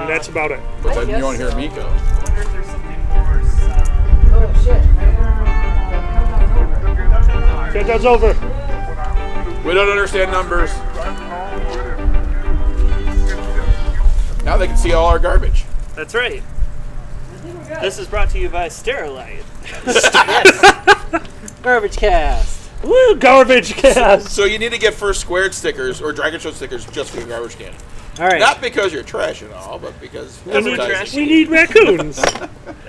and that's about it. But then you won't hear me go. I wonder if there's something more. Oh shit. Countdown's over. We don't understand numbers. Now they can see all our garbage. That's right. This is brought to you by Sterilite. Garbage cast. Woo, garbage cast. So you need to get First Squared stickers or Dragon Show stickers just for your garbage can. All right. Not because you're trash and all, but because We need raccoons.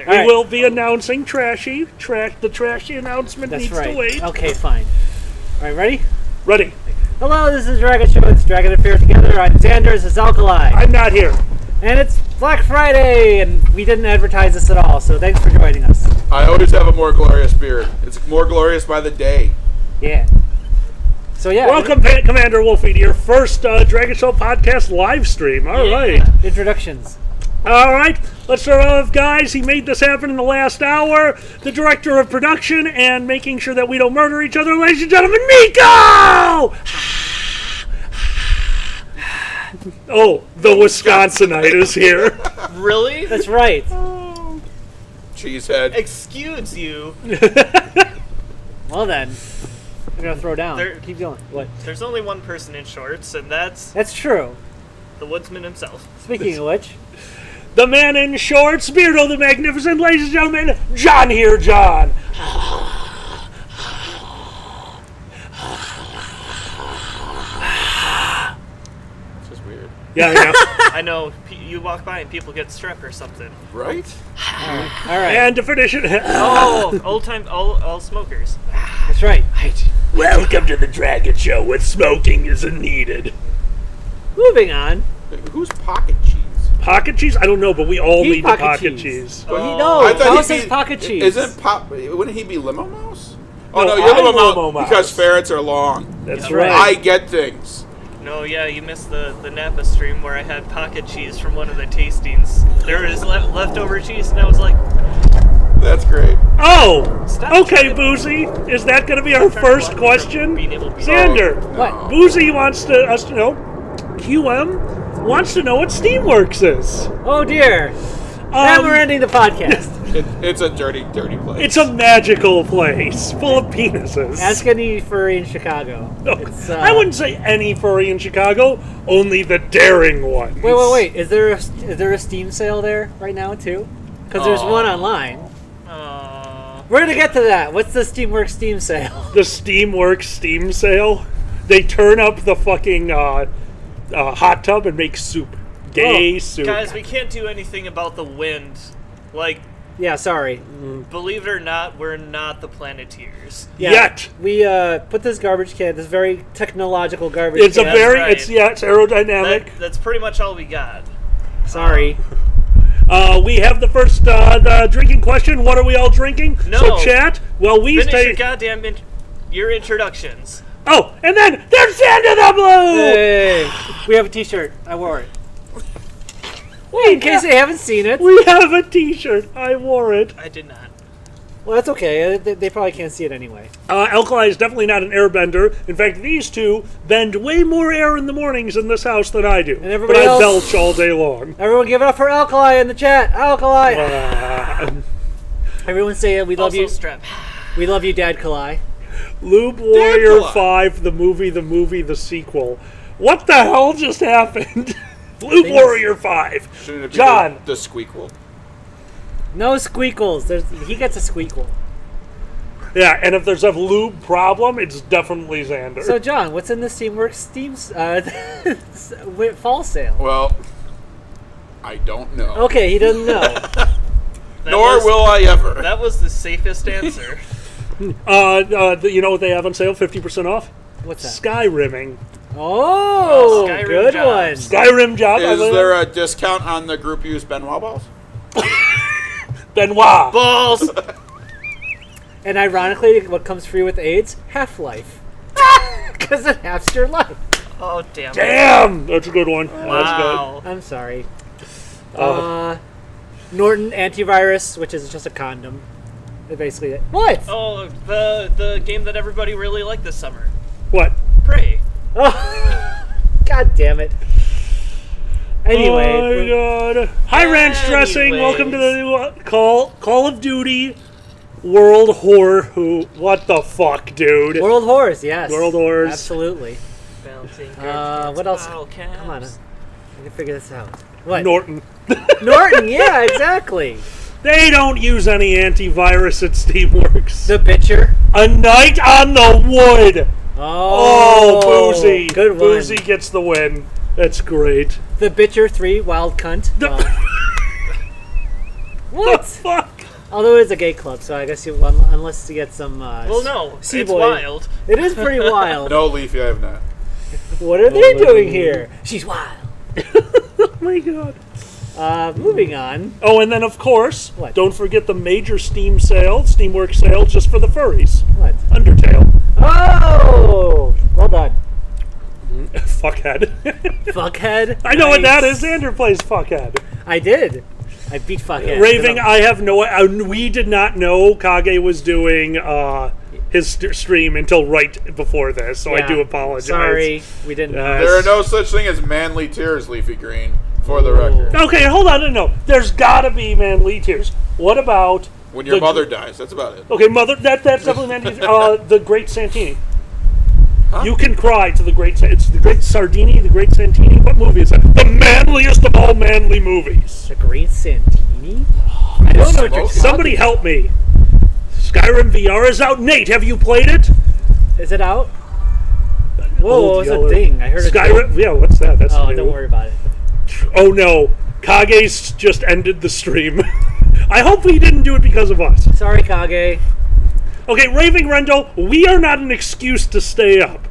We will be announcing the trashy announcement That's needs right. to wait. Okay, fine. All right, ready? Ready. Hello, this is Dragon Show. It's Dragon Affair Together. I'm Xander. This is Alkali. I'm not here. And it's Black Friday, and we didn't advertise this at all, so thanks for joining us. I always have a more glorious beard. It's more glorious by the day. Yeah. So yeah. Welcome, Commander Wolfie, to your first Dragon Show podcast live stream. All right. Introductions. All right. Let's start off, guys. He made this happen in the last hour. The director of production and making sure that we don't murder each other, ladies and gentlemen, Miko! Oh, the Wisconsinite is here. Really? That's right. Cheesehead. Excuse you. Well then, I'm gonna throw down. Keep going. What? There's only one person in shorts, and that's That's true. the woodsman himself. Speaking of which, The man in shorts, Beardo the Magnificent, ladies and gentlemen, John here, John. It's just weird. Yeah, yeah. I know. You walk by and people get strep or something. Right? all right. And to finish it, Oh, old time, all smokers. That's right. welcome to the Dragon Show with smoking isn't needed. Moving on. Who's pocket cheese? Pocket cheese? I don't know, but we all He's need the pocket pocket cheese. cheese. No, I thought Paul he'd says be- pocket cheese. Isn't wouldn't he be Limo Mouse? Oh No, no, you're I'm Limo Limo Mouse Mouse. because ferrets are long. That's Yeah. right. I get things. No, yeah, you missed the Napa stream where I had pocket cheese from one of the tastings. There was leftover cheese, and I was like, That's great. Oh, Stop okay, trying to- Boozy. Is that going to be our first question? being able to be- Xander, What? Boozy wants us to know, QM wants to know what Steamworks is. Oh dear. Now we're ending the podcast. It's a dirty, dirty place. It's a magical place full of penises. Ask any furry in Chicago. No, It's, I wouldn't say any furry in Chicago, only the daring ones. Wait. Is there a Steam sale there right now too? Because there's one online. We're gonna get to that. What's the Steamworks Steam sale? The Steamworks Steam sale, they turn up the fucking hot tub and make soup. Gay soup. Guys, we can't do anything about the wind. Like, Yeah, sorry. believe it or not, we're not the Planeteers. Yeah, Yet. we put this garbage can, this very technological garbage It's a can. very, right. it's aerodynamic. That's pretty much all we got. Sorry. We have the first the drinking question. What are we all drinking? No. So chat. Well, we Finish stay. your goddamn your introductions. Oh, and then there's Santa the Blue. Hey, we have a T-shirt. I wore it. In case they haven't seen it. We have a T-shirt. I wore it. I did not. Well, that's okay. They probably can't see it anyway. Alkali is definitely not an airbender. In fact, these two bend way more air in the mornings in this house than I do. And everybody but I else- belch all day long. Everyone give it up for Alkali in the chat. Alkali. Everyone say we love Also you. strep. We love you, Dad Kalai. Lube Warrior Kali. 5, the movie, the sequel. What the hell just happened? Lube Things- Warrior 5. Shouldn't it be John. the squeakle? No squeakles. He gets a squeakle. Yeah, and if there's a lube problem, it's definitely Xander. So, John, what's in the Steamworks fall sale? Well, I don't know. Okay, he doesn't know. Nor will I ever. That was the safest answer. you know what they have on sale? 50% off? What's that? Skyrimming. Oh, Skyrim good jobs. one. Skyrim job. Is there a discount on the group use Benoit balls? Benoit. Balls. And ironically, what comes free with AIDS? Half-Life. Because it halves your life. Oh damn. Damn! That's a good one. That's Wow. I'm sorry. Oh. Norton Antivirus, which is just a condom. Basically, what? Oh, the game that everybody really liked this summer. good. What? Prey. Oh, God damn it. Anyway, Oh my god. Hi, Ranch Dressing. Welcome to the new Call of Duty World Whore. What the fuck, dude? World Whores, yes. World Whores. Absolutely. Bouncing What else? bottle caps. Come on. I can figure this out. What? Norton. Norton, yeah, exactly. They don't use any antivirus at Steamworks. The Bitcher. A Night on the Wood. Oh, Boozy. Good one. Boozy gets the win. That's great. The Bitcher 3, Wild Cunt. What? The fuck? Although it is a gay club, so I guess unless you get some. Well, no, it's C-boy. wild. It is pretty wild. No, Leafy, I have not. What are they doing here? She's wild. Oh my god. Moving on. Oh, and then of course, What? don't forget the major Steam sale, Steamworks sale, just for the furries. What? Undertale. Oh! Well done. Fuckhead. Fuckhead. I know what that Nice. is. Xander plays Fuckhead. I did. I beat Fuckhead. Raving, I have no. We did not know Kage was doing his stream until right before this, so I do apologize. Sorry, we didn't know. Yes. There are no such thing as manly tears, Leafy Green, for the record. Okay, hold on. No, there's gotta be manly tears. What about When your the- mother dies, that's about it. Okay, mother. That's definitely manly. The Great Santini. You can cry to the Great. It's the Great Sardini, the Great Santini. What movie is that? The manliest of all manly movies. The Great Santini? I don't know what you're talking Somebody help me. Skyrim VR is out. Nate, have you played it? Is it out? Whoa, Old it's Yeller. a ding. I heard a Skyrim. ding. Yeah, what's that? That's Oh, new. don't worry about it. Oh no, Kage's just ended the stream. I hope he didn't do it because of us. Sorry, Kage. Okay, Raving Rendell, we are not an excuse to stay up.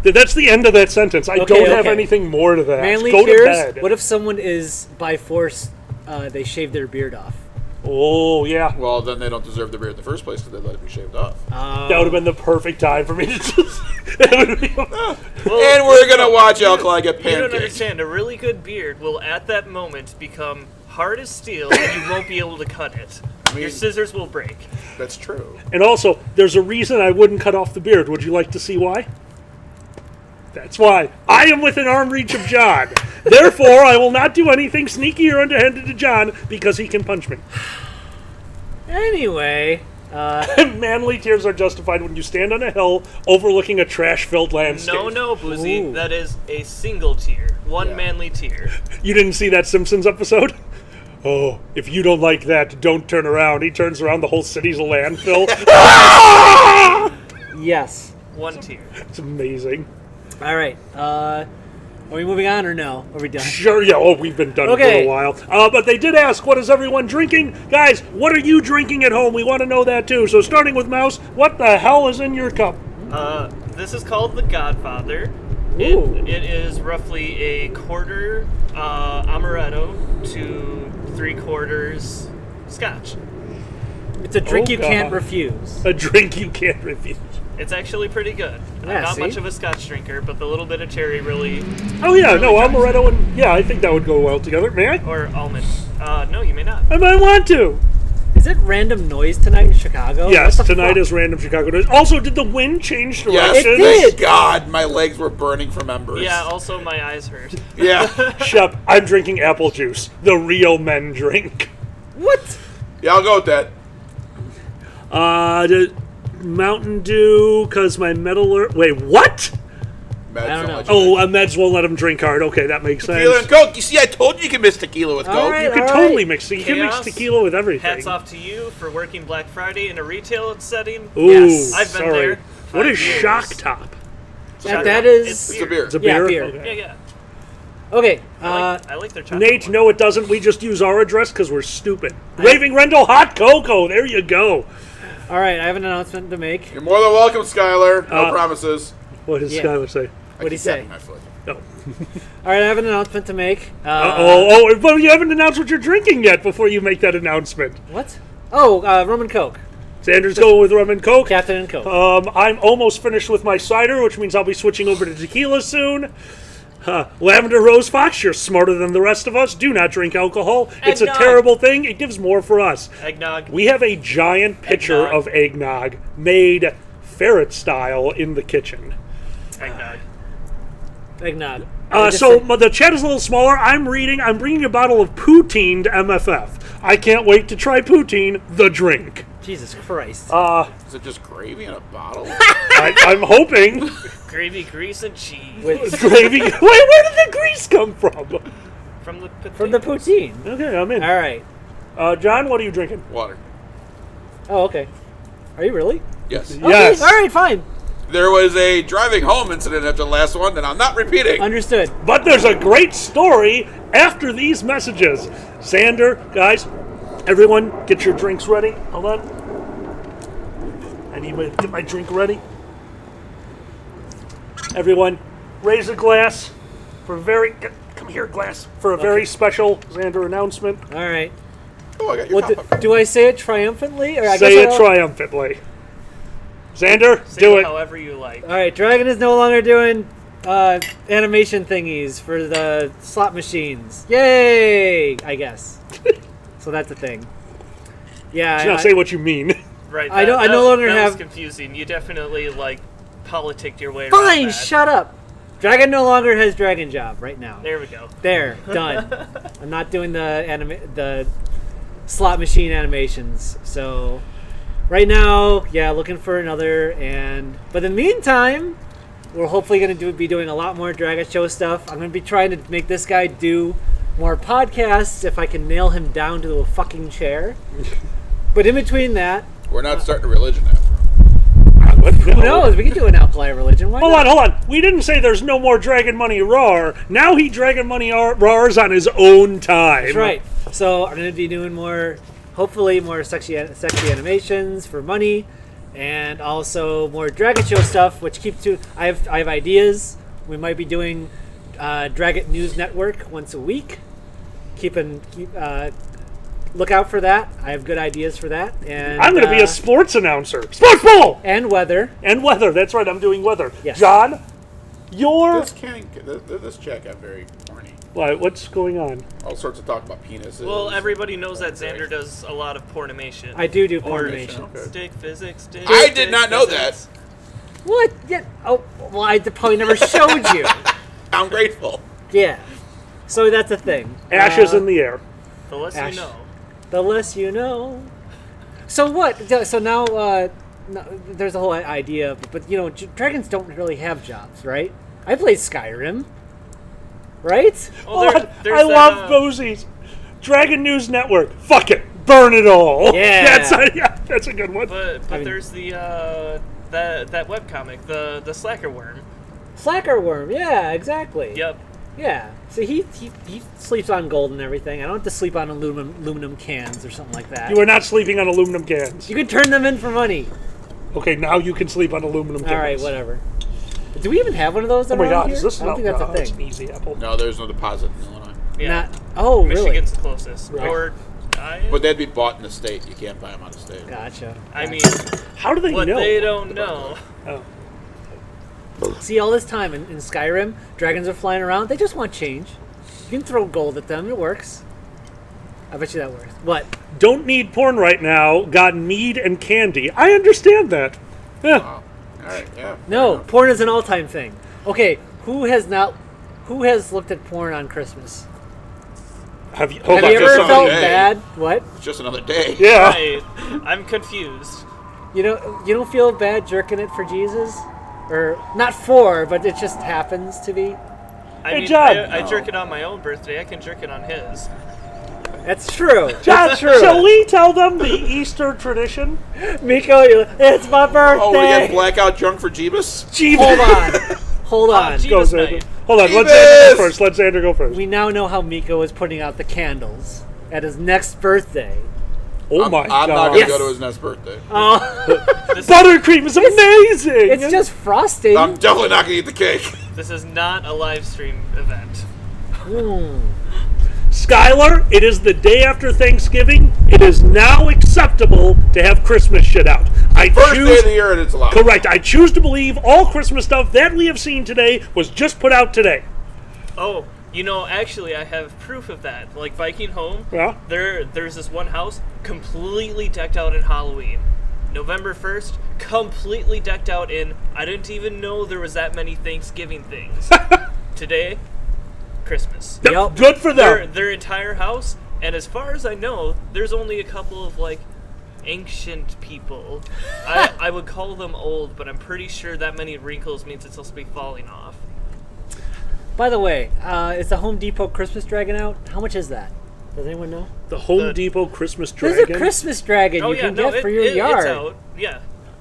That's the end of that sentence. I Okay, don't have okay. anything more to that. Manly Go to tears? bed. What if someone is, by force, they shave their beard off? Oh, yeah. Well, then they don't deserve the beard in the first place because they let it be shaved off. That would have been the perfect time for me to just... That would be- And we're going to watch Alkali get You don't pancaked. understand. A really good beard will, at that moment, become hard as steel, and you won't be able to cut it. mean- Your scissors will break. That's true. And also, there's a reason I wouldn't cut off the beard. Would you like to see why? That's why. I am within arm reach of John. Therefore, I will not do anything sneaky or underhanded to John because he can punch me. Anyway, Manly tears are justified when you stand on a hill overlooking a trash-filled landscape. No, Boozy. Ooh. That is a single tier. One Yeah. manly tier. You didn't see that Simpsons episode? Oh, if you don't like that, don't turn around. He turns around, the whole city's a landfill. yes. One tier. It's amazing. All right. Are we moving on or no? Are we done? Sure, yeah, oh, we've been done Okay. for a while. But they did ask, what is everyone drinking? Guys, what are you drinking at home? We want to know that too. So starting with Mouse, what the hell is in your cup? This is called the Godfather. Ooh. It is roughly a quarter amaretto to 3/4 scotch. It's a drink Oh, you can't God. refuse. A drink you can't refuse. It's actually pretty good. Yeah, I'm not see? much of a scotch drinker, but the little bit of cherry really... Oh yeah, no, Really nice. amaretto and... Yeah, I think that would go well together. May I? Or almond. No, you may not. I might want to. Is it random noise tonight in Chicago? Yes, What the tonight fuck? is Random Chicago News. Also, did the wind change Yes, direction? It did. thank God, my legs were burning from embers. Yeah, also my eyes hurt. Yeah. Shep, I'm drinking apple juice. The real men drink. What? Yeah, I'll go with that. The Mountain Dew, because my wait, what? Meds I don't know. let you Oh, meds won't let him drink hard. Okay, that makes sense. Tequila and Coke. You see, I told you you can mix tequila with All Coke. right. You can totally mix it. You can mix Chaos. tequila with everything. Hats off to you for working Black Friday in a retail setting. Ooh, Yes. I've been sorry. there. What 5 is years. Shock Top? That is. It's a beer. It's a Yeah, beer? beer. Okay. Yeah. Okay. I like their chocolate. Nate, one. no, it doesn't. We just use our address because we're stupid. Raving Rendell Hot Cocoa. There you go. all right. I have an announcement to make. You're more than welcome, Skylar. No promises. What does Yeah. Skylar say? What do you keep say? tapping my foot. Oh. All right. I have an announcement to make. But you haven't announced what you're drinking yet before you make that announcement. What? Oh, rum and Coke. Sanders going with rum and Coke. Captain and Coke. I'm almost finished with my cider, which means I'll be switching over to tequila soon. Lavender Rose Fox, you're smarter than the rest of us. Do not drink alcohol. It's a Eggnog. terrible thing. It gives more for us. Eggnog. We have a giant pitcher Eggnog. of eggnog made ferret style in the kitchen. Eggnog. Eggnog. The chat is a little smaller. I'm bringing a bottle of poutine to MFF. I can't wait to try poutine, the drink. Jesus Christ. Is it just gravy in a bottle? I'm hoping. Gravy, grease, and cheese. Gravy. Wait, where did the grease come from? From the poutine. Okay, I'm in. All right. John, what are you drinking? Water. Oh, okay. Are you really? Yes. Yes. Okay, all right, fine. There was a driving home incident after the last one that I'm not repeating. Understood. But there's a great story after these messages. Xander, guys, everyone, get your drinks ready. Hold on. I need to get my drink ready. Everyone, raise a glass for a very very special Xander announcement. All right. Oh, I got your pop-up. Do I say it triumphantly? Or Say it triumphantly. Xander, Say do it it. however you like. All right, Dragon is no longer doing animation thingies for the slot machines. Yay! I guess. So that's a thing. Yeah. Now say what you mean. Right. I no longer that have. was confusing. You definitely politicked your way around Fine, that. shut up. Dragon no longer has Dragon Job right now. There we go. There, done. I'm not doing the slot machine animations. So right now, yeah, looking for another. But in the meantime, we're hopefully going to be doing a lot more Dragon Show stuff. I'm going to be trying to make this guy do more podcasts if I can nail him down to a fucking chair. But in between that, We're not starting a religion after. who knows? We could do an Alkali religion. Why not? Hold on. We didn't say there's no more Dragon Money Roar. Now he Dragon Money Roars on his own time. That's right. So I'm going to be doing hopefully more sexy animations for money, and also more Dragon Show stuff. I have ideas. We might be doing Dragon News Network once a week. Look out for that. I have good ideas for that. And I'm going to be a sports announcer. Sports ball! and weather. And weather. That's right. I'm doing weather. Yes. John, This chat got very horny. what's going on? All sorts of talk about penises. Well, everybody knows that Xander does a lot of pornimation. I do Or pornimation. stick physics. I did not know that. What? Yeah. Oh, well, I probably never showed you. I'm grateful. Yeah. So that's a thing. Ashes in the air. The less Ash. you know. The less you know. So what? So now, there's a whole idea, but dragons don't really have jobs, right? I played Skyrim, right? I love Bozies. Dragon News Network. Fuck it. Burn it all. Yeah. That's a good one. But there's the that webcomic, the Slacker Worm. Slacker Worm, yeah, exactly. Yep. Yeah. So he sleeps on gold and everything. I don't have to sleep on aluminum cans or something like that. You are not sleeping on aluminum cans. You can turn them in for money. Okay, now you can sleep on aluminum cans. All right, whatever. Do we even have one of those Oh my around god, here? is this I don't think that's a It's thing. an easy apple. No, there's no deposit in Illinois. Yeah. Oh, really? Michigan's the closest. Right. Or But they'd be bought in the state. You can't buy them out of state. Gotcha. I mean, How do they what know? they don't know. Oh. See, all this time in Skyrim, dragons are flying around. They just want change. You can throw gold at them. It works. I bet you that works. What? Don't need porn right now. Got mead and candy. I understand that. Yeah. Wow. All right, yeah. No, porn is an all-time thing. Okay, who has looked at porn on Christmas? Have you? Have Hold you on. ever just felt another day. bad? What? It's just another day. Yeah. Right. I'm confused. You don't feel bad jerking it for Jesus? Or not for, but it just happens to be? I Hey, mean, John. I jerk it on my own birthday. I can jerk it on his. That's true. John, That's true. shall we tell them the Easter tradition? Miko, it's my birthday. Oh, we get blackout drunk for Jeebus? Hold on. Jeebus Go, Xander. night. Hold on, let Jeebus! Xander go first. Let Xander go first. We now know how Miko is putting out the candles at his next birthday. Oh I'm my not god. going to Yes. go to his next birthday. Oh, Buttercream is amazing! it's just frosting. I'm definitely not going to eat the cake. This is not a live stream event. Skylar, it is the day after Thanksgiving. It is now acceptable to have Christmas shit out. First day of the year and it's allowed. Correct. I choose to believe all Christmas stuff that we have seen today was just put out today. Oh, actually, I have proof of that. Like Viking Home, Yeah. there's this one house completely decked out in Halloween. November 1st, completely decked out in, I didn't even know there was that many Thanksgiving things. today, Christmas. Yep. Good for them. Their entire house, and as far as I know, there's only a couple of like ancient people. I would call them old, but I'm pretty sure that many wrinkles means it's supposed to be falling off. By the way, is the Home Depot Christmas dragon out? How much is that? Does anyone know? The Home Depot Christmas There's dragon. a Christmas dragon you can get for your yard. It's out. Yeah.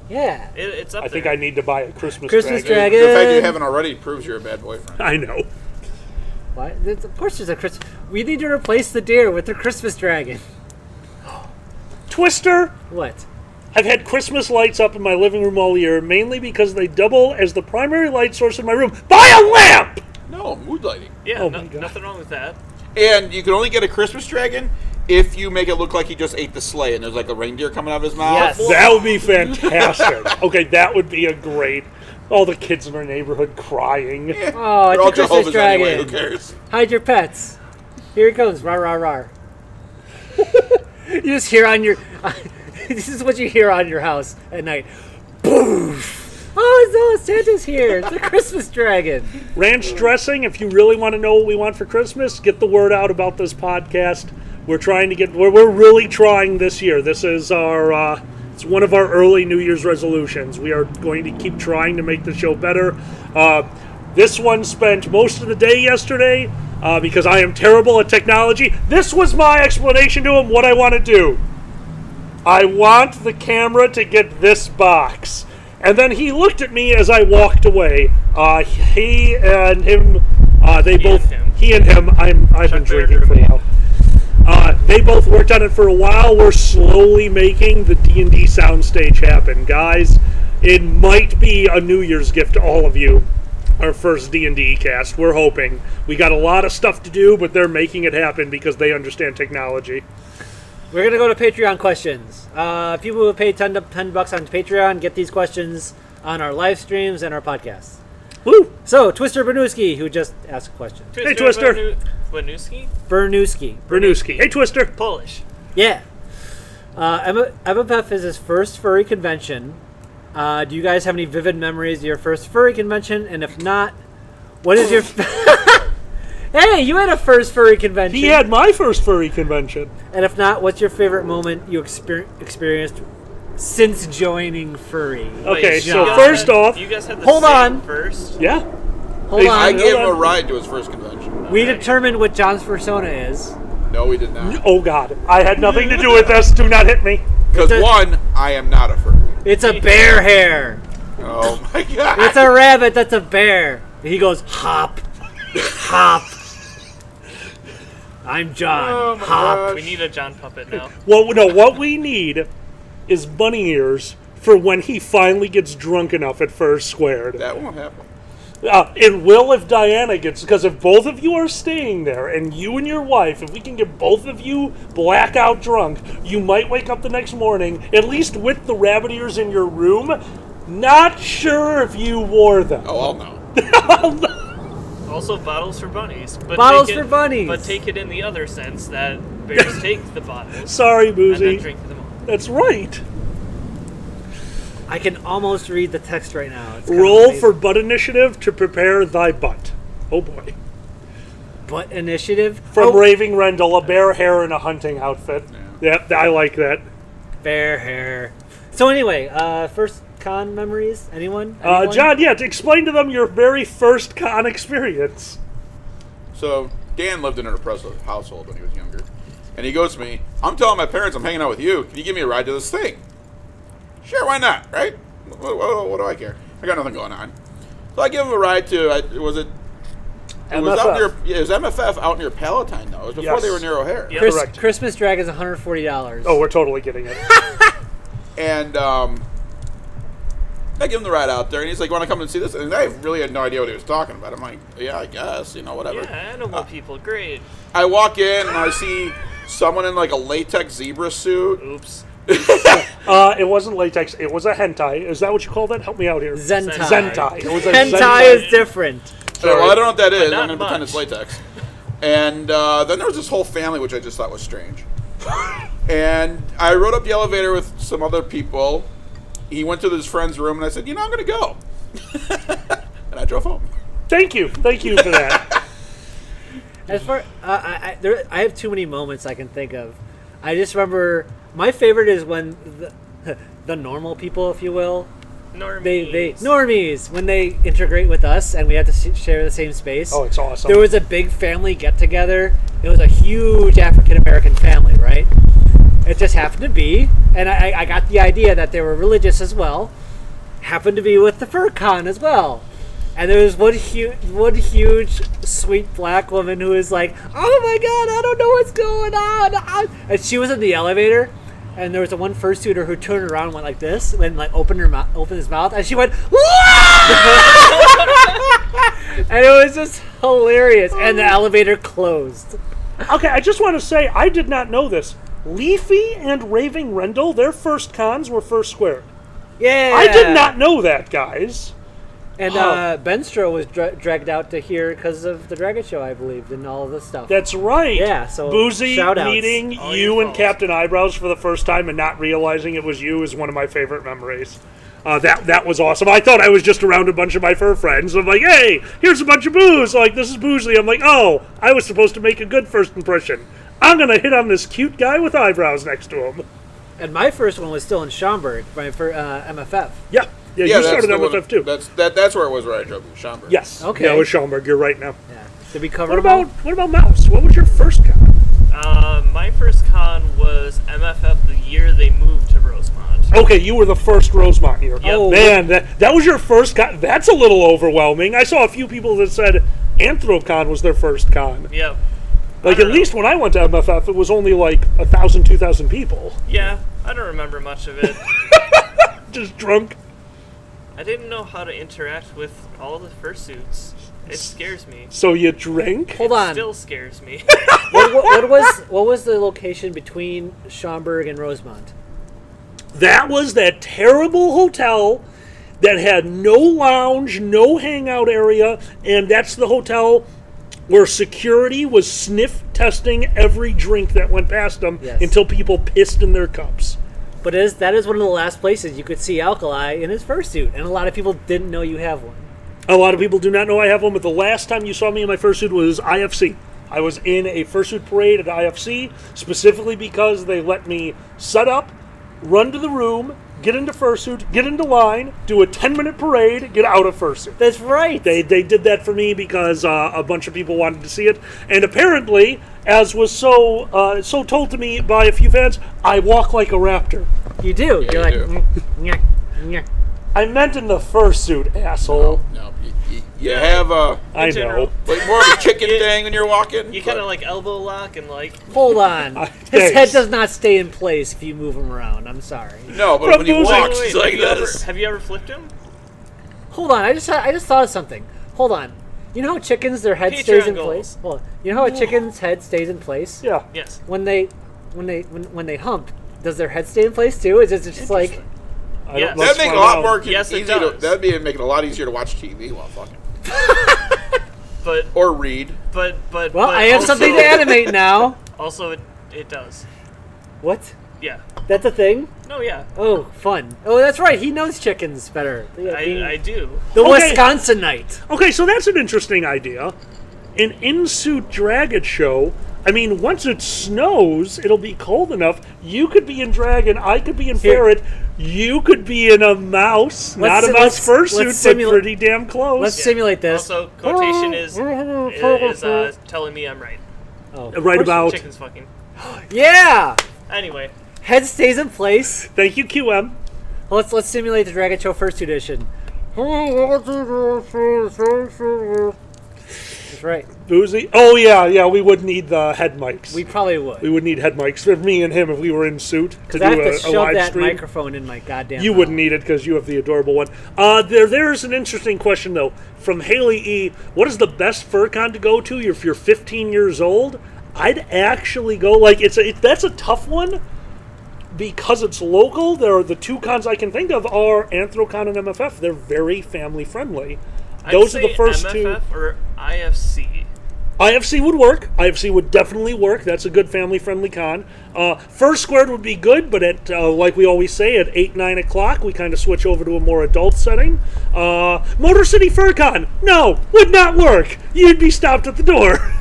Yeah. It's up I there. think I need to buy a Christmas Christmas dragon. The fact you haven't already proves you're a bad boyfriend. I know. What? Of course there's a Christmas... We need to replace the deer with the Christmas dragon. Twister, What? I've had Christmas lights up in my living room all year, mainly because they double as the primary light source in my room. Buy a lamp! No, mood lighting. Yeah, Oh my God. nothing wrong with that. And you can only get a Christmas dragon if you make it look like he just ate the sleigh and there's like a reindeer coming out of his mouth. Yes. That would be fantastic. Okay, that would be a great... All the kids in our neighborhood crying. Yeah. Oh, They're all it's a Christmas Jehovah's dragon. anyway. Who cares? Hide your pets. Here it comes. Rar, rar, rar. You just hear on your... this is what you hear on your house at night. Boof! Oh, no, Santa's here. It's a Christmas dragon. Ranch dressing, if you really want to know what we want for Christmas, get the word out about this podcast. We're trying to get... We're really trying this year. This is our... it's one of our early New Year's resolutions. We are going to keep trying to make the show better. This one spent most of the day yesterday because I am terrible at technology. This was my explanation to him what I want to do. I want the camera to get this box. And then he looked at me as I walked away. He and him, he and him, I've been drinking for a while. They both worked on it for a while. We're slowly making the D&D soundstage happen. Guys, it might be a New Year's gift to all of you. Our first D&D cast. We're hoping. We got a lot of stuff to do, but they're making it happen because they understand technology. We're going to go to Patreon questions. People who pay $10 on Patreon get these questions on our live streams and our podcasts. Woo! So, Twister Bernuski, who just asked a question. Hey, Twister. Bernuski? Hey, Twister. Polish. Yeah. MFF is his first furry convention. Do you guys have any vivid memories of your first furry convention? And if not, what is your... Hey, you had a first furry convention. He had my first furry convention. And if not, what's your favorite moment you experienced since joining furry? Okay, Wait, so you guys first had- off... you guys had the Hold same on. first. Yeah. Hold I on. gave him a on. ride to his first convention. We determined what John's persona is. No, we did not. Oh, God. I had nothing to do with this. Do not hit me. Because It's a- one, I am not a furry. It's a bear hair. Oh my god. It's a rabbit that's a bear. And he goes, hop, hop. I'm John. Oh my hop. gosh. We need a John puppet now. Well, no, what we need is bunny ears for when he finally gets drunk enough at First Squared. That won't happen. It will if Diana gets... Because if both of you are staying there, and you and your wife, if we can get both of you blackout drunk, you might wake up the next morning, at least with the rabbit ears in your room, not sure if you wore them. Oh, I'll know. Also, bottles for bunnies. But Bottles take it- for bunnies. But take it in the other sense that bears take the bottles Sorry, and then Boozy. drink them all. That's right. I can almost read the text right now. It's kinda Roll amazing. for butt initiative to prepare thy butt. Oh, boy. Butt initiative. From Raving Rendell, a bear hair in a hunting outfit. Yep, I like that. Bear hair. So anyway, first con memories? Anyone? John, yeah, to explain to them your very first con experience. So, Dan lived in an oppressive household when he was younger. And he goes to me, I'm telling my parents I'm hanging out with you. Can you give me a ride to this thing? Sure, why not, right? What do I care? I got nothing going on. So I give him a ride to, it was out near, it was MFF out near Palatine, though. It was before Yes. they were near O'Hare. Yeah. Correct. Christmas drag is $140. Oh, we're totally getting it. And I give him the ride out there, and he's like, want to come and see this? And I really had no idea what he was talking about. I'm like, yeah, I guess, whatever. Yeah, animal people, great. I walk in, and I see someone in like a latex zebra suit. Oops. It wasn't latex. It was a hentai. Is that what you call that? Help me out here. Zentai. Zentai. It was a Hentai Zentai. is different. Well, I don't know what that is. But I'm not going to pretend much. it's latex. And then there was this whole family, which I just thought was strange. And I rode up the elevator with some other people. He went to his friend's room, and I said, I'm going to go. And I drove home. Thank you for that. As far I have too many moments I can think of. I just remember my favorite is when the normal people, if you will, normies when they integrate with us and we have to share the same space. Oh, it's awesome. There was a big family get together. It was a huge African American family, right? It just happened to be, and I got the idea that they were religious as well. Happened to be with the FurCon as well. And there was one huge, sweet black woman who was like, "Oh my God, I don't know what's going on." And she was in the elevator, and there was a one fursuiter who turned around and went like this, and like opened his mouth, and she went, and it was just hilarious. And the elevator closed. Okay, I just want to say I did not know this. Leafy and Raving Rendell, their first cons were first squared. Yeah, I did not know that, guys. And Benstro was dragged out to here because of the Dragon Show, I believe, and all of this stuff. That's right. Yeah, so Boozy shout-outs. meeting you and Captain Eyebrows for the first time and not realizing it was you is one of my favorite memories. That was awesome. I thought I was just around a bunch of my fur friends. I'm like, hey, here's a bunch of booze. Like, this is Boozy. I'm like, oh, I was supposed to make a good first impression. I'm going to hit on this cute guy with eyebrows next to him. And my first one was still in Schaumburg, for MFF. Yeah, you started MFF too. That's where it was, where I drove to Schaumburg. Yes. Okay. Yeah, it was Schaumburg. You're right now. Yeah. Did we cover What about Mouse? What was your first con? My first con was MFF the year they moved to Rosemont. Okay, you were the first Rosemont year. Yep. Oh, man, that was your first con. That's a little overwhelming. I saw a few people that said Anthrocon was their first con. Yep. Like, at least when I went to MFF, it was only like 1,000, 2,000 people. Yeah, I don't remember much of it. Just drunk. I didn't know how to interact with all the fursuits. It scares me. So you drank? Hold on. It still scares me. What was the location between Schaumburg and Rosemont? That was that terrible hotel that had no lounge, no hangout area, and that's the hotel where security was sniff testing every drink that went past them until people pissed in their cups. But that is one of the last places you could see Alkali in his fursuit, and a lot of people didn't know you have one. A lot of people do not know I have one, but the last time you saw me in my fursuit was IFC. I was in a fursuit parade at IFC, specifically because they let me set up, run to the room, get into fursuit, get into line, do a 10-minute parade, get out of fursuit. That's right. They did that for me because a bunch of people wanted to see it. And apparently, as was so told to me by a few fans, I walk like a raptor. You do. Yeah, You're you like, do. nyeh, nyeh. I meant in the fursuit, asshole. No, you have I general. know. like more of a chicken thing when you're walking. You kind of like elbow lock and like... Hold on. His thanks. head does not stay in place if you move him around. I'm sorry. No, but From when he Boozy. walks, Wait, he's like this. have you ever flipped him? Hold on. I just thought of something. Hold on. You know how chickens, their head stays in Patreon place? goals. Hold on. You know how a chicken's head stays in place? Yeah. Yes. When they hump, does their head stay in place too? Is it just like... Yes. Let's That'd make it a find lot out. more Yes, it easy. does. That'd make it a lot easier to watch TV while fucking But or read. but Well, but I have also, something to animate now. Also, it does. What? Yeah. That's a thing? No, yeah. Oh, fun. Oh, that's right. He knows chickens better. I do. The Okay. Wisconsinite. Okay, so that's an interesting idea. An in-suit dragon show. I mean, once it snows, it'll be cold enough. You could be in dragon. I could be in Here. ferret. You could be in a mouse. Not a si- mouse let's fursuit, but simulate- pretty damn close. Let's simulate this. Also, quotation is telling me I'm right. Oh. Right about. Chickens fucking. Yeah! Anyway, Head stays in place. Thank you, QM. Let's simulate the Dragon Show First Edition. That's right. Boozy. Oh, yeah, we would need the head mics. We probably would. We would need head mics for me and him if we were in suit to Because do I have to a shove live that stream. microphone in my goddamn You mouth. wouldn't need it because you have the adorable one. There's an interesting question, though, from Haley E. What is the best FurCon to go to if you're 15 years old? I'd actually go, like, that's a tough one because it's local. There are the two cons I can think of are Anthrocon and MFF. They're very family-friendly. Those I'd are the say first MFF two. or IFC. IFC would work. IFC would definitely work. That's a good family-friendly con. First Squared would be good, but at like we always say, at 8, 9 o'clock, we kind of switch over to a more adult setting. Motor City FurCon, no, would not work. You'd be stopped at the door.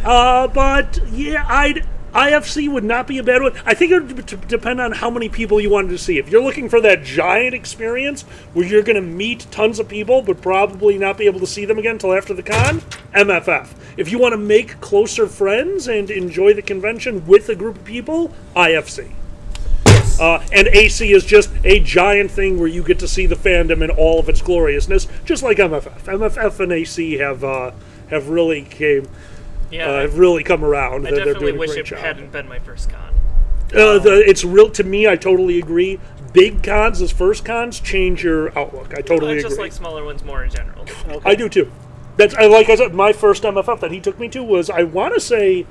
But yeah, IFC would not be a bad one. I think it would depend on how many people you wanted to see. If you're looking for that giant experience where you're going to meet tons of people but probably not be able to see them again until after the con, MFF. If you want to make closer friends and enjoy the convention with a group of people, IFC. And AC is just a giant thing where you get to see the fandom in all of its gloriousness, just like MFF. MFF and AC have really have really come around. I They're definitely doing a wish great it job. hadn't been my first con. It's real to me. I totally agree. Big cons as first cons change your outlook. I totally I agree. just like smaller ones more in general. I do too. Like I said, my first MFF that he took me to was, I want to say,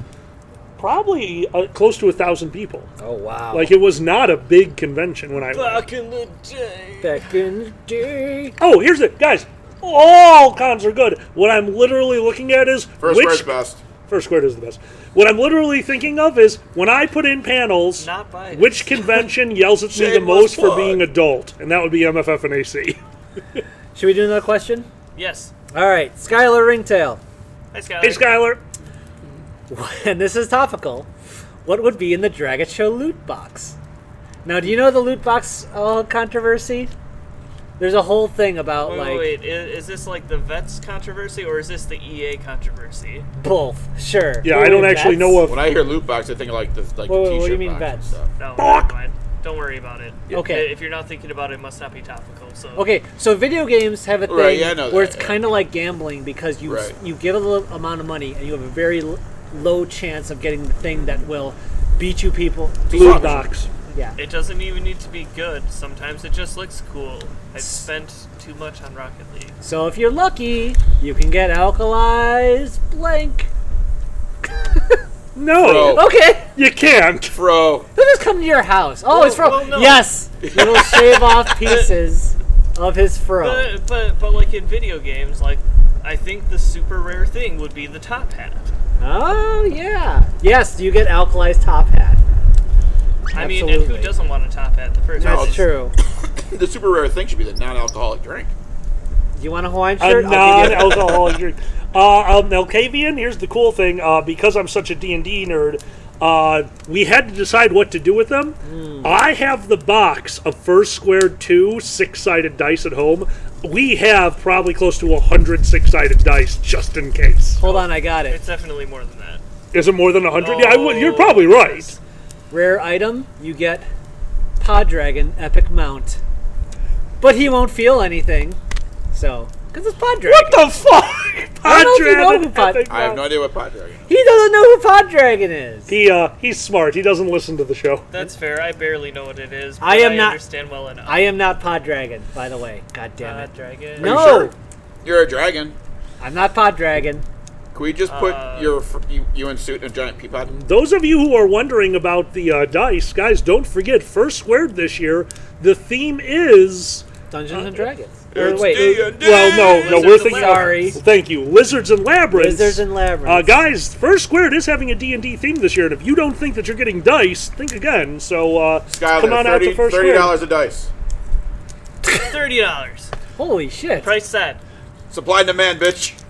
probably close to 1,000 people. Oh, wow. Like, it was not a big convention when I went. Back in the day. Back in the day. Oh, here's it, guys. All cons are good. What I'm literally looking at is First Squared's best. First Squared is the best. What I'm literally thinking of is when I put in panels, Not biased. which convention yells at me the Shameless most for plug. being adult, and that would be MFF and AC. Should we do another question? Yes. All right, Skylar Ringtail. Hi, Skylar. Hey, Skylar. And this is topical. What would be in the Dragon Show loot box? Now, do you know the loot box controversy? There's a whole thing about Wait. Is this like the Vets controversy or is this the EA controversy? both. Sure. Yeah, Who I don't would actually vets? know of. When I hear loot box, I think of like the Wait, t-shirt what do you mean box and vets? stuff. No, Fuck. never mind. Don't worry about it. Okay. If you're not thinking about it, it must not be topical. So Okay, so video games have a thing Right, yeah, I know where that, it's yeah. kind of like gambling because you Right. you give a little amount of money and you have a very low chance of getting the thing that will beat you people. Loot box. Yeah. it doesn't even need to be good. Sometimes it just looks cool. I've spent too much on Rocket League. So if you're lucky, you can get Alkali's blank. No, Bro. Okay. you can't. Bro, He'll just come to your house. Oh, it's fro. well, no. Yes. He will shave off pieces of his fro. But like in video games, like I think the super rare thing would be the top hat. Oh, yeah. Yes, you get Alkali's top hat. I mean, and who Absolutely. doesn't want a top hat in the first That's place? true. the super rare thing should be the non-alcoholic drink. Do you want a Hawaiian A shirt? I'll give you non-alcoholic drink. Melkavian, here's the cool thing. Because I'm such a D&D nerd, we had to decide what to do with them. I have the box of First Squared 2 6-sided dice at home. We have probably close to 100 6-sided dice just in case. Hold on, I got it. It's definitely more than that. Is it more than 100? Oh, Yeah, you're probably right. yes. Rare item, you get Pod Dragon Epic Mount. But he won't feel anything. So, because it's Pod Dragon. What the fuck? I don't know if you know Dragon who Pod- Epic I have Mount. no idea what Pod Dragon is. He doesn't know who Pod Dragon is. He's smart. He doesn't listen to the show. That's fair. I barely know what it is. But I am not- understand well enough. I am not Pod Dragon, by the way. God damn it. Dragon. No, sure? You're a dragon. I'm not Pod Dragon. Can we just put you in suit and a giant pea pod? Those of you who are wondering about the dice, guys, don't forget, First Squared this year, the theme is... Dungeons and Dragons. It's Wait, D&D. Well, no, Lizards we're and thinking. Sorry. Thank you, Lizards and Labyrinths. Wizards and Labyrinths. Guys, First Squared is having a D&D theme this year, and if you don't think that you're getting dice, think again. So Skylar, come on out to First Squared. $30 a dice. $30. Holy shit. Price set. Supply and demand, bitch.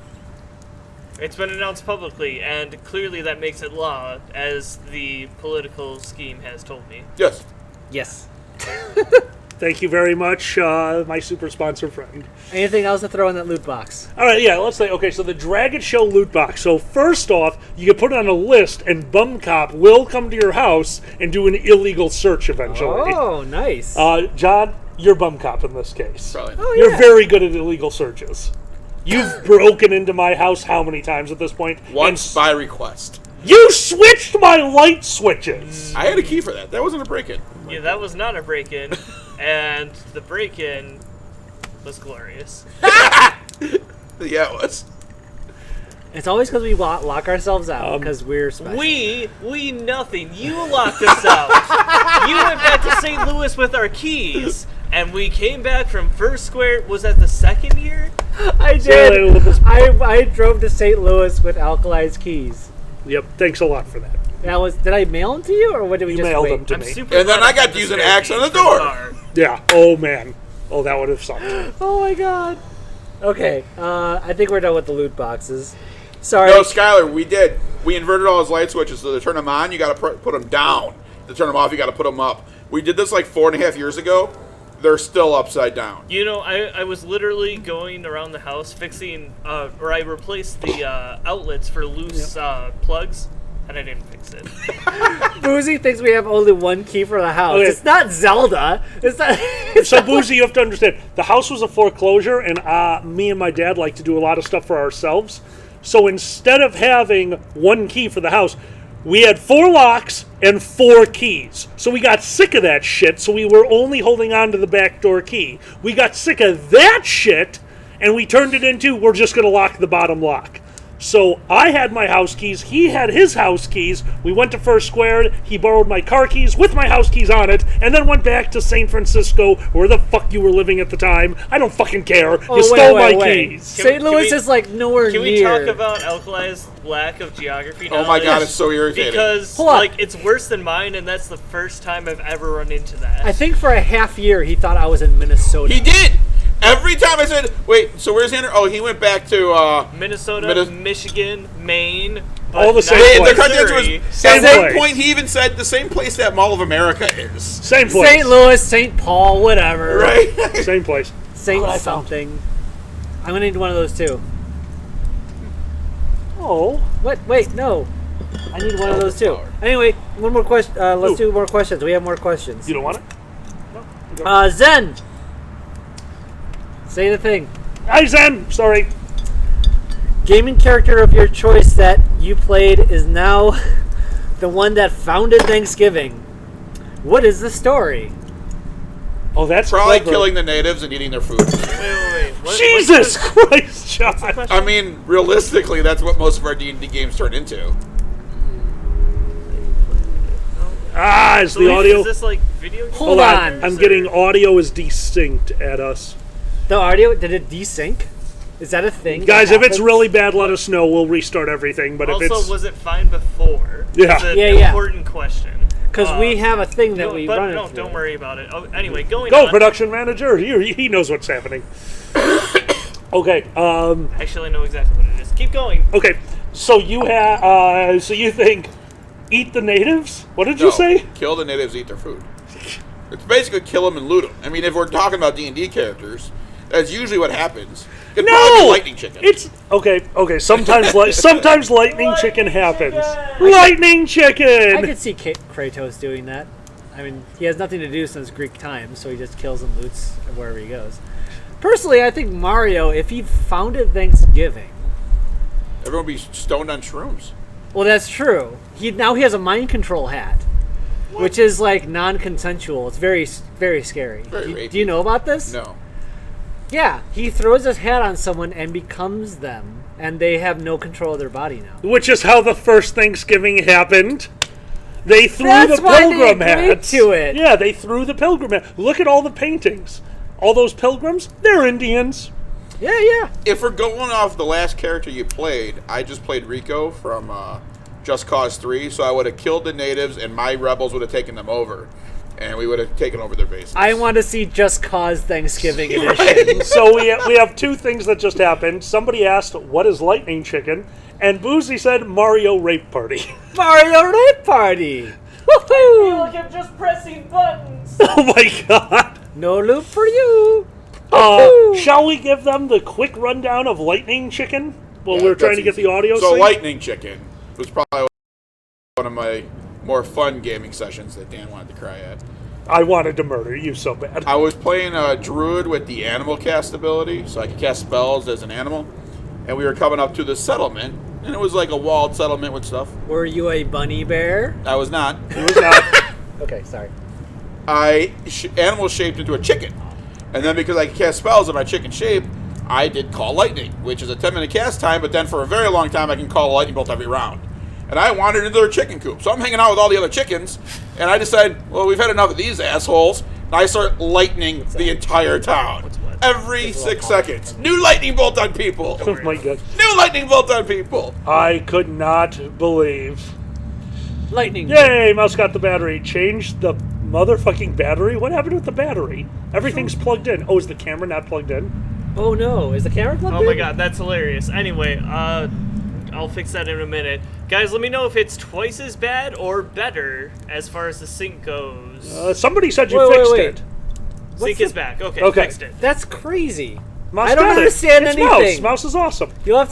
It's been announced publicly, and clearly that makes it law, as the political scheme has told me. Yes. Yes. Thank you very much, my super sponsor friend. Anything else to throw in that loot box? All right, yeah, let's say, okay, so the Dragon Show loot box. So first off, you can put it on a list, and Bum Cop will come to your house and do an illegal search eventually. Oh, nice. John, you're Bum Cop in this case. Probably. Oh, You're yeah. very good at illegal searches. You've broken into my house how many times at this point? Once by request. You switched my light switches! I had a key for that. That wasn't a break-in. Yeah, that was not a break-in, and the break-in was glorious. Yeah, it was. It's always because we lock ourselves out because we're special. We nothing. You locked us out. You went back to St. Louis with our keys, and we came back from First Square. Was that the second year? I See you later, did. Lucas. I drove to St. Louis with alkalized keys. Yep. Thanks a lot for that. That was. Did I mail them to you, or what did we You just mailed wait? them to I'm me. super And then glad I got have to use the an spare axe on key the for the door. car. Yeah. Oh man. Oh, that would have sucked. Oh my god. Okay. I think we're done with the loot boxes. Sorry. No, Skylar, we did. We inverted all his light switches. So to turn them on, you got to put them down. To turn them off, you got to put them up. We did this like 4.5 years ago. They're still upside down. You know, I was literally going around the house fixing, or I replaced the outlets for loose plugs, and I didn't fix it. Boozy thinks we have only one key for the house. Okay. It's not Zelda. It's not. So, Boozy, you have to understand, the house was a foreclosure, and me and my dad like to do a lot of stuff for ourselves. So instead of having one key for the house, we had 4 locks and 4 keys. So we got sick of that shit, so we were only holding on to the back door key. We got sick of that shit, and we turned it into, we're just going to lock the bottom lock. So I had my house keys, he had his house keys, we went to First Squared, he borrowed my car keys with my house keys on it, and then went back to San Francisco, where the fuck you were living at the time. I don't fucking care. You stole my keys. St. Louis Can we- is like nowhere Can we near. talk about Alkali's lack of geography Oh knowledge? my god, it's so irritating. Because, Hold on. like, it's worse than mine, and that's the first time I've ever run into that. I think for a half year he thought I was in Minnesota. He did. Every time I said, wait, so where's Andrew? Oh, he went back to, Minnesota, Michigan, Maine, but All the same not place. they're cutting into Missouri. his, Same at one place. point he even said the same place that Mall of America is. Same place. St. Louis, St. Paul, whatever. Right? Same place. Saint What I found. something. I'm gonna need one of those too. Oh. What? Wait, no. I need one of those too. Power. Anyway, one more question. Let's Ooh. do more questions. We have more questions. You don't want it? Zen. Say the thing. Hi, Zen. Sorry. Gaming character of your choice that you played is now the one that founded Thanksgiving. What is the story? Oh, that's Probably clever. killing the natives and eating their food. Wait. What, Jesus Christ, John. I mean, realistically, that's what most of our D&D games turn into. Ah, is So the wait, audio? Is this like video games? Hold on. I'm getting audio is distinct at us. The audio, did it desync? Is that a thing? Guys, that if it's happens? really bad, let us know. We'll restart everything. But if Also, it's... was it fine before? Yeah. It's an Yeah. important question. Because we have a thing that we run no, into. don't worry about it. Oh, anyway, going Go, on. production manager. He knows what's happening. Okay. Actually, I know exactly what it is. Keep going. Okay. So you have. So you think eat the natives? What did you No, say? kill the natives, eat their food. It's basically kill them and loot them. I mean, if we're talking about D&D characters, that's usually what happens. It'd probably be No. lightning chicken. It's okay. Okay. Sometimes sometimes lightning chicken happens. Lightning I chicken. could see Kratos doing that. I mean, he has nothing to do since Greek times, so he just kills and loots wherever he goes. Personally, I think Mario, if he founded Thanksgiving, Everyone would be stoned on shrooms. well, that's true. He has a mind control hat, which is like non-consensual. It's very, very scary. Very Do rapey. you know about this? No. Yeah, he throws his hat on someone and becomes them, and they have no control of their body now. Which is how the first Thanksgiving happened. They threw That's the why they pilgrim agreed hats. to it. Yeah, they threw the pilgrim hat. Look at all the paintings. All those pilgrims, they're Indians. Yeah. If we're going off the last character you played, I just played Rico from Just Cause 3, so I would have killed the natives and my rebels would have taken them over. And we would have taken over their bases. I want to see Just Cause Thanksgiving edition. So we have two things that just happened. Somebody asked, what is lightning chicken? And Boozy said, Mario Rape Party. Mario Rape Party! Woohoo! I'm just pressing buttons. Oh my god. No loop for you! Shall we give them the quick rundown of lightning chicken? Well, Yeah, we're trying that's to get the easy. audio So synced? Lightning Chicken was probably one of my more fun gaming sessions that Dan wanted to cry at. I wanted to murder you so bad. I was playing a druid with the animal cast ability, so I could cast spells as an animal. And we were coming up to the settlement, and it was like a walled settlement with stuff. Were you a bunny bear? I was not. It was not. Okay, sorry. Animal shaped into a chicken. And then because I could cast spells in my chicken shape, I did Call Lightning, which is a 10-minute cast time, but then for a very long time I can call a lightning bolt every round. And I wandered into their chicken coop. So I'm hanging out with all the other chickens, and I decided, well, we've had enough of these assholes. And I start lightning the entire town. What's what? Every 6 seconds. New lightning bolt on people. Oh my god. New lightning bolt on people. I could not believe. Lightning. Yay, mouse got the battery. Changed the motherfucking battery? What happened with the battery? Everything's plugged in. Oh, is the camera not plugged in? Oh no, is the camera plugged in? Oh my god, that's hilarious. Anyway, I'll fix that in a minute. Guys, let me know if it's twice as bad or better as far as the sync goes. Somebody said you Wait, fixed wait. it. Sync is back. Okay, Okay. fixed it. That's crazy. Mouse I don't got it. understand It's anything. Mouse is awesome. You'll have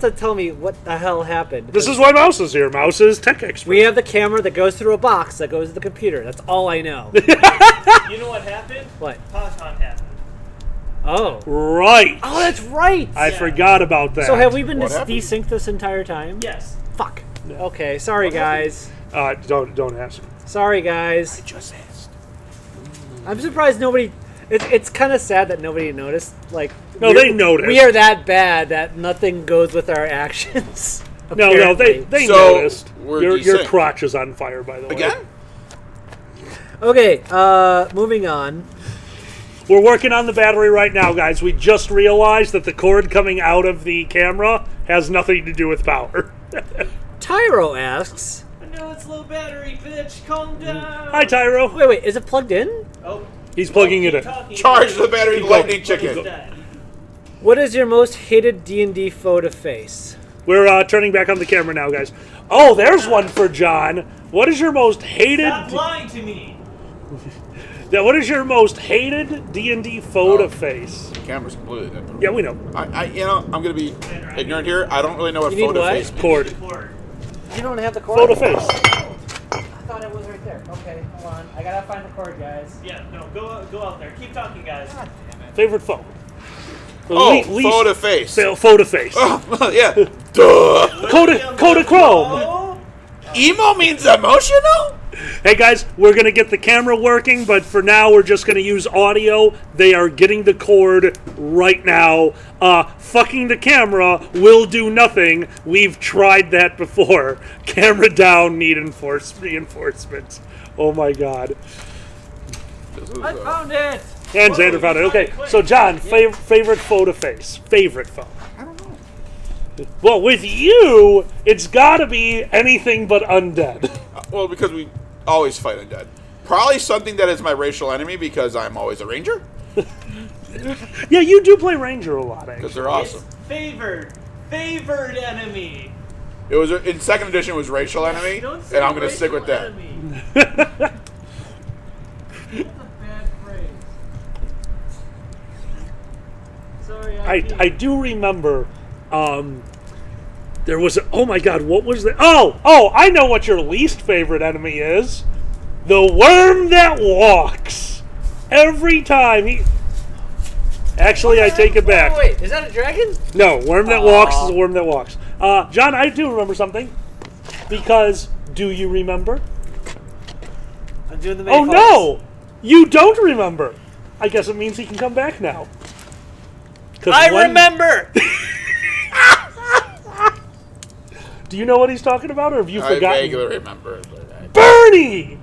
to tell me what the hell happened. This is why Mouse is here. Mouse is tech expert. We have the camera that goes through a box that goes to the computer. That's all I know. You know what happened? What? PodCon happened. Oh. Right. Oh, that's right. I forgot about that. So have we been What happened? desynced this entire time? Yes. Fuck. Okay, sorry guys. Don't ask. Sorry guys. Just asked. I'm surprised nobody. It's kind of sad that nobody noticed. Like, No, they noticed. We are that bad that nothing goes with our actions. No, apparently. they So, noticed. we're Your desynced. crotch is on fire, by the way. Again? Okay, moving on. We're working on the battery right now, guys. We just realized that the cord coming out of the camera has nothing to do with power. Tyro asks. I know it's low battery, bitch. Calm down. Hi, Tyro. Wait, is it plugged in? Oh. He's plugging it keep in. talking. Charge the battery, Keep lightning going. chicken. Dead. What is your most hated D&D foe to face? We're turning back on the camera now, guys. Oh, there's one for John. What is your most hated? Stop lying to me. What is your most hated D&D foe to face? The camera's completely dead. Yeah, we know. I'm gonna be ignorant here. I don't really know what You need photo what? face means. Cord. Cord. You don't have the cord? Foe to face. I thought it was right there. Okay, hold on. I gotta find the cord, guys. Yeah, no, go out there. Keep talking, guys. Favorite foe. Oh, photo face. Foe to face. Oh, yeah. Duh. Kodachrome. Emo means emotional? Hey guys, we're gonna get the camera working, but for now we're just gonna use audio. They are getting the cord right now. Fucking the camera will do nothing. We've tried that before. Camera down, need reinforcements. Oh my god. I found it! And Whoa, Xander found it. you Okay, found it so quick. John, favorite foe to face. Favorite foe. I don't know. Well, with you, it's gotta be anything but undead. Well, because we always fight undead. Probably something that is my racial enemy because I'm always a ranger. Yeah, you do play Ranger a lot, Because actually. they're awesome. Favored enemy. It was in second edition. It was racial enemy, Don't say and I'm gonna stick with racial that. enemy. That's a bad phrase. Sorry, I do remember, there was oh my god, what was the oh, I know what your least favorite enemy is. The worm that walks. Every time he... Actually, I take it back. Wait, is that a dragon? No, worm that walks is a worm that walks. John, I do remember something. Because, do you remember? I'm doing the Oh no! You don't remember! I guess it means he can come back now. 'Cause remember. Do you know what he's talking about, or have you I forgotten? vaguely remember. But Bernie!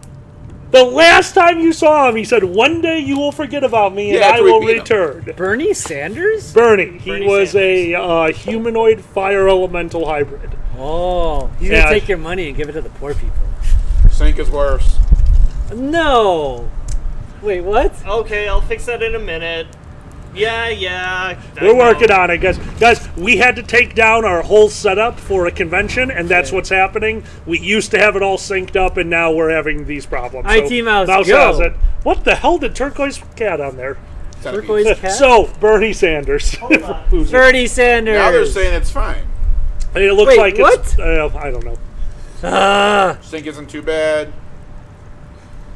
The last time you saw him, he said, "One day you will forget about me, and Yeah, I after we will beat him. return." Bernie Sanders? Bernie. He Bernie was Sanders. a humanoid fire elemental hybrid. Oh, he's Yeah. gonna take your money and give it to the poor people. Sink is worse. No! Wait, what? Okay, I'll fix that in a minute. Yeah. We're working on it, guys. Guys, we had to take down our whole setup for a convention, and that's what's happening. We used to have it all synced up, and now we're having these problems. IT Mouse, Mouse go. has it. What the hell did Turquoise Cat on there? Turquoise cat? So, Bernie Sanders. Hold on. Who's it? Bernie Sanders! Now they're saying it's fine. It looks Wait, like what? it's... I don't know. Sink isn't too bad.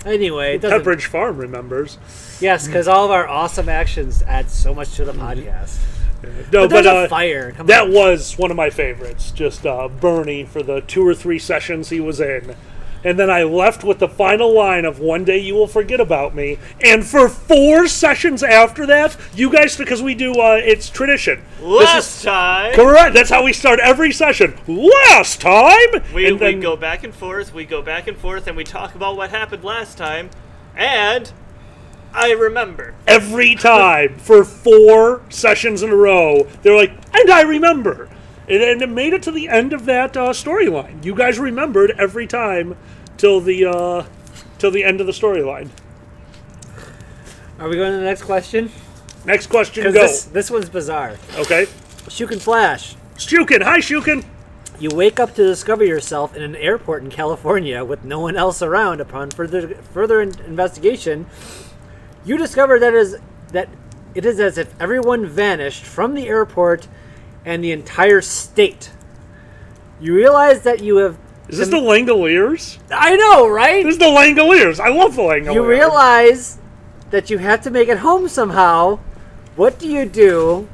Anyway, it doesn't... Pepperidge Farm remembers. Yes, because all of our awesome actions add so much to the podcast. No, But there's a fire. Come that on. was one of my favorites. Just Bernie for the 2 or 3 sessions he was in. And then I left with the final line of "One day you will forget about me." And for 4 sessions after that, you guys, because we do, it's tradition. Last time. Correct. That's how we start every session. Last time. We And then- go back and forth, and we talk about what happened last time, and I remember. Every time for 4 sessions in a row, they're like, and I remember. And it made it to the end of that storyline. You guys remembered every time till the end of the storyline. Are we going to the next question? Next question, go. This one's bizarre. Okay. Shuken Flash. Shuken. Hi, Shuken. You wake up to discover yourself in an airport in California with no one else around. Upon further investigation, you discover that it is as if everyone vanished from the airport and the entire state. You realize that you have... Is this the Langoliers? I know, right? This is the Langoliers. I love the Langoliers. You realize that you have to make it home somehow. What do you do?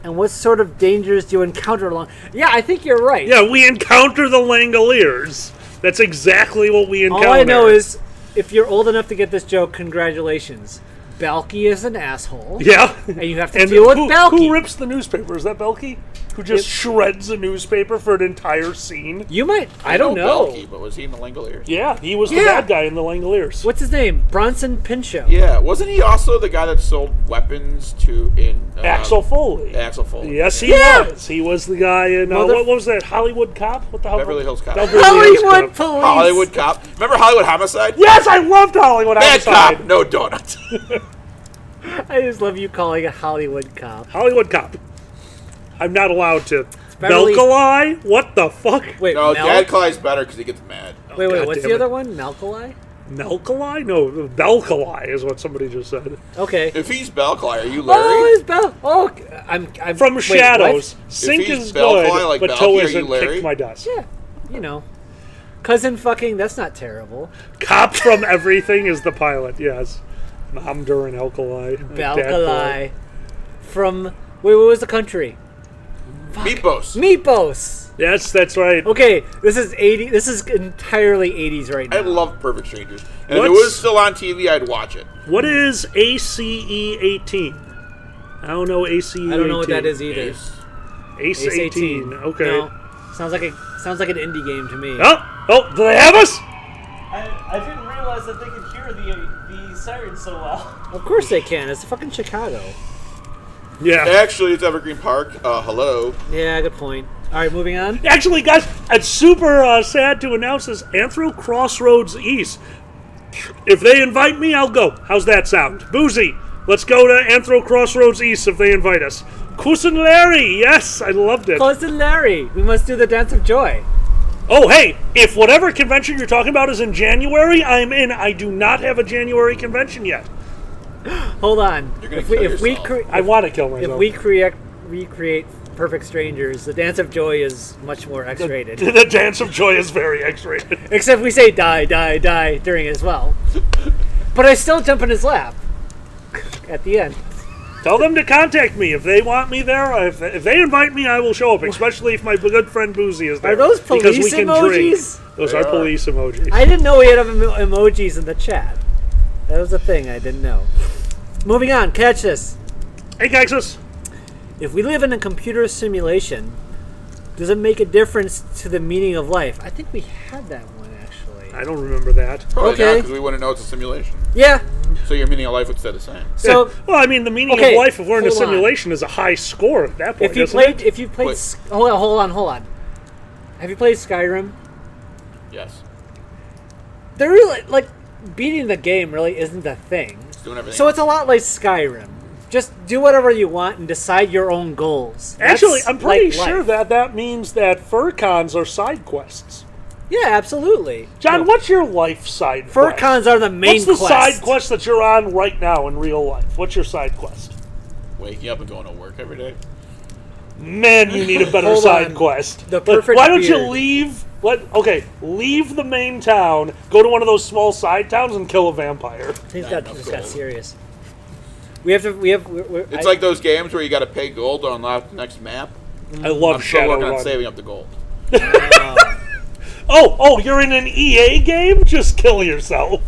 And what sort of dangers do you encounter along... Yeah, I think you're right. Yeah, we encounter the Langoliers. That's exactly what we encounter. All I know is, if you're old enough to get this joke, congratulations. Belky is an asshole. Yeah. And you have to deal with Belky. Who rips the newspaper? Is that Belky? Who just shreds a newspaper for an entire scene? You might... I don't know. Belky, but was he in the Langoliers? Yeah, he was the bad guy in the Langoliers. What's his name? Bronson Pinchot. Yeah, wasn't he also the guy that sold weapons in Axel Foley. Axel Foley. Yes, he was. He was the guy in what was that? Hollywood Cop? What the hell? Beverly Hills Cop. Hollywood Police. Hollywood Cop. Remember Hollywood Homicide? Yes, I loved Hollywood Bad Homicide. cop, no donuts. I just love you calling it Hollywood Cop. Hollywood Cop. I'm not allowed to. Beverly- Belkalai? What the fuck? Wait, No, Mel- Dad Clyde's better because he gets mad. Wait, God what's damn the it. other one? Malkalai? Melkalai? No, Belkalai is what somebody just said. Okay. If he's Belcly, are you Larry? Oh, it's Bell. Oh, I'm From wait, Shadows. what? Sync If he's is Belkalai good, like but Belky, Toe are you isn't Larry? kicked my dust. Yeah, you know. Cousin fucking, that's not terrible. Cop from Everything is the pilot, yes. Mom Durin Alkali. Balkalai. From, wait, what was the country? Meatballs. Meepos. Yes, that's right. Okay, this is 80. This is entirely 80s right now. I love Perfect Strangers. And if it What's- was still on TV, I'd watch it. What is ACE 18? I don't know ACE 18. I don't know what that is either. Ace. ACE Ace 18. Okay. No, sounds like an indie game to me. Oh, do they have us? I didn't realize that they could hear the sirens so well. Of course they can. It's fucking Chicago. Yeah. Actually, it's Evergreen Park. Hello. Yeah, good point. All right, moving on. Actually, guys, it's super sad to announce this. Anthro Crossroads East. If they invite me, I'll go. How's that sound? Boozy, let's go to Anthro Crossroads East if they invite us. Cousin Larry, yes, I loved it. Cousin Larry, we must do the Dance of Joy. Oh, hey, if whatever convention you're talking about is in January, I'm in. I do not have a January convention yet. Hold on. You're gonna kill yourself. I want to kill myself. If we recreate Perfect Strangers, the Dance of Joy is much more X-rated. The Dance of Joy is very X-rated. Except we say die, die, die during it as well. But I still jump in his lap at the end. Tell them to contact me if they want me there. If they invite me, I will show up. Especially if my good friend Boozy is there. Are those because police we can emojis? Drink. Those They are are. police emojis. I didn't know we had emojis in the chat. That was a thing I didn't know. Moving on, catch this. Hey, Caxus. If we live in a computer simulation, does it make a difference to the meaning of life? I think we had that one, actually. I don't remember that. Probably not, Okay. because we wouldn't know it's a simulation. Yeah. So your meaning of life would stay the same. So, Well, I mean, the meaning Okay, of life, if we're in a hold on. simulation, is a high score at that point. if you isn't played, it? if you played, Wait. hold on. Have you played Skyrim? Yes. They're really like beating the game really isn't a thing. It's doing everything. So it's a lot like Skyrim. Just do whatever you want and decide your own goals. Actually, That's I'm pretty like sure life. that means that furcons are side quests. Yeah, absolutely. John, No, what's your life side quest? Furcons are the main What's the quest. side quest that you're on right now in real life? What's your side quest? Waking up and going to work every day. Man, you need a better Hold side on. quest. The But perfect why don't you beard. leave the main town, go to one of those small side towns and kill a vampire. I think Not that enough just got gold. serious. We're, It's like those games where you got to pay gold to unlock the next map. I love I'm still working on Shadowrun. saving up the gold. Oh, you're in an EA game? Just kill yourself.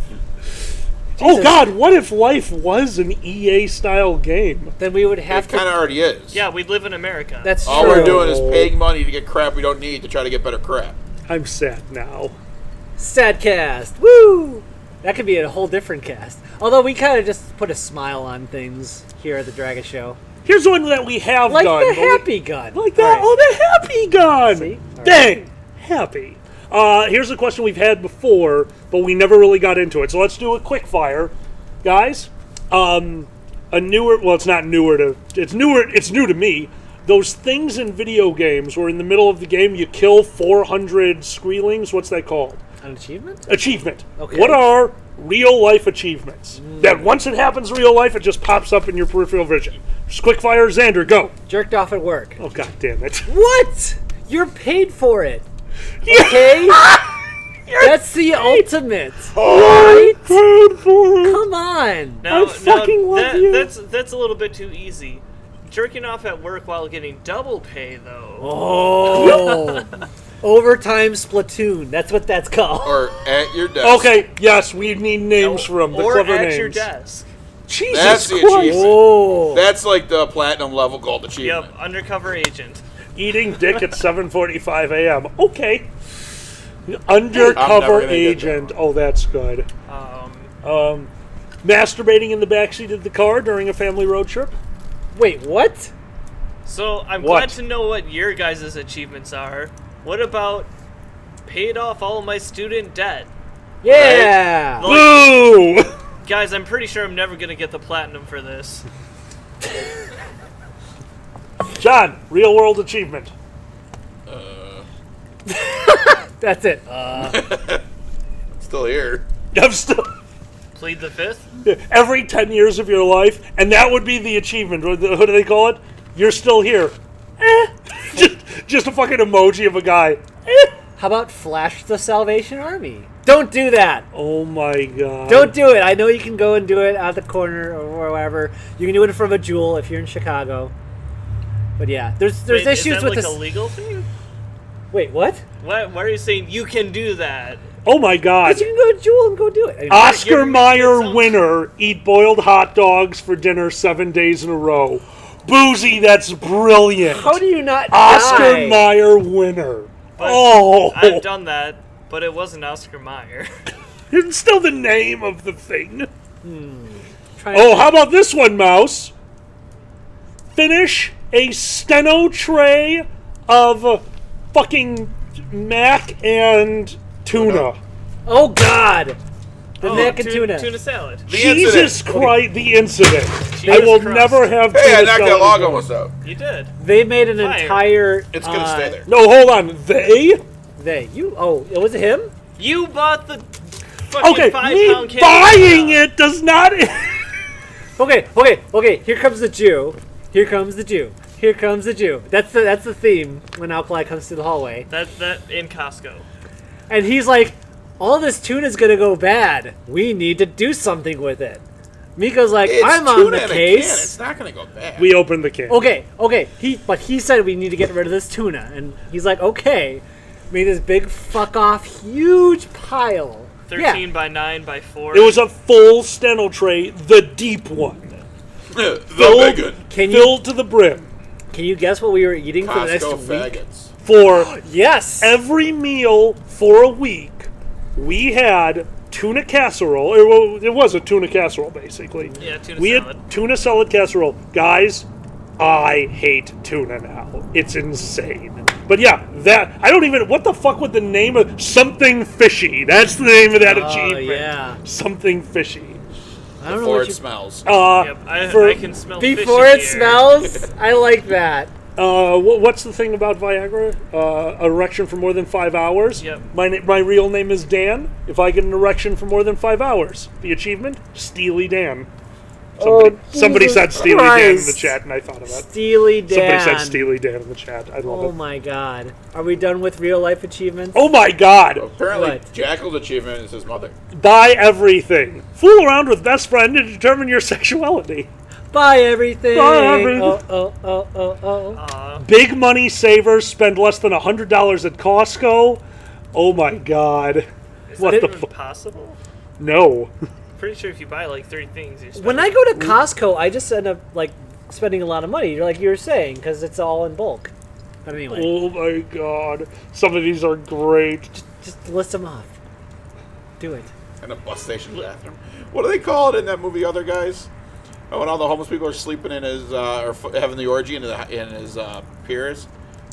Oh Jesus. God, what if life was an EA style game? then we would have It to. kind of already is. Yeah, we live in America. That's All true. we're doing is paying money to get crap we don't need to try to get better crap. I'm sad now. Sadcast. Woo! That could be a whole different cast. Although we kind of just put a smile on things here at the Dragon Show. Here's one that we have Like done. the happy gun. Like that. Right. Oh, the happy gun. See? All Dang. Happy. Here's a question we've had before, but we never really got into it. So let's do a quick fire. Guys, a newer, well, it's not newer to, it's new to me. Those things in video games where in the middle of the game you kill 400 Squealings, what's that called? An achievement? Achievement. Okay. What are real life achievements? That once it happens real life, it just pops up in your peripheral vision. Just quick fire, Xander, go. Jerked off at work. Oh, god damn it. What? You're paid for it. Okay? That's the ultimate. Right? Paid for it. Come on. I fucking love you. That's a little bit too easy. Jerking off at work while getting double pay, though. Oh. Overtime Splatoon. That's what that's called. Or at your desk. Okay, yes, we need names for them. The Or clever at names. your desk. Jesus That's the Christ. achievement. Oh. That's like the platinum level gold achievement. Yep, undercover agent. Eating dick at 7:45 a.m. Okay. I'm never Undercover gonna get agent. that Oh, that's good. Masturbating in the backseat of the car during a family road trip. Wait, what? So I'm What? glad to know what your guys' achievements are. What about paid off all my student debt? Yeah. Like, Boo! guys, I'm pretty sure I'm never gonna get the platinum for this. John, real world achievement. That's it. Still here. I'm still Plead the fifth? every 10 years of your life, and that would be the achievement. What do they call it? You're still here. Just a fucking emoji of a guy. How about Flash the Salvation Army? Don't do that. Oh my god. Don't do it. I know you can go and do it out the corner or wherever. You can do it in front of a Jewel if you're in Chicago. But yeah, there's Wait, issues is that with like this. a legal thing? Wait, what? Why are you saying you can do that? Oh my god. But you can go to Jewel and go do it. I mean, Oscar you're- Mayer it's- winner, eat boiled hot dogs for dinner 7 days in a row. Boozy, that's brilliant. how do you not Oscar die? Mayer winner. But Oh, I've done that, but it wasn't Oscar Mayer. it's still the name of the thing. Trying Oh, how about this one, Mouse? Finish a steno tray of fucking mac and tuna. Oh God! The mac and tuna. Tuna salad. The Jesus incident. Christ, the incident. I Jesus will Christ. never have Hey, I tuna knocked that salad log again. almost out. You did. They made an Fire. entire. It's gonna stay there. No, hold on. They? They. You. Oh, it was it him? You bought the fucking Okay, 5-pound me can. buying it does not... Okay. Here comes the Jew. Here comes the Jew. Here comes the Jew. That's the theme when Alkali comes through the hallway. That in Costco. And he's like, all this tuna's gonna go bad. We need to do something with it. Miko's like, It's I'm on tuna the in a can. case. It's not gonna go bad. We opened the can. Okay. But he said we need to get rid of this tuna, and he's like, okay. Made this big fuck off, huge pile. 13 by 9 by 4. It was a full steno tray, the deep one. the Filled- big one. Can you Filled to the brim. can you guess what we were eating for the next Costco week? faggots. For Yes. every meal for a week, we had tuna casserole. It was a tuna casserole, basically. Yeah, tuna we salad. had tuna salad casserole. Guys, I hate tuna now. It's insane. But yeah, that I don't even. What the fuck would the name of something fishy? That's the name of that Oh, achievement. yeah. Something fishy. I don't know Before what it you... smells. Yep, I can smell fish Before in it here. smells, I like that. What's the thing about Viagra? Erection for more than 5 hours. Yep. My real name is Dan. If I get an erection for more than 5 hours, the achievement: Steely Dan. Somebody Jesus said Steely Dan in the Christ. chat, and I thought of it. Steely Dan. Somebody said Steely Dan in the chat. I love Oh it. my God. Are we done with real life achievements? Oh my God! Apparently, What? Jackal's achievement is his mother. Buy everything. Fool around with best friend to determine your sexuality. Buy everything. Buy everything. Oh. Big money savers spend less than $100 at Costco. Oh my God! Is What that the even fu- possible? No. Pretty sure if you buy like 3 things, you're When I go to Costco, I just end up like spending a lot of money, like you were saying, because it's all in bulk. But anyway, Oh my God! Some of these are great. just list them off. Do it. In a bus station bathroom. What do they call it in that movie, Other Guys? Oh, when all the homeless people are sleeping in his, or having the orgy in his piers.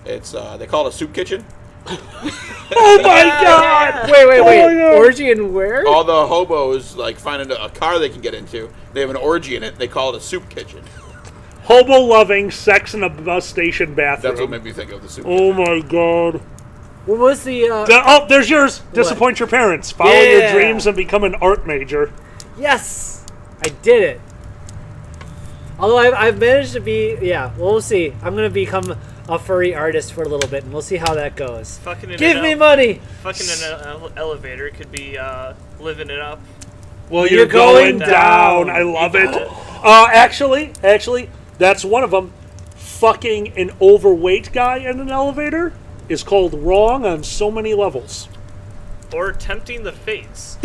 It's they call it a soup kitchen. Oh my God! Wait. Oh my God. Orgy and where? All the hobos like finding a car they can get into. They have an orgy in it. They call it a soup kitchen. Hobo loving sex in a bus station bathroom. That's what made me think of the soup. Oh my God! What was the? Oh, there's yours. Disappoint your parents. Follow your dreams and become an art major. Yes, I did it. Although I've managed to be, we'll see. I'm gonna become a furry artist for a little bit, and we'll see how that goes. Give me money. Fucking in an elevator could be living it up. Well, you're going down. I love it. Actually, that's one of them. Fucking an overweight guy in an elevator is called wrong on so many levels. Or tempting the fates.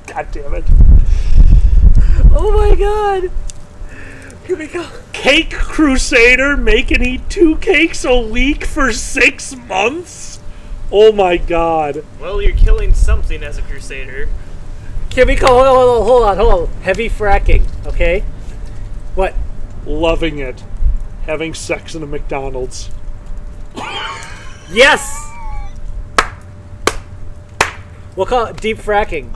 God damn it. Oh my God. Here we go. Cake Crusader make and eat 2 cakes a week for 6 months? Oh my God. Well, you're killing something as a crusader. Here we go. Hold on. Heavy fracking, okay? What? Loving it. Having sex in a McDonald's. Yes! We'll call it deep fracking.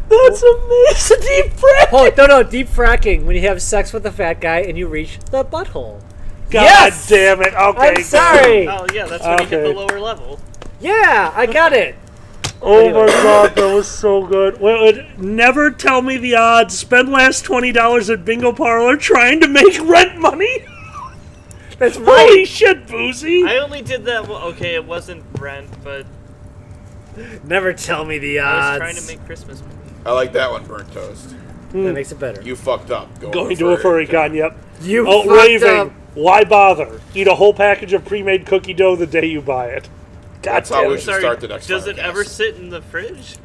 That's amazing. Deep fracking. Oh, no, deep fracking. When you have sex with a fat guy and you reach the butthole. God Yes! damn it. Okay. I'm sorry. Oh, yeah, that's when you hit Okay. the lower level. Yeah, I got it. Oh my God, that was so good. Well, never tell me the odds. Spend last $20 at Bingo Parlor trying to make rent money. That's Holy right. shit, Boozy. I only did that. Okay, it wasn't rent, but Never tell me the I odds. was trying to make Christmas money. I like that one, Burnt Toast. That makes it better. You fucked up. Going to a furry con, yep. You Oh, fucked raving. up. Why bother? Eat a whole package of pre-made cookie dough the day you buy it. God That's how damn we it. should Sorry, start the next does it podcast. ever sit in the fridge?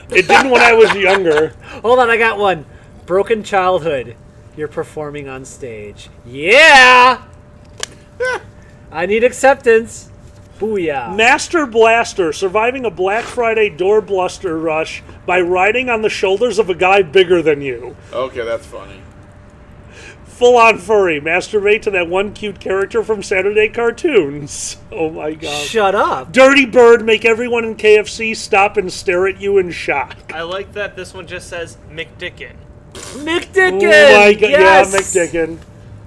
It didn't when I was younger. Hold on, I got one. Broken childhood. You're performing on stage. Yeah! I need acceptance. Booyah. Master Blaster, surviving a Black Friday door bluster rush by riding on the shoulders of a guy bigger than you. Okay, that's funny. Full-on furry, masturbate to that one cute character from Saturday cartoons. Oh my God. Shut up. Dirty Bird, make everyone in KFC stop and stare at you in shock. I like that this one just says McDickin. McDickin! Oh my God, yes! yeah, McDickin.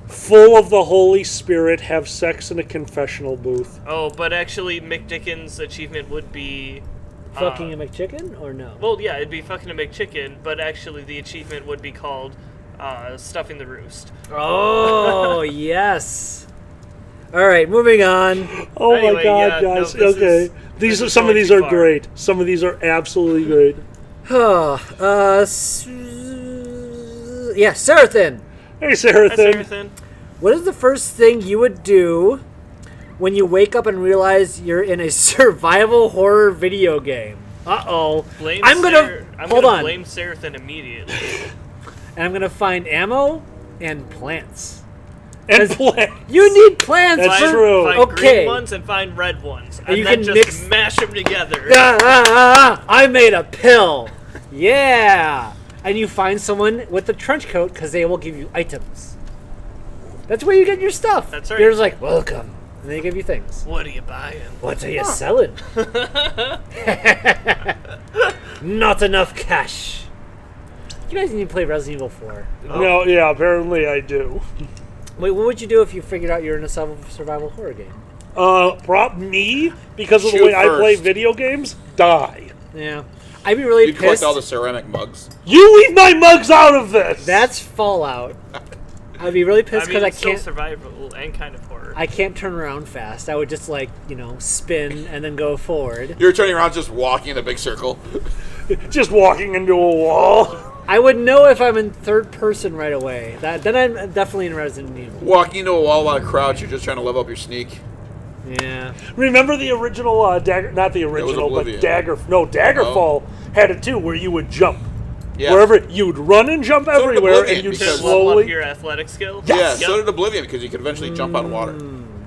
Full of the Holy Spirit, have sex in a confessional booth. Oh, but actually McDickin's achievement would be... Fucking a McChicken or no? Well, yeah, it'd be fucking a McChicken, but actually the achievement would be called stuffing the roost. Oh, yes. All right, moving on. Oh my Anyway, God, yeah, no, guys. this Okay. is- These this are is some of going these too are far. great. Some of these are absolutely great. Yeah, Sarathan. Hey, Sarah That's Thin. everything. What is the first thing you would do when you wake up and realize you're in a survival horror video game? Uh-oh. Blame I'm gonna hold gonna on. blame Sarathan immediately. And I'm gonna find ammo and plants. And play. You need plants. That's for- true. Find Okay. green ones and find red ones. And you then can just mix- mash them together. I made a pill. Yeah. And you find someone with the trench coat because they will give you items. That's where you get your stuff. That's right. You're just like, welcome. And they give you things. What are you buying? What are you selling? Not enough cash. You guys need to play Resident Evil 4. No, yeah, apparently I do. Wait, what would you do if you figured out you're in a survival horror game? Me, because of the Shoot way I play first. video games, die. Yeah. I'd be really You collect pissed. all the ceramic mugs. You leave my mugs out of this! That's Fallout. I'd be really I pissed mean, because I it's still can't. survival and kind of horror. I can't turn around fast. I would just spin and then go forward. You're turning around just walking in a big circle. Just walking into a wall. I would know if I'm in third person right away. Then I'm definitely in Resident Evil. Walking into a wall while crouch, you're just trying to level up your sneak. Yeah. Remember the original Dagger? Not the original, but Oblivion. Daggerfall had it too, where you would jump. Yeah. Wherever you'd run and jump did everywhere, Oblivion, and you'd because- to level up slowly. your athletic skill. Yeah, Yep. so did Oblivion because you could eventually jump out of water.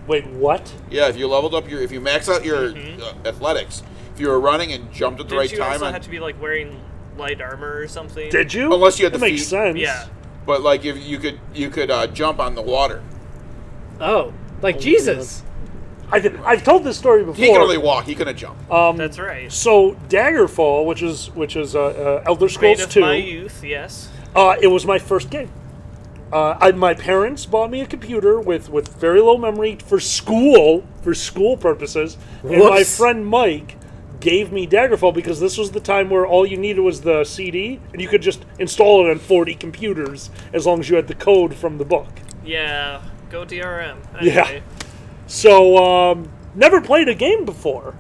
Wait, what? Yeah, if you leveled up if you max out your athletics, if you were running and jumped at the right Did you time, also have to be like wearing light armor or something? Did you? Unless you had the that makes feet. sense. Yeah. but like if you could jump on the water. Oh, like Jesus. I've told this story before. He can only walk. He couldn't jump. That's right. So Daggerfall, which is Elder Grade Scrolls of 2. my youth, yes. It was my first game. My parents bought me a computer with very low memory for school purposes, and my Whoops. friend Mike gave me Daggerfall because this was the time where all you needed was the CD, and you could just install it on 40 computers as long as you had the code from the book. Yeah, go DRM. Yeah. Anyway. So, never played a game before.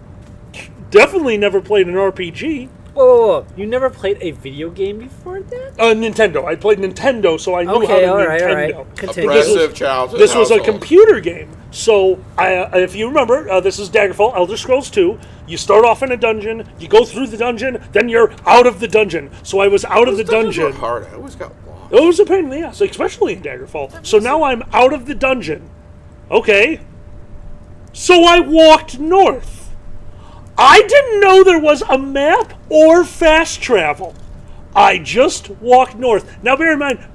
Definitely never played an RPG. Whoa. You never played a video game before that? Nintendo. I played Nintendo, so I knew Okay, how to all right, Nintendo. all right. Continue. Oppressive childhood. This was a household. computer game. So, if you remember, this is Daggerfall, Elder Scrolls 2. You start off in a dungeon, you go through the dungeon, then you're out of the dungeon. So I was out of the Those dungeons were dungeon. hard. I always got lost. It was a pain in the ass, especially in Daggerfall. So now I'm out of the dungeon. Okay. So I walked north. I didn't know there was a map or fast travel. I just walked north. Now bear in mind,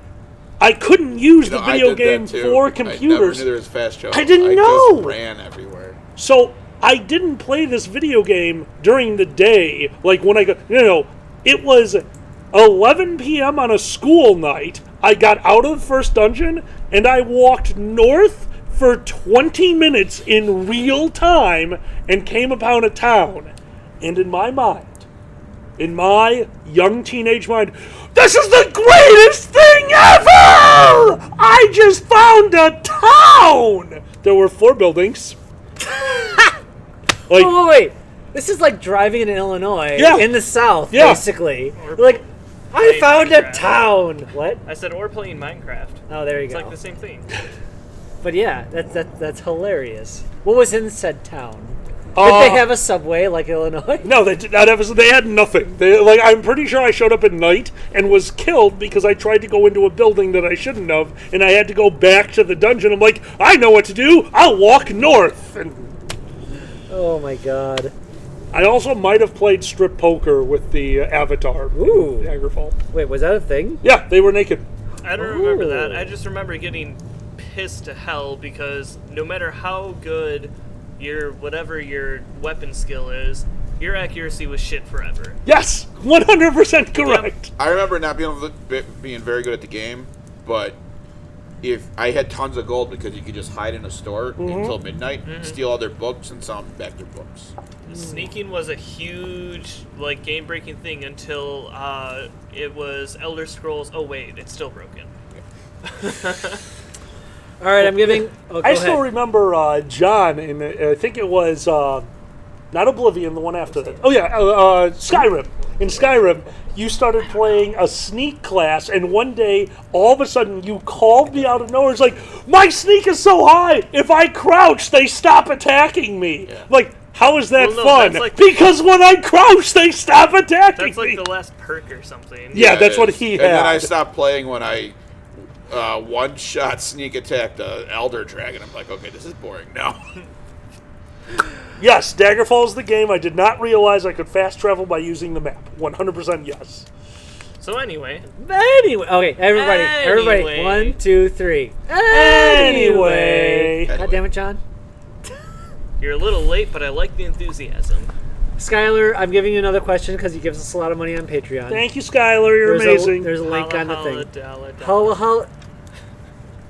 I couldn't use the I video did that game too. for I never computers. knew there was fast travel. I didn't know. Just ran everywhere. So I didn't play this video game during the day. Like when I go, it was 11 p.m. on a school night. I got out of the first dungeon and I walked north for 20 minutes in real time and came upon a town. And in my mind, in my young teenage mind, this is the greatest thing ever! I just found a town! There were 4 buildings. Like, Oh, wait. This is like driving in Illinois Yeah. in the South, Yeah. basically. Or Like, I playing found a Minecraft. town. What? I said, or playing Minecraft. Oh, there you It's go. like the same thing. But yeah, that's hilarious. What was in said town? Did Uh, they have a subway like Illinois? no, they did not have. They had nothing. I'm pretty sure I showed up at night and was killed because I tried to go into a building that I shouldn't have, and I had to go back to the dungeon. I'm like, I know what to do. I'll walk north. And Oh my god. I also might have played strip poker with the Avatar. Ooh. Daggerfall. Wait, was that a thing? Yeah, they were naked. I don't remember that. Ooh. I just remember getting pissed to hell because no matter how good whatever your weapon skill is, your accuracy was shit forever. Yes, 100% correct. I remember not being very good at the game, but if I had tons of gold because you could just hide in a store until midnight, steal all their books, and sell them back their books. Sneaking was a huge, like, game-breaking thing until it was Elder Scrolls. Oh wait, it's still broken. All right, I'm giving. Oh, go I still ahead. remember John, in I think it was not Oblivion, the one after that. Oh yeah, Skyrim. In Skyrim, you started playing a sneak class, and one day, all of a sudden, you called me out of nowhere. It's like, my sneak is so high, if I crouch, they stop attacking me. Yeah. Like, how is that Well, no, fun? that's like- Because when I crouch, they stop attacking That's like me. the last perk or something. Yeah, it that's what is. he And then I had. stopped playing when I one-shot sneak attacked the Elder Dragon. I'm like, okay, this is boring now. Yes, Daggerfall is the game. I did not realize I could fast travel by using the map. 100% yes. So anyway, Anyway, okay, everybody, Anyway. 1, 2, 3. Anyway. God damn it, John. you're a little late, but I like the enthusiasm. Skylar, I'm giving you another question because he gives us a lot of money on Patreon. Thank you, Skylar. You're amazing. There's a link Holla, on the holla, thing. dalla, dalla. Holla, holla.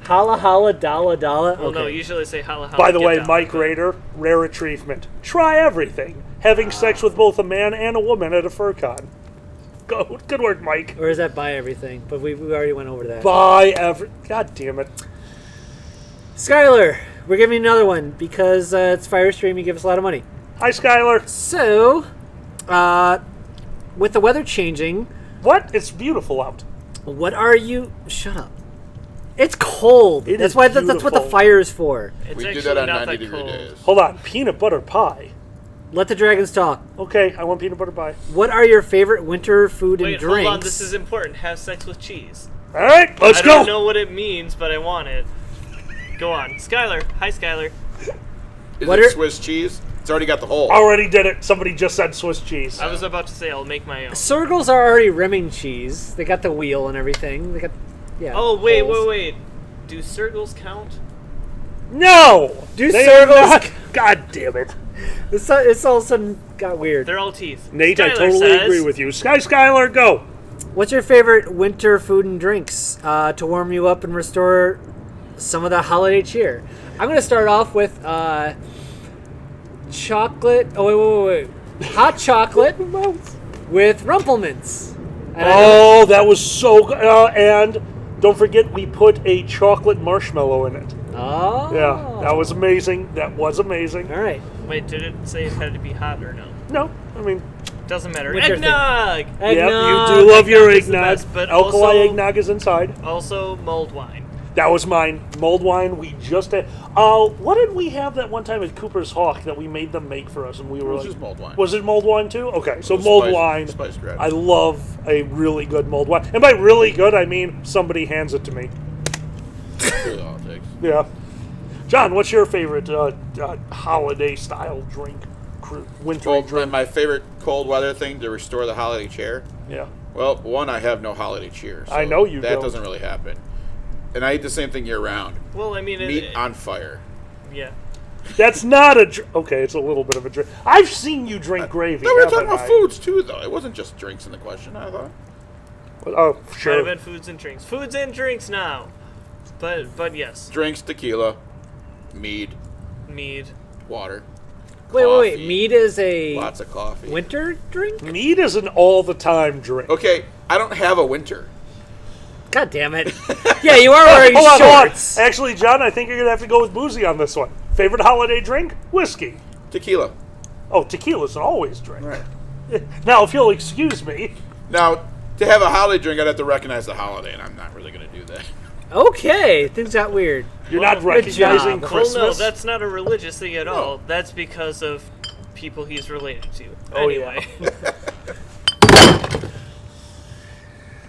Holla, holla, dalla, dalla. Well, no, Okay. usually say holla, holla. By the get way, down. Mike Rader, rare achievement. Try everything. Having sex with both a man and a woman at a fur con. Good work, Mike. Or is that buy everything? But we already went over that. God damn it. Skylar, we're giving you another one because it's Firestream. You give us a lot of money. Hi, Skylar. So, with the weather changing, What? It's beautiful out. what are you? Shut up. It's cold. It that's is why. That's what the beautiful. fire is for. It's We did actually that on not 90-degree cold. days. Hold on. Peanut butter pie. Let the dragons talk. Okay, I want peanut butter pie. What are your favorite winter food Wait, and drinks? hold on. This is important. Have sex with cheese. All right, let's I go. don't know what it means, but I want it. Go on, Skylar. Hi, Skylar. Is What it are- Swiss cheese? It's already got the hole. Already did it. Somebody just said Swiss cheese. I was about to say I'll make my own. Circles are already rimming cheese. They got the wheel and everything. They got, yeah. Oh, wait, holes. wait. Do circles count? No! Do They circles- are not- God damn it. It's all of a sudden got weird. They're all teeth. Nate, I Skylar totally says, agree with you. Skylar, go. What's your favorite winter food and drinks to warm you up and restore some of the holiday cheer? I'm going to start off with chocolate. Oh, wait. Hot chocolate with Rumpelmints. And Oh, that was so good. And don't forget, we put a chocolate marshmallow in it. Oh. Yeah, that was amazing. That was amazing. All right. Wait, did it say it had to be hot or no? No, I mean, Doesn't matter. Winter thing. Eggnog! yeah, you Eggnog. do love your Eggnog is the eggnog. best, but Alkali also- eggnog is inside. Also, mulled wine. That was mine. Mulled wine. We just had. What did we have that one time at Cooper's Hawk that we made them make for us, and we were It was like, just mulled wine. Was it mulled wine too? Okay, so was mulled spiced- wine. spiced red. I love a really good mulled wine, and by really good, I mean somebody hands it to me. That's really all it takes. Yeah. John, what's your favorite holiday style drink? Wintry Well, drink? my favorite cold weather thing to restore the holiday cheer. Yeah. Well, one, I have no holiday cheer. So I know you That don't. doesn't really happen. And I eat the same thing year round. Well, I mean, Meat on fire. yeah. That's not a drink. Okay, it's a little bit of a drink. I've seen you drink gravy. No, we were haven't talking about I? foods too, though. It wasn't just drinks in the question, I thought. Oh, Might sure. have been foods and drinks. Foods and drinks now. But yes. Drinks, tequila, mead, Mead. water. Wait. coffee, Mead is a Lots of coffee. winter drink? Mead is an all-the-time drink. Okay, I don't have a winter. God damn it. Yeah, you are wearing Hold on. shorts. Actually, John, I think you're going to have to go with boozy on this one. Favorite holiday drink? Whiskey. Tequila. Oh, tequila's an always drink. Right. Now, if you'll excuse me, Now, to have a holiday drink, I'd have to recognize the holiday, and I'm not really going to do that. Okay, things got weird. you're Well, not good recognizing job. Christmas. Well, no, that's not a religious thing at all. No. That's because of people he's related to. Oh, Anyway.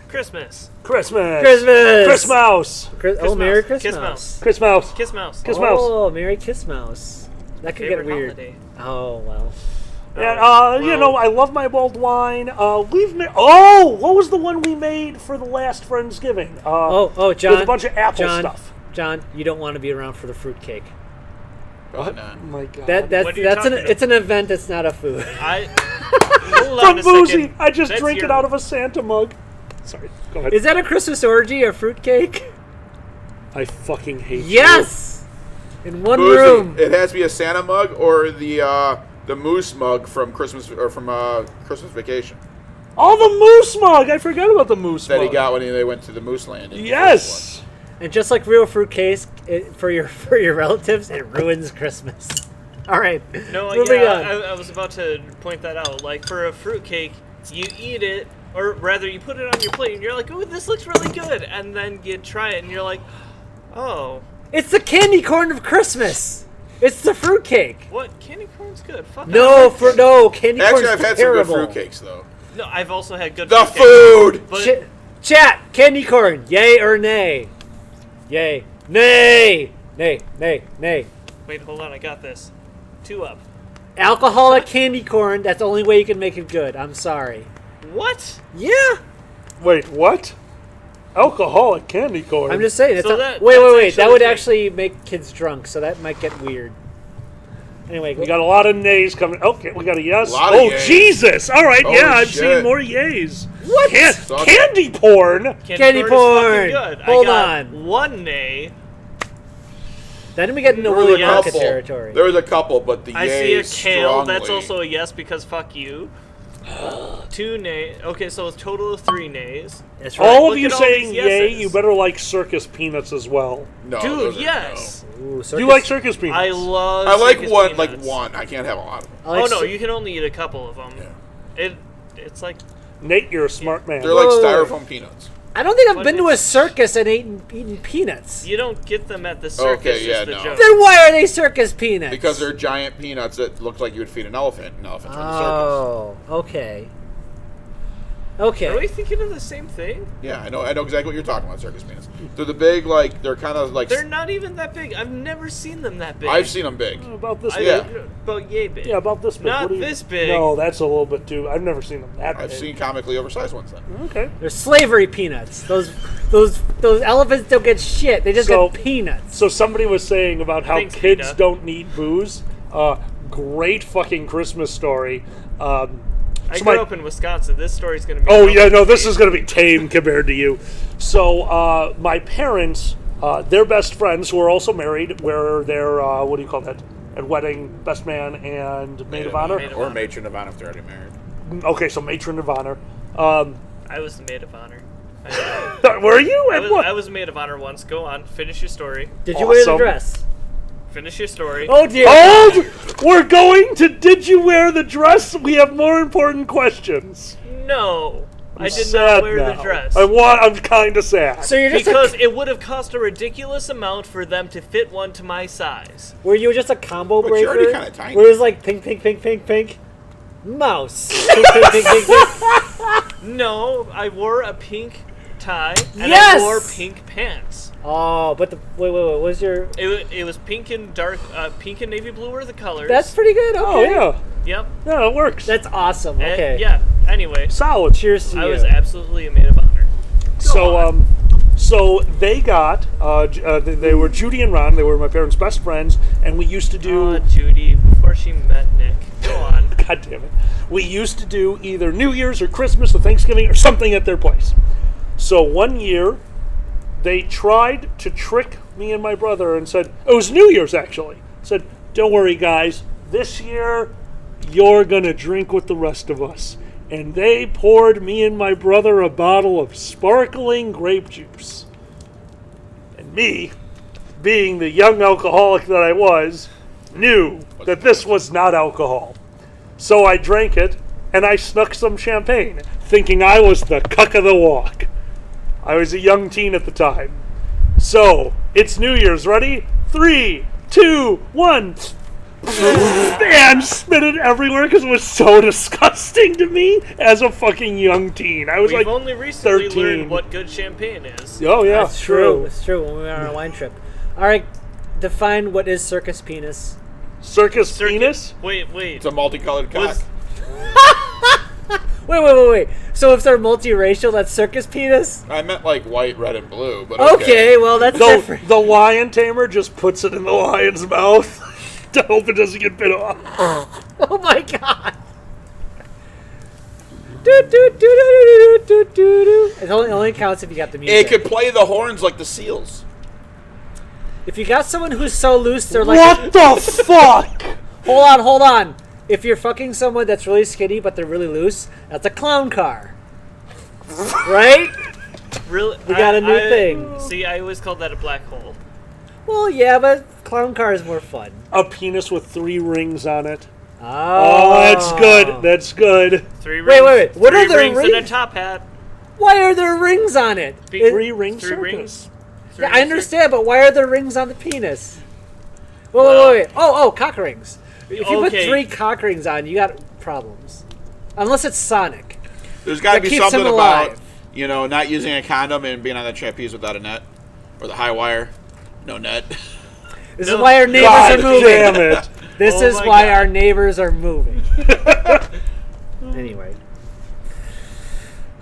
Christmas. Christmas. Christmas. Christmas. Oh, Merry Kiss Christmas. mouse. Christmas. Kiss mouse. Kiss mouse. Oh, Merry Kiss Mouse. That could Favorite get weird. holiday. Oh, well. And, you know, I love my mulled wine. We've made. Oh, what was the one we made for the last Friendsgiving? John. With a bunch of apple John, stuff. John, you don't want to be around for the fruitcake. Probably not. Oh my God. What are you That's talking about? it's an event. It's not a food. Hold From on a boozy. second. I just That's drank it your- out of a Santa mug. Sorry. Go ahead. Is that a Christmas orgy? A fruitcake? I fucking hate you. Yes. In one Boozy. room. It has to be a Santa mug or the moose mug from Christmas or from Christmas Vacation Oh, the moose mug. I forgot about the moose that mug. he got when they went to the Moose Landing. Yes. And just like real fruitcake, for your relatives, it ruins Christmas. All right. No, moving yeah, on. I was about to point that out. Like, for a fruitcake, you eat it, or rather, you put it on your plate, and you're like, ooh, this looks really good. And then you try it, and you're like, oh, It's the candy corn of Christmas. It's the fruitcake. what? Candy corn's good. Fuck No, that. candy Actually, corn's I've had terrible. some good fruitcakes though. No, I've also had good The fruitcake, food. But Chat, candy corn, yay or nay? Yay. Nay. Nay, nay, nay. wait, hold on, I got this. 2 up. Alcoholic candy corn, that's the only way you can make it good. I'm sorry. What? Yeah. Wait, what? Alcoholic candy corn. I'm just saying. It's So not, that- wait. that's That actually would the thing. actually make kids drunk, so that might get weird. Anyway, We got a lot of nays coming. Okay, we got a yes. Lot of Oh, yays. Jesus. All right, Holy yeah, I'm shit. seeing more yays. What? Suck. Candy porn? Candy is porn. fucking good. Hold I got on. 1 nay. Then we get into There was Willy a Wonka couple. territory. There was a couple, but the I see a yays kale. strongly. That's also a yes because fuck you. 2 nay. Okay, so a total of 3 nays. That's right. All Look of you at all saying these yay, yeses. you better like circus peanuts as well. no, Dude, those are- yes. Ooh, Do you like circus peanuts? I love. No. I like circus one, peanuts. like one. I can't have a lot of them. I like Oh no, cir- you can only eat a couple of them. It's like Nate, you're a smart man. They're like Whoa. styrofoam peanuts. I don't think I've But been to a it's- circus and eaten peanuts. you don't get them at the circus. Okay, yeah, is the no. joke. Then why are they circus peanuts? Because they're giant peanuts that look like you would feed an elephant. And elephants are in the circus. Oh, okay. Okay. Are we thinking of the same thing? Yeah, I know exactly what you're talking about, circus penis. They're the big, like, they're kind of like... They're not even that big. I've never seen them that big. I've seen them big. About this Yeah. big. About yay big. Yeah, about this big. Not What do you- this big. No, that's a little bit too. I've never seen them that I've big. seen comically oversized ones then. Okay. They're slavery peanuts. Those elephants don't get shit. They just So- get peanuts. So somebody was saying about how Thanks, kids Peter. don't need booze. Great fucking Christmas story. I So grew my- up in Wisconsin. This story's gonna be. Oh yeah, no, this is going to be tame compared to you. So my parents, their best friends who are also married, were their what do you call that? At wedding, best man and maid of honor. Maid of Or honor. matron of honor if they're already married. Okay, so matron of honor. I was the maid of honor. Were you? At what? I was a maid of honor once. Go on, finish your story. Did you wear the awesome. dress? Finish your story. Oh dear. Hold! We're going to. Did you wear the dress? We have more important questions. No, I did Sad not wear the now. dress. I'm kind of sad. So you're just Because it would have cost a ridiculous amount for them to fit one to my size. were you just a combo But breaker? you're already kinda tiny. Where it was like pink, pink, pink, pink, pink, mouse. Pink, pink, pink, pink, pink. No, I wore a pink tie and Yes! I wore pink pants. Oh, but wait, what was your? It was pink and dark, pink and navy blue were the colors. That's pretty good. Okay. Oh yeah, Yep. yeah, it works. That's awesome. And- Okay. yeah. Anyway, Solid. Cheers to I you. was absolutely a maid of honor. So they got they were Judy and Ron. They were my parents' best friends, and we used to do. Judy, before she met Nick. Go on. God damn it. We used to do either New Year's or Christmas or Thanksgiving or something at their place. So one year, they tried to trick me and my brother and said, it was New Year's actually, said, don't worry guys, this year you're going to drink with the rest of us. And they poured me and my brother a bottle of sparkling grape juice. And me, being the young alcoholic that I was, knew that this was not alcohol. So I drank it, and I snuck some champagne, thinking I was the cuck of the walk. I was a young teen at the time. So, it's New Year's. Ready? 3, 2, 1. And spit it everywhere because it was so disgusting to me as a fucking young teen. I was We've like only recently 13. learned what good champagne is. Oh, yeah. That's true. It's true. When we were on a wine trip. All right. Define what is circus penis. Circus penis? Wait. It's a multicolored cock. Was- Wait. So if they're multiracial, that's circus penis? I meant like white, red, and blue, but Okay, well, that's different. The lion tamer just puts it in the lion's mouth to hope it doesn't get bit off. Oh my god. It only counts if you got the music. It could play the horns like the seals. If you got someone who's so loose, they're like... What the fuck? Hold on. If you're fucking someone that's really skinny but they're really loose, that's a clown car. Right? Really? We got a new thing. See, I always called that a black hole. Well, yeah, but clown car is more fun. A penis with 3 rings on it. Oh, That's good. That's good. 3 rings. Wait. What three are the rings and a rings? top hat. Why are there rings on it? Be- 3 ring 3 circus. rings. Yeah, I understand, but why are there rings on the penis? Wait. Oh, cock rings. If you put Okay. 3 cock rings on, you got problems. Unless it's Sonic. There's got to That be keeps something him about, alive. not using a condom and being on the trapeze without a net. Or the high wire. No net. This is why our neighbors God are moving. damn it. This Oh is my why God. our neighbors are moving. Anyway.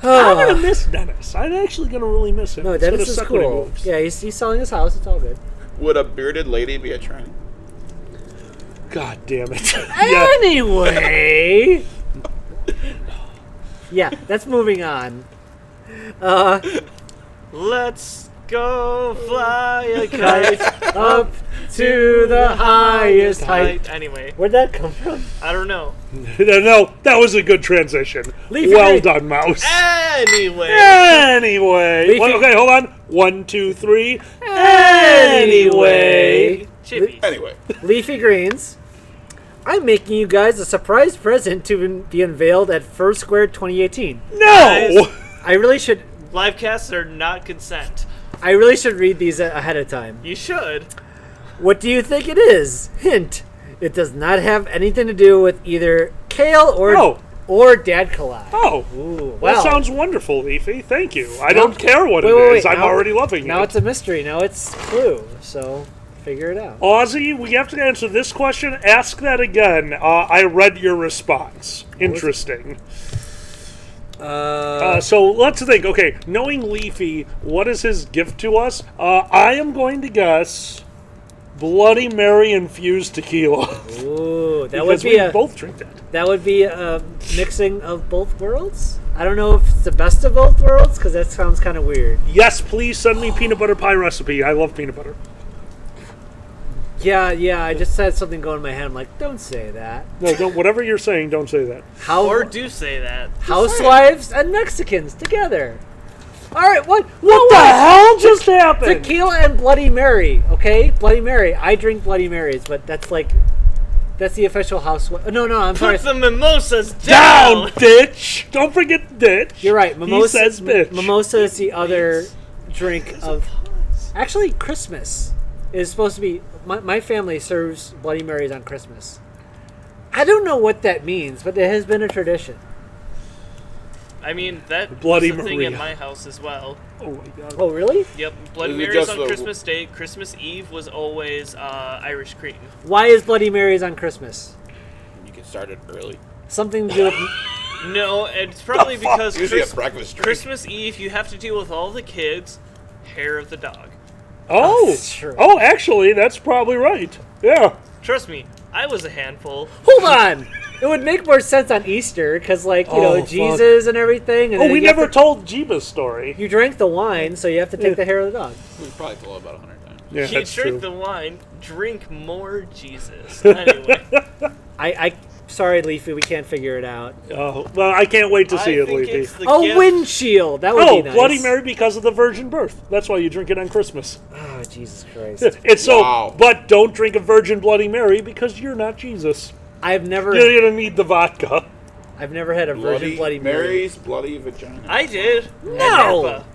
I'm going to miss Dennis. I'm actually going to really miss him. No, He's gonna Dennis is suck when he cool. moves. Yeah, he's selling his house. It's all good. Would a bearded lady be a tranny? God damn it. Yeah. Anyway. Yeah, that's moving on. Let's go fly a kite Up to the highest height. Anyway, Where'd that come from? I don't know. No, that was a good transition. Leafy Well Green. done, Mouse. Anyway. Anyway. Leafy- Okay, hold on. 1, 2, 3. Anyway. Chippies. Anyway. Leafy Greens. I'm making you guys a surprise present to be unveiled at First Square 2018. No! I really should Live casts are not consent. read these ahead of time. You should. What do you think it is? Hint. It does not have anything to do with either kale or or Dad Collide. Oh, Ooh, that sounds wonderful, Leafy. Thank you. I Now- don't care what wait, it wait, is. I'm now- already loving Now it. it's a mystery. Now it's Clue. So figure it out. Aussie, we have to answer this question. Ask that again. I read your response. Interesting. So let's think. Okay, knowing Leafy, what is his gift to us? I am going to guess Bloody Mary infused tequila. Ooh, that Because would be we both drink that. that would be a mixing of both worlds. I don't know if it's the best of both worlds because that sounds kind of weird. Yes, please send me peanut butter pie recipe. I love peanut butter. Yeah. I just had something going in my head. I'm like, don't say that. No, don't. Whatever you're saying, don't say that. Or do say that. Housewives and Mexicans together. All right, what The hell just happened? Tequila and Bloody Mary, okay? Bloody Mary. I drink Bloody Marys, but that's the official housewife. No, I'm sorry. Put the mimosas Down, down. bitch! Don't forget the bitch. You're right. Mimosa, He says bitch. Mimosa is the other drink of. Actually, Christmas is supposed to be. My family serves Bloody Marys on Christmas. I don't know what that means, but it has been a tradition. I mean, that Bloody was a thing Maria. in my house as well. Oh my god. Oh, really? Yep, Bloody Is it Mary's just on the- Christmas Day. Christmas Eve was always Irish cream. Why is Bloody Marys on Christmas? You get started early. Something to do with. No, it's probably because Usually a breakfast drink. Christmas Eve you have to deal with all the kids, hair of the dog. Oh, that's true. oh, actually, that's probably right. Yeah. Trust me, I was a handful. Hold on! It would make more sense on Easter, because, like, you Oh, know, fuck. Jesus and everything. And Oh, then we you have never to- told Jeebus' story. You drank the wine, so you have to take the hair of the dog. We've probably told about 100 times. Yeah, You that's drink true. the wine, drink more Jesus. Anyway, I sorry, Leafy, we can't figure it out. Oh, well, I can't wait to see I it, think Leafy. it's the Oh, gift. windshield! That would Oh, be nice. Bloody Mary because of the virgin birth. That's why you drink it on Christmas. Oh, Jesus Christ. It's so, Wow. but don't drink a virgin Bloody Mary because you're not Jesus. I've never You're gonna need the vodka. had a virgin Bloody Mary. Mary's bloody vagina. I did. No! At Napa.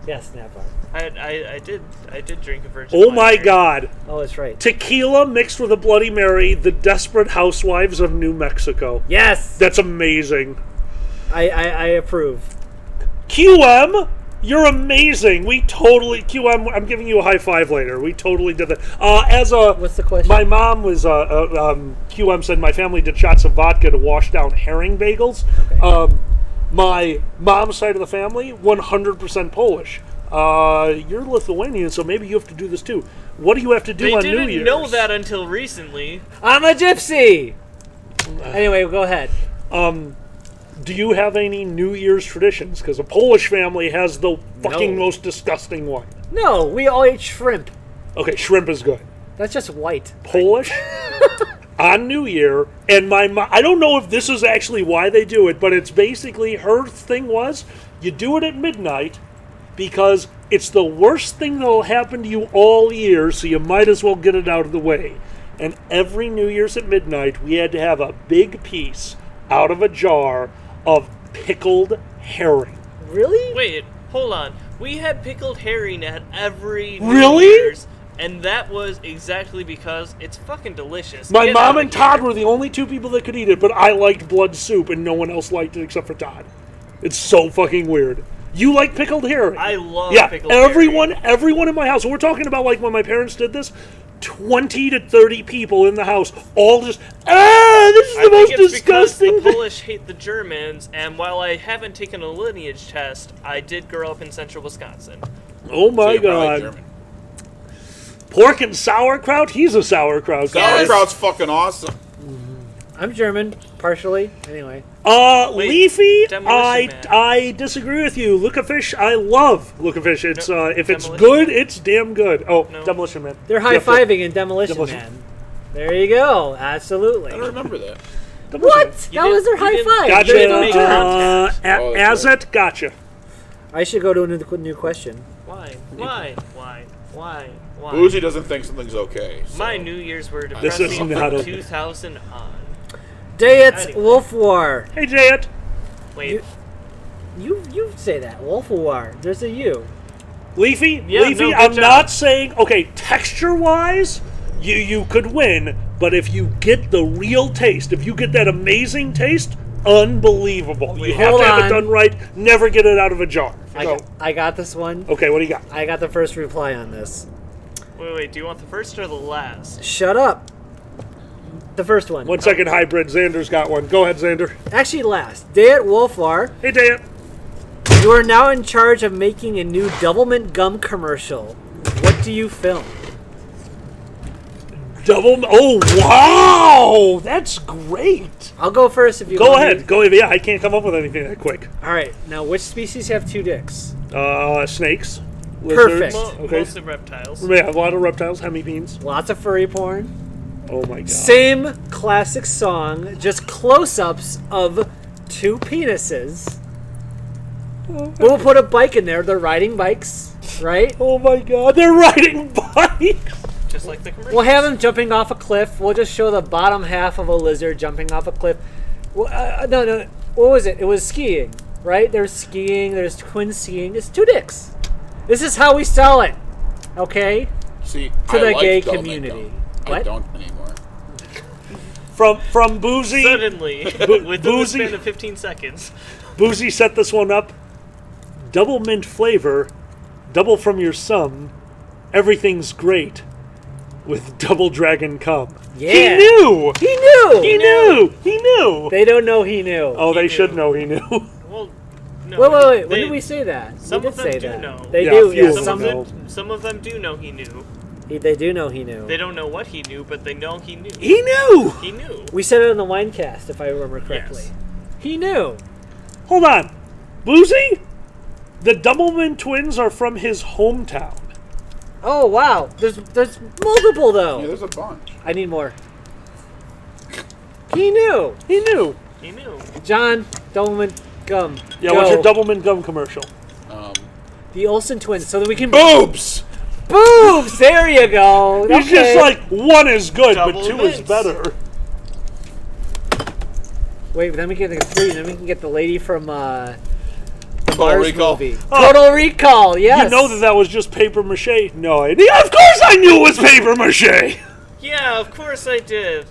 Yes, Napa. I did drink a virgin. Oh Bloody my Mary. God. Oh, that's right. Tequila mixed with a Bloody Mary, the Desperate Housewives of New Mexico. Yes! That's amazing. I approve. QM, you're amazing. We totally, QM, I'm giving you a high five later. We totally did that. What's the question? My mom was, QM said my family did shots of vodka to wash down herring bagels. Okay. My mom's side of the family, 100% Polish. You're Lithuanian, so maybe you have to do this too. What do you have to do They on didn't New Year's? know that until recently. I'm a gypsy! Anyway, go ahead. Do you have any New Year's traditions? Because a Polish family has the fucking No. most disgusting one. No, we all eat shrimp. Okay, shrimp is good. That's just white. Polish on New Year, and my mom, I don't know if this is actually why they do it, but it's basically her thing was you do it at midnight because it's the worst thing that'll happen to you all year, so you might as well get it out of the way. And every New Year's at midnight, we had to have a big piece out of a jar of pickled herring. Really? Wait, hold on. We had pickled herring at every New Really? Year's, and that was exactly because it's fucking delicious. My Get mom outta and Todd here. were the only two people that could eat it, but I liked blood soup, and no one else liked it except for Todd. It's so fucking weird. You like pickled herring? I love yeah, pickled everyone, herring. everyone in my house. We're talking about like when my parents did this. 20 to 30 people in the house, all just, this is I the most think it's disgusting because the thing. Polish hate the Germans, and while I haven't taken a lineage test, I did grow up in central Wisconsin. Oh So my you're probably god. German. Pork and sauerkraut? He's a sauerkraut guy. Sauerkraut's fucking awesome. I'm German, partially. Anyway. Wait, Leafy, Demolition Man. I disagree with you. Lucafish, I love Lucafish. It's if it's Demolition good, Man. it's damn good. Oh, No. Demolition Man. They're You have to- high-fiving in Demolition Demolition. Man. There you go. Absolutely. I don't remember that. Demolition Man. What? You That was their didn't- you high five. Gotcha. There's no make turn. contact. Oh, that's Azet, gotcha. I should go to a new question. Why? Why? Boozy doesn't think something's okay. So. My New Year's were This is depressing not from okay. 2000 on. Dayet's Anyway. Wolf War. Hey, Jayet. Wait, You say that. Wolf War. There's a U. Leafy, Yeah, Leafy, no, good I'm job. not saying, okay, texture-wise, you could win, but if you get the real taste, if you get that amazing taste, unbelievable. You have hold to have on. it done right. Never get it out of a jar. So, I got this one. okay, what do you got? I got the first reply on this. Wait, do you want the first or the last? Shut up. The first one. 1 second, hybrid. Xander's got one. Go ahead, Xander. Actually, last. Day at Wolflar. Hey, Dan. You are now in charge of making a new Doublemint gum commercial. What do you film? Oh, wow! That's great. I'll go first if you Go want me. ahead. Go ahead. Yeah, I can't come up with anything that quick. All right. Now, which species have 2 dicks? Snakes. Lizards. Perfect. Okay. Mostly reptiles. Yeah, a lot of reptiles, hemipenes. Lots of furry porn. Oh my god. Same classic song, just close-ups of 2 penises. But we'll put a bike in there. They're riding bikes, right? Oh my god, they're riding bikes! Just like the commercials. We'll have them jumping off a cliff. We'll just show the bottom half of a lizard jumping off a cliff. Well, no. What was it? It was skiing, right? There's skiing. There's twin skiing. It's 2 dicks. This is how we sell it, okay? See, To I the like gay Doublemint community. gum. I What? don't anymore. From Boozy. Suddenly, within the Boozy. span of 15 seconds. Boozy set this one up. Double mint flavor, double from your sum. Everything's great with double dragon cum. Yeah. He knew. He knew. He knew. He knew. They don't know he knew. Oh, they He should knew. know he knew. Well, no. Wait. When they- did we say that? Some we of did them say do that. know. They Yeah, do. a few Yeah. of Some them of know. some of them do know he knew. They do know he knew. They don't know what he knew, but they know he knew. He knew. He knew. We said it on the Winecast, if I remember correctly. Yes. He knew. Hold on. Boozy? The Doublemint twins are from his hometown. Oh wow. There's multiple though. Yeah, there's a bunch. I need more. He knew. He knew. He knew. John Doublemint gum. Yeah, Go. what's your Doublemint gum commercial? The Olsen twins, so that we can Boobs! boobs. There you go. He's Okay. just like, one is good, but Double 2 is mints. better. Wait, but then we get the 3, then we can get the lady from the Total Mars Recall. movie. Oh. Total Recall. Yes. You know that was just paper mache? No, of course I knew it was paper mache! Yeah, of course I did.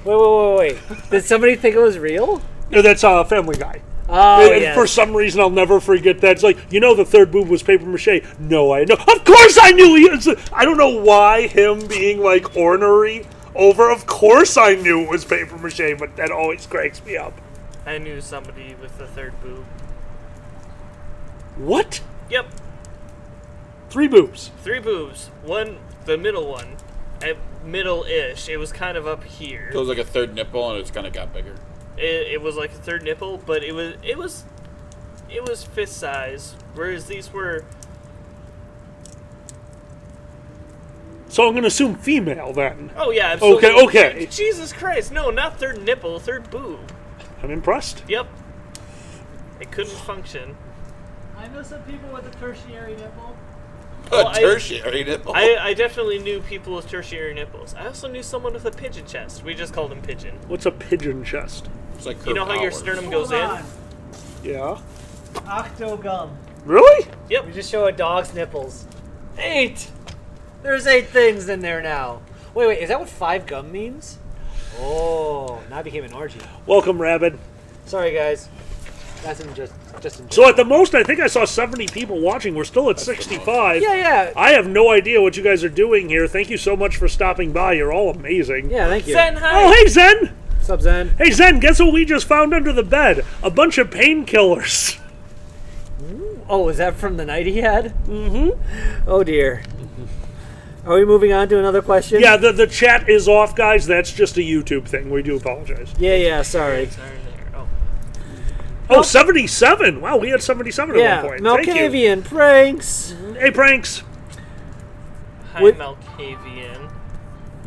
Wait. Did somebody think it was real? No, that's Family Guy. Oh, And yes. for some reason, I'll never forget that. It's like, the third boob was paper mache. No, I know. Of course I knew he was. I don't know why him being like ornery over. Of course I knew it was paper mache, but that always cracks me up. I knew somebody with the third boob. What? Yep, 3 boobs. 3 boobs. One, the middle one, middle-ish. It was kind of up here. It was like a third nipple, and it's kind of got bigger. It was like a third nipple, but it was fist size. Whereas these were. So I'm going to assume female then. Oh yeah, absolutely. Okay. Jesus Christ, no, not third nipple, third boob. I'm impressed. Yep. It couldn't function. I know some people with a tertiary nipple. Well, A tertiary nipple. I definitely knew people with tertiary nipples. I also knew someone with a pigeon chest. We just called him pigeon. What's a pigeon chest? It's like You know how your Kurt sternum Powers. goes in? Yeah. Octogum. Really? Yep. We just show a dog's nipples. 8. There's 8 things in there now. Wait. Is that what 5 gum means? Oh, now it became an orgy. Welcome, Rabbit. Sorry, guys. That's just in So at the most, I think I saw 70 people watching. We're still at 65. Yeah. I have no idea what you guys are doing here. Thank you so much for stopping by. You're all amazing. Yeah, thank you. Zen, hi. Oh, hey, Zen! What's up, Zen? Hey, Zen, guess what we just found under the bed? A bunch of painkillers. Oh, is that from the night he had? Mm-hmm. Oh, dear. Are we moving on to another question? Yeah, the chat is off, guys. That's just a YouTube thing. We do apologize. Yeah, sorry. Sorry there. Oh, 77. Wow, we had 77 Yeah, at one point. Thank you. Malkavian pranks. Hey, Pranks. Hi, With- Malkavian.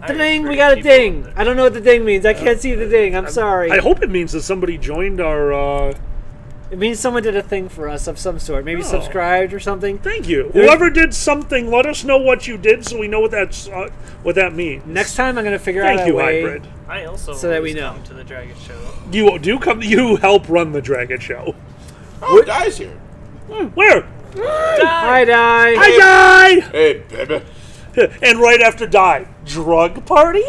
Ding, we got a ding. I don't know what the ding means. I can't see the ding. I'm sorry. I hope it means that somebody joined our... It means someone did a thing for us of some sort. Maybe Oh. subscribed or something. Thank you. There's- Whoever did something, let us know what you did so we know what that means. Next time, I'm going to figure out Thank a you, way. Hybrid. I also So that we always know. come to the Dragon Show. You do come. You help run the Dragon Show. Oh, Guy's here. Where? Hi, Die. I die. Hey, baby. And right after die, drug party.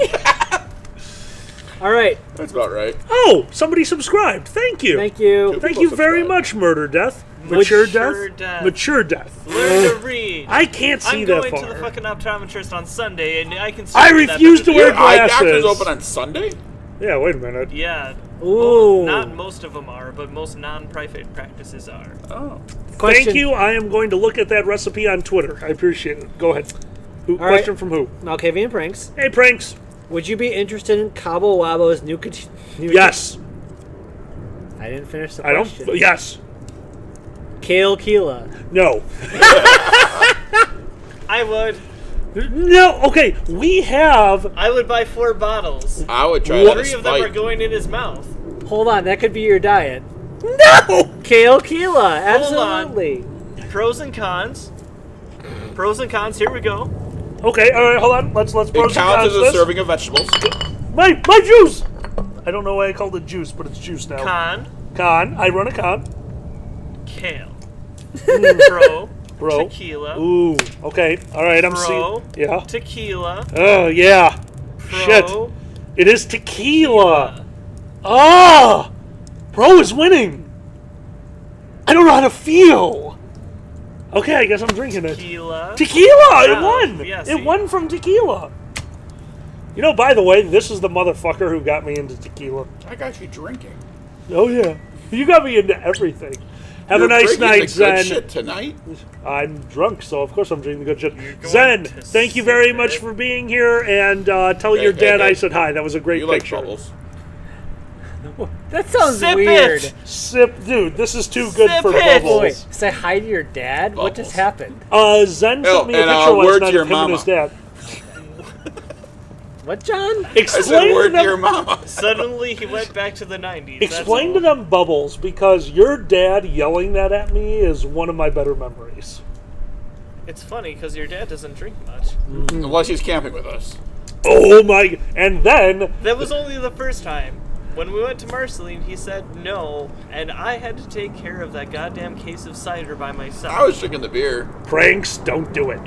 All right. That's about right. Oh, somebody subscribed. Thank you. Thank you. Thank People you very subscribe. much, Murder Death. Mature Mature Death? Death. Mature Death. Learn to read. I can't see I'm that going far. to the fucking optometrist on Sunday, and I can. I see that refuse to better wear than Your you. eye doctor's glasses. open on Sunday? Yeah, wait a minute. Yeah. Ooh. Not most of them are, but most non-private practices are. Oh. Question. Thank you. I am going to look at that recipe on Twitter. I appreciate it. Go ahead. right. Question from who? Malkavian Pranks. Hey, Pranks. Would you be interested in Cabo Wabo's new? Yes. I didn't finish the I don't. question. Yes. Kale Keela. No. I would. No. Okay. We have. I would buy 4 bottles. I would try that. 3 of them are going in his mouth. Hold on, that could be your diet. No. Kale Keela, Hold on. absolutely. Pros and cons. Pros and cons. Here we go. Okay. All right. Hold on. Let's It pros and counts cons as a this. serving of vegetables. My juice. I don't know why I called it juice, but it's juice now. Con. Con. I run a con. Kale. Pro. Bro. Tequila. Ooh. Okay. All right. I'm Pro. seeing. Yeah. Tequila. Oh yeah. Pro. Shit. It is tequila. Ah. Bro is winning. I don't know how to feel. Okay, I guess I'm drinking it. Tequila. Tequila! It Yeah, won! yeah, It see? won from tequila. You know, by the way, this is the motherfucker who got me into tequila. I got you drinking. Oh, yeah. You got me into everything. Have You're a nice drinking night, the Zen. good shit tonight. I'm drunk, so of course I'm drinking the good shit. going Zen, to thank you sip very it. much for being here, and tell Hey, your hey, dad hey. I said hi. That was a great You like picture. bubbles. That sounds Sip weird. it. Sip, dude, this is too good Sip for it. bubbles. Wait, say hi to your dad? What just Bubbles. happened? Zen Oh, sent me a and, picture last word night to your of him and his dad. What, John? I said Explain to word to your them, mama. Suddenly he went back to the 90s. explain to that's all. them bubbles, because your dad yelling that at me is one of my better memories. It's funny because your dad doesn't drink much. Unless he's camping with us. Oh my! And then That was only the first time. When we went to Marceline, he said no, and I had to take care of that goddamn case of cider by myself. I was drinking the beer. pranks, don't do it.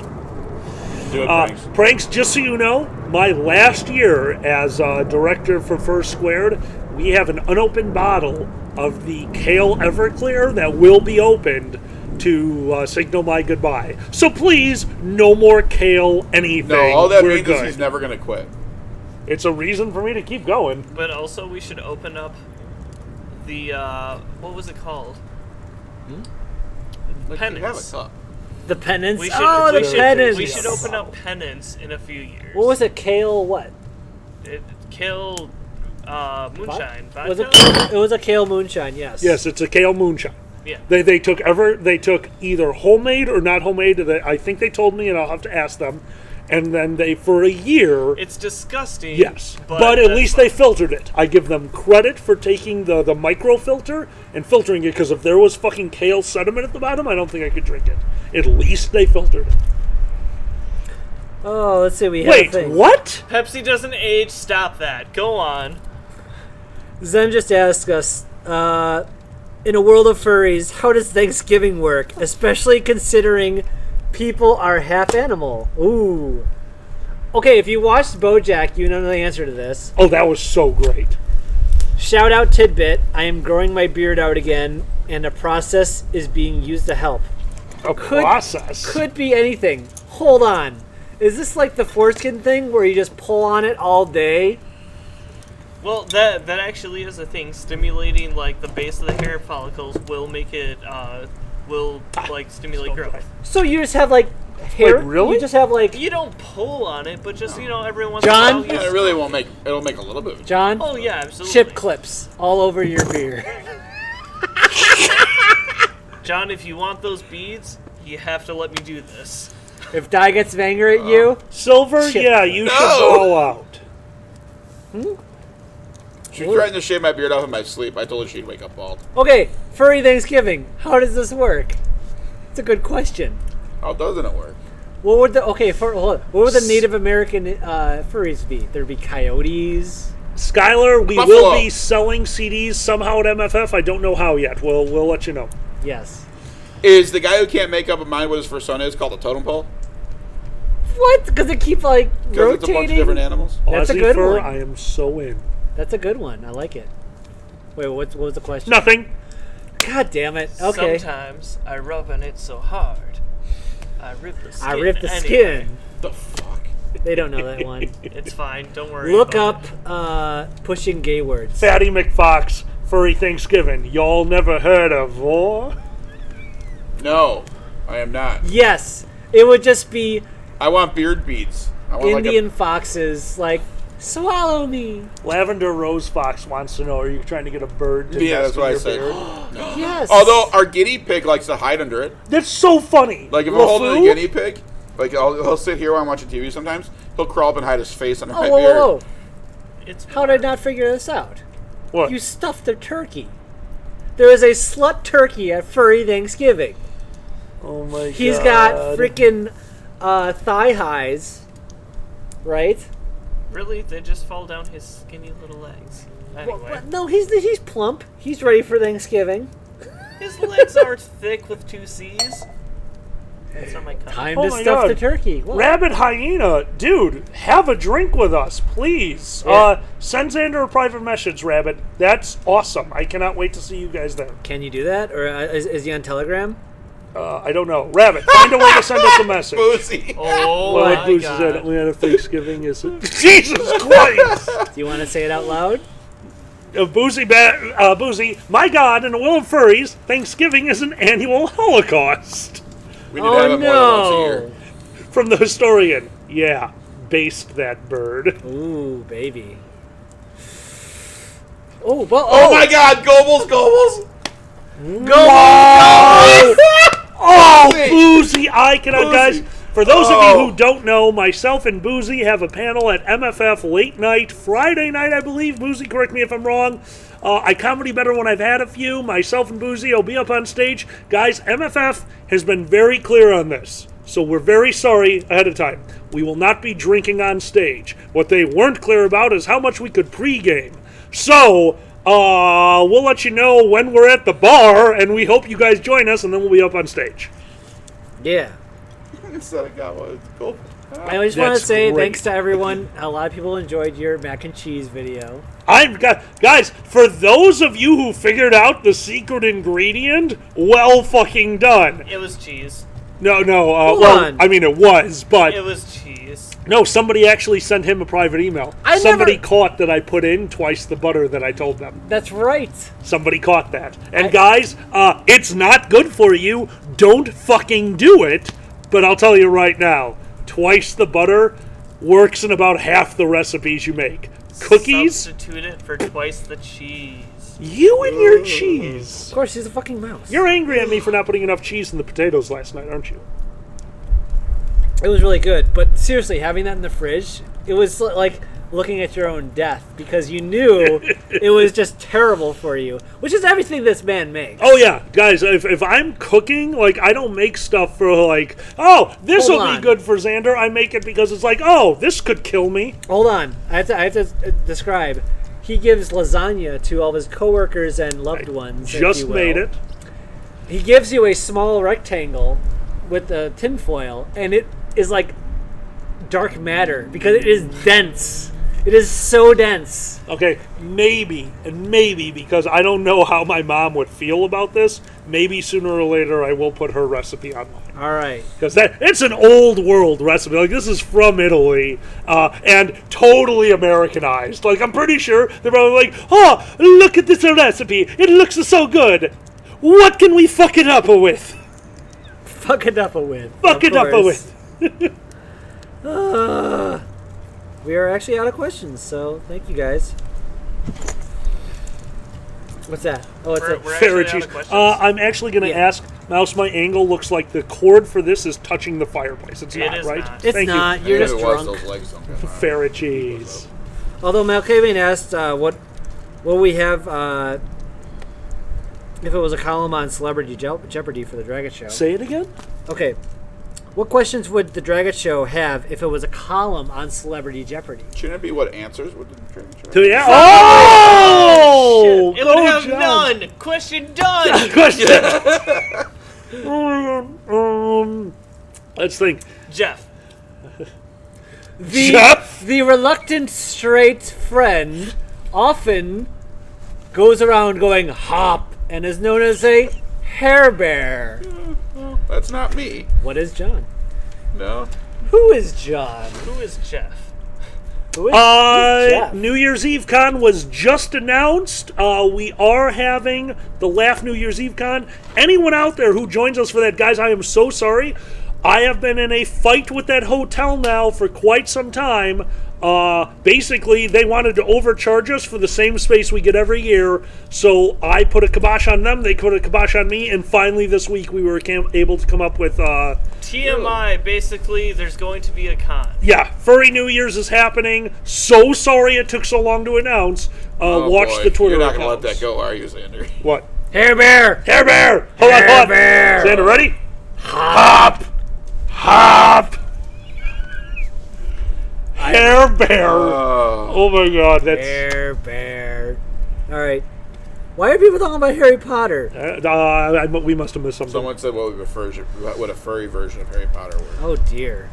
Do it, thanks. Pranks, just so you know, my last year as director for First Squared, we have an unopened bottle of the Kale Everclear that will be opened to signal my goodbye. So please, no more Kale anything. No, all that We're means good. is he's never going to quit. It's a reason for me to keep going. But also, we should open up the what was it called? Like, Penance. you have a cup. The penance? We should, Oh, we the should, penance! We should open up penance in a few years. What was it? Kale what? Kale moonshine. Vodka? Was it was a kale moonshine, yes. Yes, it's a Kale moonshine. Yeah. They took either homemade or not homemade. I think they told me, and I'll have to ask them. And then they, for a year, It's disgusting. yes, but at that's least fine. they filtered it. I give them credit for taking the micro filter and filtering it, because if there was fucking kale sediment at the bottom, I don't think I could drink it. At least they filtered it. Oh, let's see. We have a Wait, thing. what? Pepsi doesn't age. Stop that. Go on. Zen just asked us, in a world of furries, how does Thanksgiving work? Especially considering people are half animal. Ooh. Okay, if you watched BoJack, you know the answer to this. Oh, that was so great. Shout out Tidbit. I am growing my beard out again, and a process is being used to help. A process. Could be anything. Hold on. Is this like the foreskin thing where you just pull on it all day? Well, that actually is a thing. Stimulating like the base of the hair follicles will make it will like stimulate growth. So you just have like hair? Wait, really? You just have like You don't pull on it, but just every once John? in a while. Yeah, it really won't make. It'll make a little bit. John? Oh yeah, absolutely. Chip clips all over your beard. John, if you want those beads, you have to let me do this. If Di gets angry at you, Silver, Chip. yeah, you should No! bow out. She threatened to shave my beard off in my sleep. I told her she'd wake up bald. okay, furry Thanksgiving. How does this work? It's a good question. How doesn't it work? What would the hold on. What would the Native American furries be? There'd be coyotes. Skylar, we Buffalo. will be selling CDs somehow at MFF. I don't know how yet. We'll let you know. Yes. Is the guy who can't make up a mind what his first son is called a totem pole? What? Because it keeps like Because it's a rotating. bunch of different animals. That's a Aussie good fur, one. I am so in. That's a good one. I like it. Wait, what was the question? Nothing. God damn it. Okay. Sometimes I rub on it so hard, I rip the skin. I ripped the anyway. skin. The fuck? They don't know that one. It's fine. Don't worry. Look about up it. pushing gay words. Fatty McFox, Furry Thanksgiving. Y'all never heard of war? No, I am not. Yes, it would just be I want beard beads. I want Indian foxes like swallow me. Lavender Rose Fox wants to know, are you trying to get a bird to Yeah, nest that's what I in your said. beard? Yes. Although our guinea pig likes to hide under it. That's so funny. Like if I'm holding a guinea pig, like he'll sit here while I'm watching TV sometimes. He'll crawl up and hide his face under my beard. Whoa. It's How did I not figure this out? What? You stuffed the turkey. There is a slut turkey at Furry Thanksgiving. Oh my god. He's got freaking thigh highs, right? Really? They just fall down his skinny little legs. Anyway, Well, no, he's plump. He's ready for Thanksgiving. his legs aren't thick with 2 C's. That's not my kind. Time Oh to my stuff God. the turkey. What? Rabbit Hyena, dude, have a drink with us, please. Yeah. Send Xander a private message, Rabbit. That's awesome. I cannot wait to see you guys there. Can you do that, or is he on Telegram? I don't know. Rabbit, find a way to send us a message. Boozy. Oh Well, my like Boozy god. said, Atlanta Thanksgiving is Jesus Christ! Do you want to say it out loud? Boozy, my God, in the will of furries, Thanksgiving is an annual Holocaust. We need to have it more than once a year. From the historian, yeah, based that bird. Ooh, baby. Oh, well. Oh my God, Gobles! Wow! Oh, Boozy. Boozy, I cannot, Boozy. guys. For those of you Oh. who don't know, myself and Boozy have a panel at MFF late night, Friday night, I believe. Boozy, correct me if I'm wrong. I comedy better when I've had a few. Myself and Boozy will be up on stage. Guys, MFF has been very clear on this, so we're very sorry ahead of time. We will not be drinking on stage. What they weren't clear about is how much we could pregame. So, we'll let you know when we're at the bar, and we hope you guys join us, and then we'll be up on stage. Yeah. Instead of God, it's cool. I just want to That's say great. thanks to everyone. A lot of people enjoyed your mac and cheese video. I've got guys. For those of you who figured out the secret ingredient, well fucking done. It was cheese. No. Hold Well, on. I mean it was, but It was cheese. no. Somebody actually sent him a private email. I Somebody never- caught that I put in twice the butter that I told them. That's right. Somebody caught that. And guys, it's not good for you. Don't fucking do it. But I'll tell you right now, twice the butter works in about half the recipes you make. Cookies, Substitute it for twice the cheese. you and your cheese. Of course, he's a fucking mouse. You're angry at me for not putting enough cheese in the potatoes last night, aren't you? It was really good, but seriously, having that in the fridge, it was like looking at your own death because you knew it was just terrible for you, which is everything this man makes. Oh yeah, guys, if I'm cooking, like, I don't make stuff for like, oh, this will Hold be on. good for Xander. I make it because it's like, oh, this could kill me. Hold on, I have to describe. He gives lasagna to all of his coworkers and loved ones. if Just you will. made it. He gives you a small rectangle with a tinfoil, and it is like dark matter because it is dense. It is so dense. Okay, maybe because I don't know how my mom would feel about this. Maybe sooner or later I will put her recipe online. All right. Because it's an old world recipe. Like, this is from Italy and totally Americanized. Like, I'm pretty sure they're probably like, oh, look at this recipe. It looks so good. What can we fuck it up with? Fuck it up with. Fuck of it up course. with. We are actually out of questions, so thank you guys. What's that? Oh, it's We're a actually Ferret out cheese. of questions. I'm actually going to Yeah. ask Mouse. My angle looks like the cord for this is touching the fireplace. It's It not, is right? not. It's Thank not. You. You're And just if it was, drunk. those legs don't come out. Ferret cheese. Although Malkavian asked, what we have if it was a column on Celebrity Jeopardy for the Dragon Show. Say it again. Okay. What questions would the Dragon Show have if it was a column on Celebrity Jeopardy? Shouldn't it be what answers would the dragon show? So, yeah. Oh! Shit, it Go, would have John. none. Question done. Question. Let's think. Jeff. Jeff? The reluctant straight friend often goes around going hop and is known as a hair bear. Well, that's not me. What is John? No. Who is John? Who is Jeff? Who's Jeff? New Year's Eve Con was just announced. We are having the Laugh New Year's Eve Con. Anyone out there who joins us for that, guys, I am so sorry. I have been in a fight with that hotel now for quite some time. Basically, they wanted to overcharge us for the same space we get every year, so I put a kibosh on them, they put a kibosh on me, and finally this week we were able to come up with... TMI, basically, there's going to be a con. Yeah, Furry New Year's is happening. So sorry it took so long to announce. Watch boy. the Twitter You're not going to let accounts. that go, are you, Xander? What? Hair bear! Hair bear! Hold on, hold on. bear! Xander, ready? Hop! Hop! Hair bear! Oh my god, that's... Hair bear. Alright. Why are people talking about Harry Potter? We must have missed something. Someone said what a furry version of Harry Potter was. Oh dear.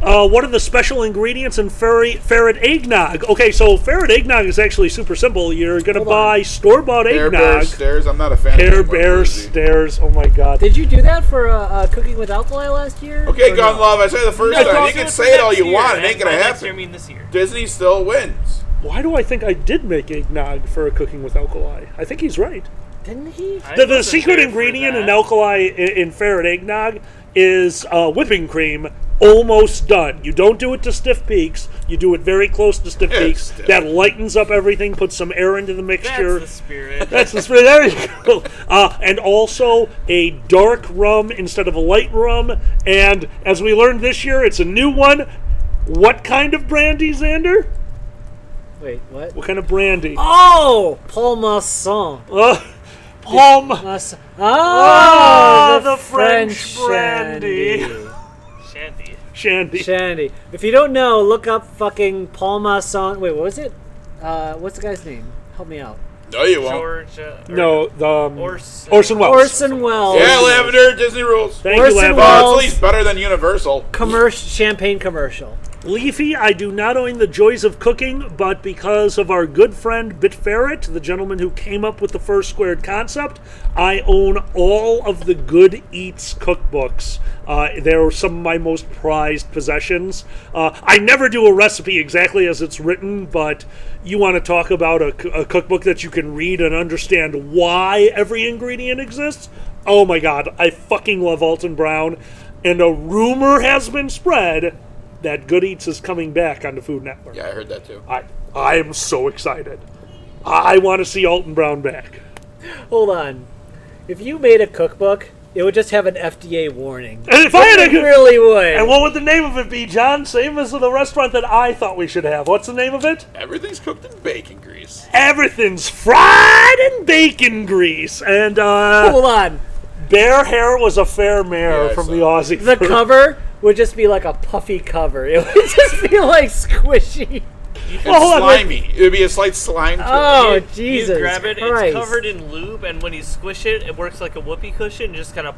What are the special ingredients in ferret eggnog? Okay, so ferret eggnog is actually super simple. You're going to buy store-bought Hair eggnog. Bear Stairs? I'm not a fan Hair of Bear Stairs. Oh my god. Did you do that for Cooking with Alkali last year? Okay, Or Gun no? Love, I said the first No, time. don't You do can it say for it all next you year, want. It man. ain't going to By next year, I happen. mean this year. Disney still wins. Why do I think I did make eggnog for a Cooking with Alkali? I think he's right. Didn't he? I The wasn't secret there for ingredient in that. alkali in ferret eggnog is whipping cream. Almost done. You don't do it to stiff peaks. You do it very close to stiff Yeah, peaks. stiff. That lightens up everything. Puts some air into the mixture. That's the spirit. That's the spirit. There you go. And also a dark rum instead of a light rum. And as we learned this year, it's a new one. What kind of brandy, Xander? Wait, what? What kind of brandy? Oh! Paul Masson. Palm. Masson. Ah, Oh, the French brandy. Shandy. Shandy. Shandy. If you don't know, look up fucking Paul Masson. Wait, what was it? What's the guy's name? Help me out. No, you won't. Georgia. No, the Orson Welles. Orson Welles. Yeah, Lavender, Disney rules. Thank Orson you, Lavender. Well, Welles. it's at least better than Universal. Champagne commercial. Leafy, I do not own the joys of cooking, but because of our good friend Bit Ferret, the gentleman who came up with the first squared concept, I own all of the Good Eats cookbooks. They're some of my most prized possessions. I never do a recipe exactly as it's written, but you want to talk about a cookbook that you can read and understand why every ingredient exists? Oh my god, I fucking love Alton Brown. And a rumor has been spread that Good Eats is coming back on the Food Network. Yeah, I heard that too. I am so excited. I want to see Alton Brown back. Hold on. If you made a cookbook, it would just have an FDA warning. And if I had It really would. and what would the name of it be, John? Same as the restaurant that I thought we should have. What's the name of it? Everything's cooked in bacon grease. Everything's fried in bacon grease. And Hold on. Bear Hair was a fair mare Yeah, I from saw the that. Aussie. The Fruit. cover would just be like a puffy cover. It would just be like squishy. It's hold on, slimy. It would be a slight slime to Oh, it. Jesus You grab it, Christ. it's covered in lube, and when you squish it, it works like a whoopee cushion, and just kind of...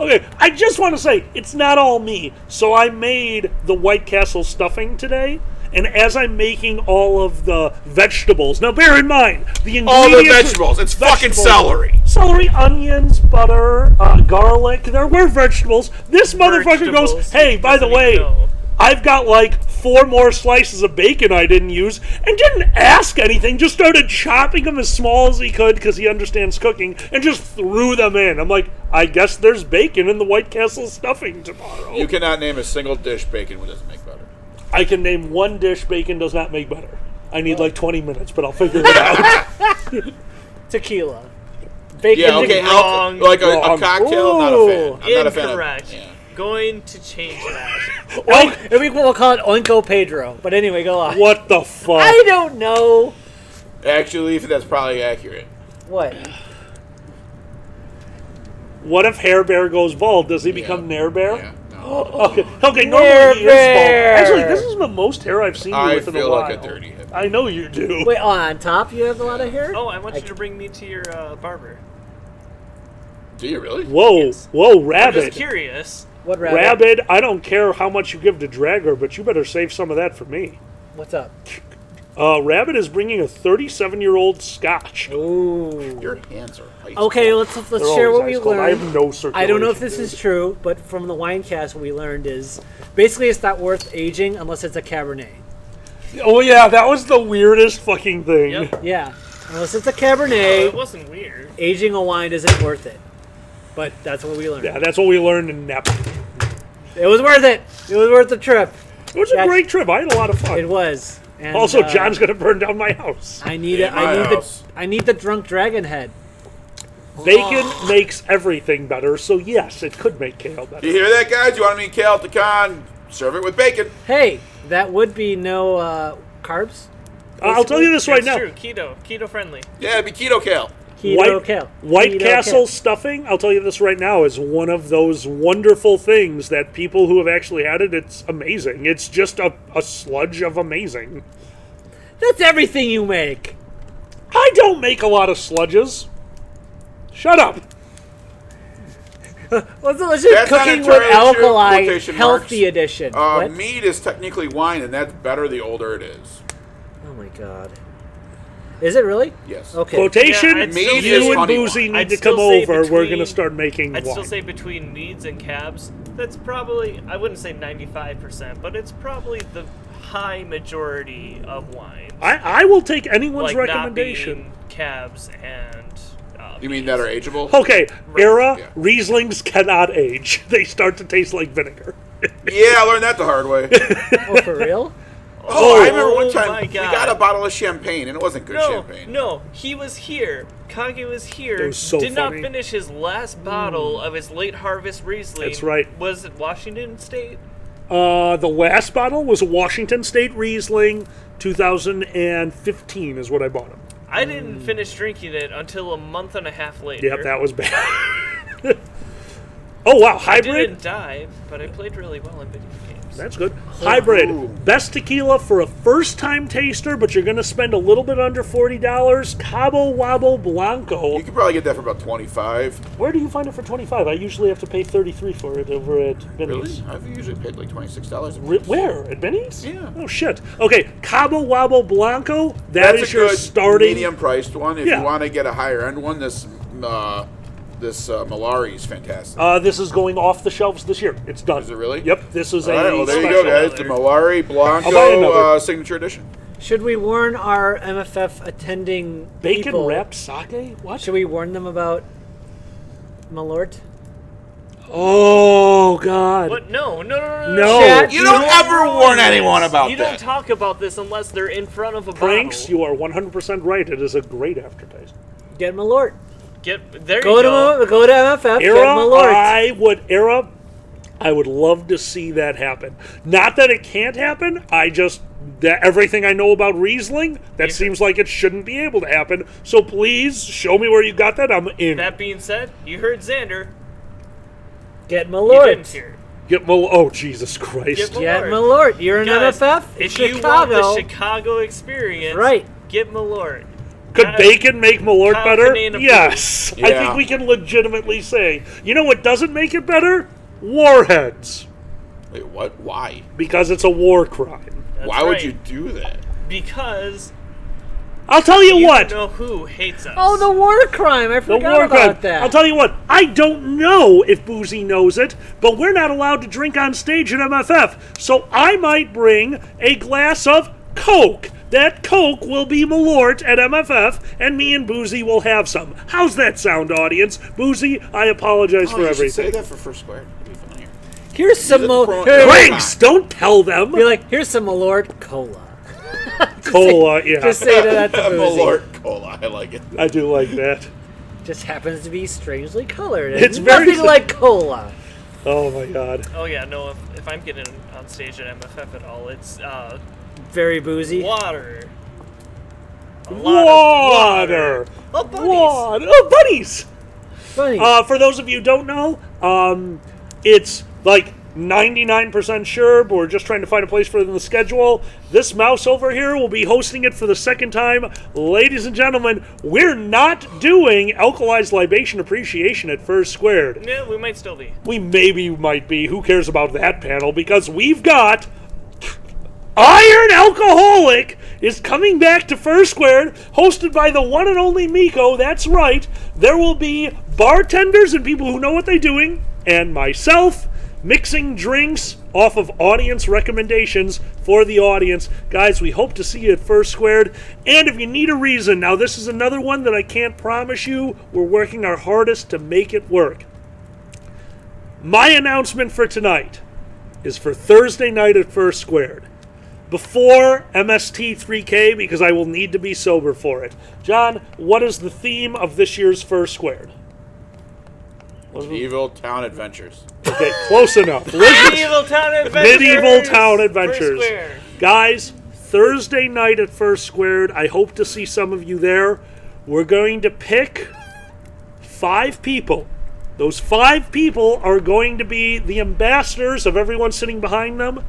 Okay, I just want to say, it's not all me. So I made the White Castle stuffing today, and as I'm making all of the vegetables, now bear in mind, the ingredients... All the vegetables. It's fucking celery. Celery, onions, butter, garlic, there were vegetables. This motherfucker goes, Vegetables, hey, he by the doesn't way, even know. I've got like 4 more slices of bacon I didn't use, and didn't ask anything, just started chopping them as small as he could because he understands cooking, and just threw them in. I'm like, I guess there's bacon in the White Castle stuffing tomorrow. You cannot name a single dish bacon doesn't make butter. I can name one dish bacon does not make better. I need like 20 minutes, but I'll figure it out. Tequila. Bacon Yeah, okay. tequila. Wrong. Like a Wrong. cocktail, not a fan. I'm not a fan of Incorrect. yeah. Going to change that. We'll call it Oinko Pedro. But anyway, go on. What the fuck? I don't know. Actually, that's probably accurate. What? What if Hair Bear goes bald? Does he become Nair Bear? Yeah. No. Okay, normally Nair he is bald. Bear. Actually, this is the most hair I've seen you I with in a feel while. like a dirty hippie. I know you do. Wait, on top you have a lot of hair? Oh, I want you to bring me to your barber. Do you really? Whoa, Yes. whoa, I'm just Rabbit. curious. What rabbit? Rabbit, I don't care how much you give to Dragger, but you better save some of that for me. What's up? Rabbit is bringing a 37-year-old Scotch. Ooh. Your hands are ice. Okay, let's They're share always what we ice cold. I learned. have no circulation. I don't know if this dude. is true, but from the Winecast, what we learned is basically it's not worth aging unless it's a Cabernet. Oh yeah, that was the weirdest fucking thing. Yep. Yeah, unless it's a It Cabernet, wasn't weird. aging a wine isn't worth it. But that's what we learned. Yeah, that's what we learned in NEP. It was worth it. It was worth the trip. It was a Yeah. great trip. I had a lot of fun. It was. And, Also, John's gonna burn down my house. I need In my house. I need the drunk dragon head. Bacon makes everything better, so yes, it could make kale better. You hear that, guys? You want to meet kale at the con? Serve it with bacon. Hey, that would be no carbs. I'll tell you this right It's now. true. Keto friendly. Yeah, it'd be keto kale. Keto kale. White Keto Castle kale. stuffing, I'll tell you this right now, is one of those wonderful things that people who have actually had it, it's amazing. It's just a sludge of amazing. That's everything you make. I don't make a lot of sludges. Shut up. Let's just That's not cooking with entirely true, alkali, quotation healthy marks. edition. What? Mead is technically wine, and that's better the older it is. Oh my god. Is it really? Yes. Okay. Quotation, Yeah, I'd still you say- and honey Boozy wine. need I'd to still come say over. We're between- going to start making I'd wine. still say between meads and cabs, that's probably, I wouldn't say 95%, but it's probably the high majority of wines. I will take anyone's like recommendation. not being cabs and You mean meads. that are ageable? Okay, era, Yeah. Rieslings cannot age. They start to taste like vinegar. Yeah, I learned that the hard way. Oh, for real? Oh, I remember one oh time my we God. got a bottle of champagne, and it wasn't good No, champagne. no, he was here. Kage was here. It was so did funny. not finish his last bottle of his late harvest Riesling. That's right. Was it Washington State? The last bottle was a Washington State Riesling, 2015 is what I bought him. I didn't finish drinking it until a month and a half later. Yep, that was bad. Oh, wow, I hybrid? didn't die, but I played really well in video games. That's good. Hybrid, Ooh. best tequila for a first-time taster, but you're going to spend a little bit under $40. Cabo Wabo Blanco. You could probably get that for about 25. Where do you find it for 25? I usually have to pay 33 for it over at Benny's. Really? I've usually paid like $26. Where? At Benny's? Yeah. Oh, shit. Okay, Cabo Wabo Blanco, That's is a your good starting... medium-priced one. If Yeah. you want to get a higher-end one, this Malari is fantastic. This is going off the shelves this year. It's done. Is it really? Yep, this is All right, well, there you special. go, guys. The Malari I'll buy Blanco another. Signature Edition. Should we warn our MFF attending Bacon people? wrapped sake? What? Should we warn them about Malort? Oh, God. What? No. No. Chat, You don't ever warn anyone about You that. don't talk about this unless they're in front of a Pranks, bottle. you are 100% right. It is a great aftertaste. Get Malort. There Go you to go. go to MFF. Get Era, Malort. I would love to see that happen. Not that it can't happen. Everything I know about Riesling, that Yeah. seems like it shouldn't be able to happen. So please show me where you got that. I'm in. That being said, you heard Xander. Get You Malort. didn't hear. Oh, Jesus Christ. Get Get Malort. Malort. You're an Guys, MFF. If Chicago. you want the Chicago experience, Right. get Malort. Could Guys, bacon make Malort Kyle better? Kinane approved. Yes. I Yeah. think we can legitimately say. You know what doesn't make it better? Warheads. Wait, what? Why? Because it's a war crime. That's Why would right. you do that? Because I'll tell you you what. know who hates us. Oh, the war crime. I The forgot war crime. about that. I'll tell you what. I don't know if Boozy knows it, but we're not allowed to drink on stage at MFF. So I might bring a glass of Coke. That Coke will be Malort at MFF, and me and Boozy will have some. How's that sound, audience? Boozy, I apologize for you should say everything. that for First Square. It'd be funnier. Here's some it Malort. from- Here, Pranks! Don't tell them. Be like, here's some Malort Cola. Cola, yeah. Just say that to Boozy. Malort Cola. I like it. I do like that. Just happens to be strangely colored. It's It's very nothing like cola. Oh my god. Oh yeah, no. If I'm getting on stage at MFF at all, it's Very boozy. water. A lot of Water! Oh, buddies. Water! Oh, buddies! Funny. For those of you who don't know, it's like 99% sure, but we're just trying to find a place for it in the schedule. This mouse over here will be hosting it for the second time. Ladies and gentlemen, we're not doing Alkalized Libation Appreciation at First Squared. Yeah, we might still be. We maybe might be. Who cares about that panel? Because we've got Iron Alcoholic is coming back to First Squared, hosted by the one and only Miko. That's right. There will be bartenders and people who know what they're doing, and myself mixing drinks off of audience recommendations for the audience. Guys, we hope to see you at First Squared. And if you need a reason, now this is another one that I can't promise you. We're working our hardest to make it work. My announcement for tonight is for Thursday night at First Squared, before MST3K, because I will need to be sober for it. John, what is the theme of this year's First Squared? Medieval Town Adventures. Okay, close enough. Medieval Town Adventures. Medieval Town Adventures. First Square. Guys, Thursday night at First Squared, I hope to see some of you there. We're going to pick 5 people. Those 5 people are going to be the ambassadors of everyone sitting behind them.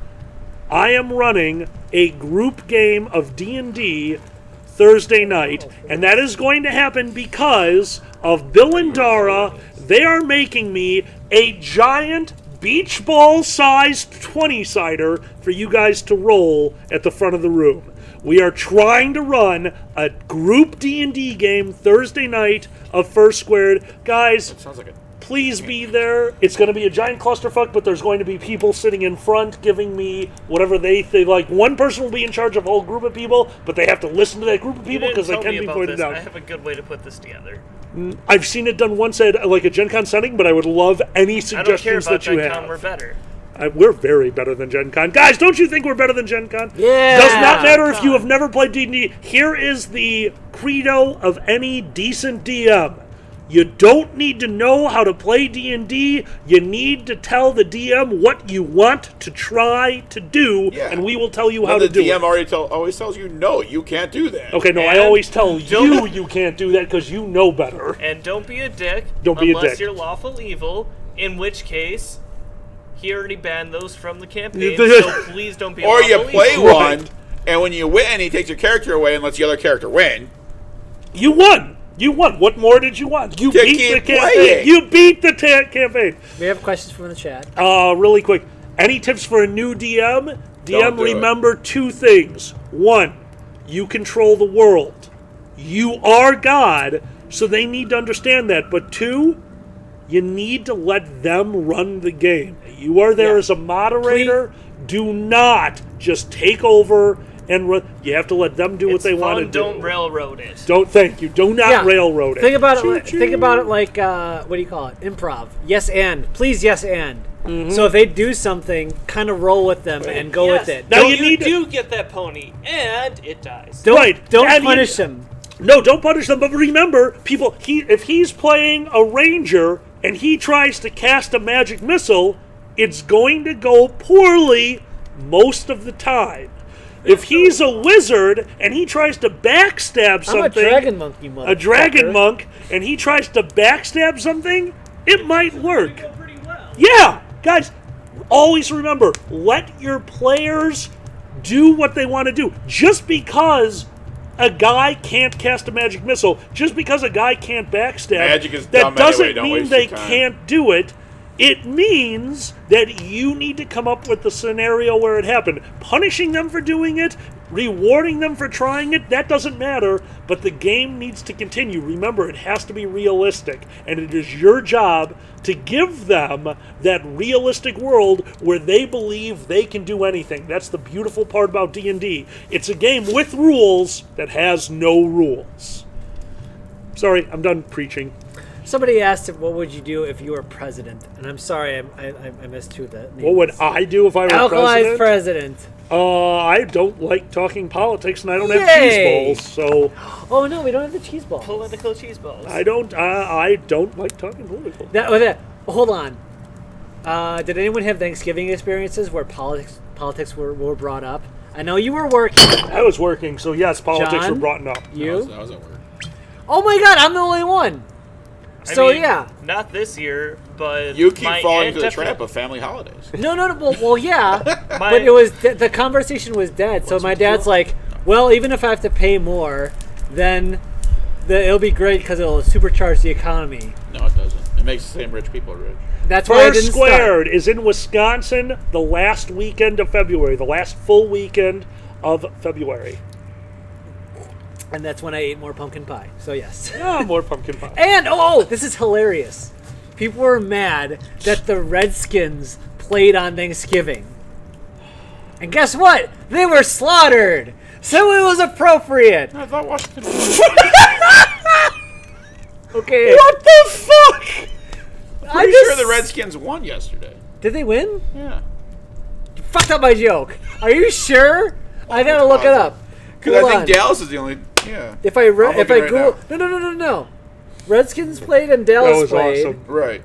I am running a group game of D&D Thursday night, and that is going to happen because of Bill and Dara. They are making me a giant beach ball-sized 20-sider for you guys to roll at the front of the room. We are trying to run a group D&D game Thursday night of First Squared. Guys, That sounds like a please be there. It's going to be a giant clusterfuck, but there's going to be people sitting in front giving me whatever they like. One person will be in charge of a whole group of people, but they have to listen to that group of You people didn't because they tell can me be about pointed this. out. I have a good way to put this together. I've seen it done once at like a Gen Con setting, but I would love any I don't care suggestions about that you Gen Con, have. we're better. We're very better than Gen Con. Guys, don't you think we're better than Gen Con? Yeah. Does not matter if you have never played D&D. Here is the credo of any decent DM. You don't need to know how to play D&D. You need to tell the DM what you want to try to do, Yeah. and we will tell you Well, how the to do DM it. always tells you, no, you can't do that. Okay, no, I And always tell don't- you can't do that because you know better. And don't be a dick. Don't be a unless dick. you're lawful evil, in which case, he already banned those from the campaign. Yeah. So please don't be. Or a you lawful play evil. one, and when you win, he takes your character away and lets the other character win. You won. You won. What more did you want? You To beat the keep campaign. playing. You beat the campaign. We have questions from the chat. Really quick. Any tips for a new DM? Don't do it. Remember 2 things. 1, you control the world. You are God, so they need to understand that. But 2, you need to let them run the game. You are there Yeah. as a moderator. Do not just take over and run. You have to let them do what It's they want to fun, do. don't railroad it. Thank you. Do not railroad it. Think about it. Choo-choo. Think about it like what do you call it? Improv. Yes and. Please yes and. So if they do something, kind of roll with them and go Yes. with it. Now Now you you need to- do get that pony, and it dies. Don't Right. don't And you- punish them. No, don't punish them. But remember, people, if he's playing a ranger and he tries to cast a magic missile, it's going to go poorly most of the time. If he's a wizard and he tries to backstab I'm something, a dragon monkey, a dragon motherfucker. monk, and he tries to backstab something, it might work. Go pretty well. Yeah, guys, always remember, let your players do what they want to do. Just because a guy can't cast a magic missile, just because a guy can't backstab, Magic is that dumb doesn't anyway, don't mean waste they your time. can't do it. It means that you need to come up with the scenario where it happened. Punishing them for doing it, rewarding them for trying it, that doesn't matter, but the game needs to continue. Remember, it has to be realistic, and it is your job to give them that realistic world where they believe they can do anything. That's the beautiful part about D&D. It's a game with rules that has no rules. Sorry, I'm done preaching. Somebody asked, "What would you do if you were president?" And I'm sorry, I missed who that. What would I do if I were Alkalized president? president. I don't like talking politics, and I don't have Yay! cheese balls, so Oh no, we don't have the cheese balls. Political cheese balls. I don't like talking political. Hold on. Did anyone have Thanksgiving experiences where politics were brought up? I know you were working. I was working, so yes, politics John? were brought up. You? That was at work. Oh my God, I'm the only one. I So mean, yeah. Not this year, but You keep my falling aunt into the definitely- trap of family holidays. No. Well, yeah. My- But it was the conversation was dead. So my dad's like, well, even if I have to pay more, then it'll be great because it'll supercharge the economy. No, it doesn't. It makes the same rich people rich. That's why I First didn't Squared is in Wisconsin the last weekend of February, the last full weekend of February. start. And that's when I ate more pumpkin pie. So yes. Ah, more pumpkin pie. And this is hilarious. People were mad that the Redskins played on Thanksgiving. And guess what? They were slaughtered. So it was appropriate. I thought Washington. Okay. What the fuck? Pretty sure the Redskins won yesterday. Did they win? Yeah. You fucked up my joke. Are you sure? I gotta look it up. Because I Hold think on. Dallas is the only. Yeah. If I I'm looking right Google, now. no. Redskins played and That Dallas was played. awesome. Right.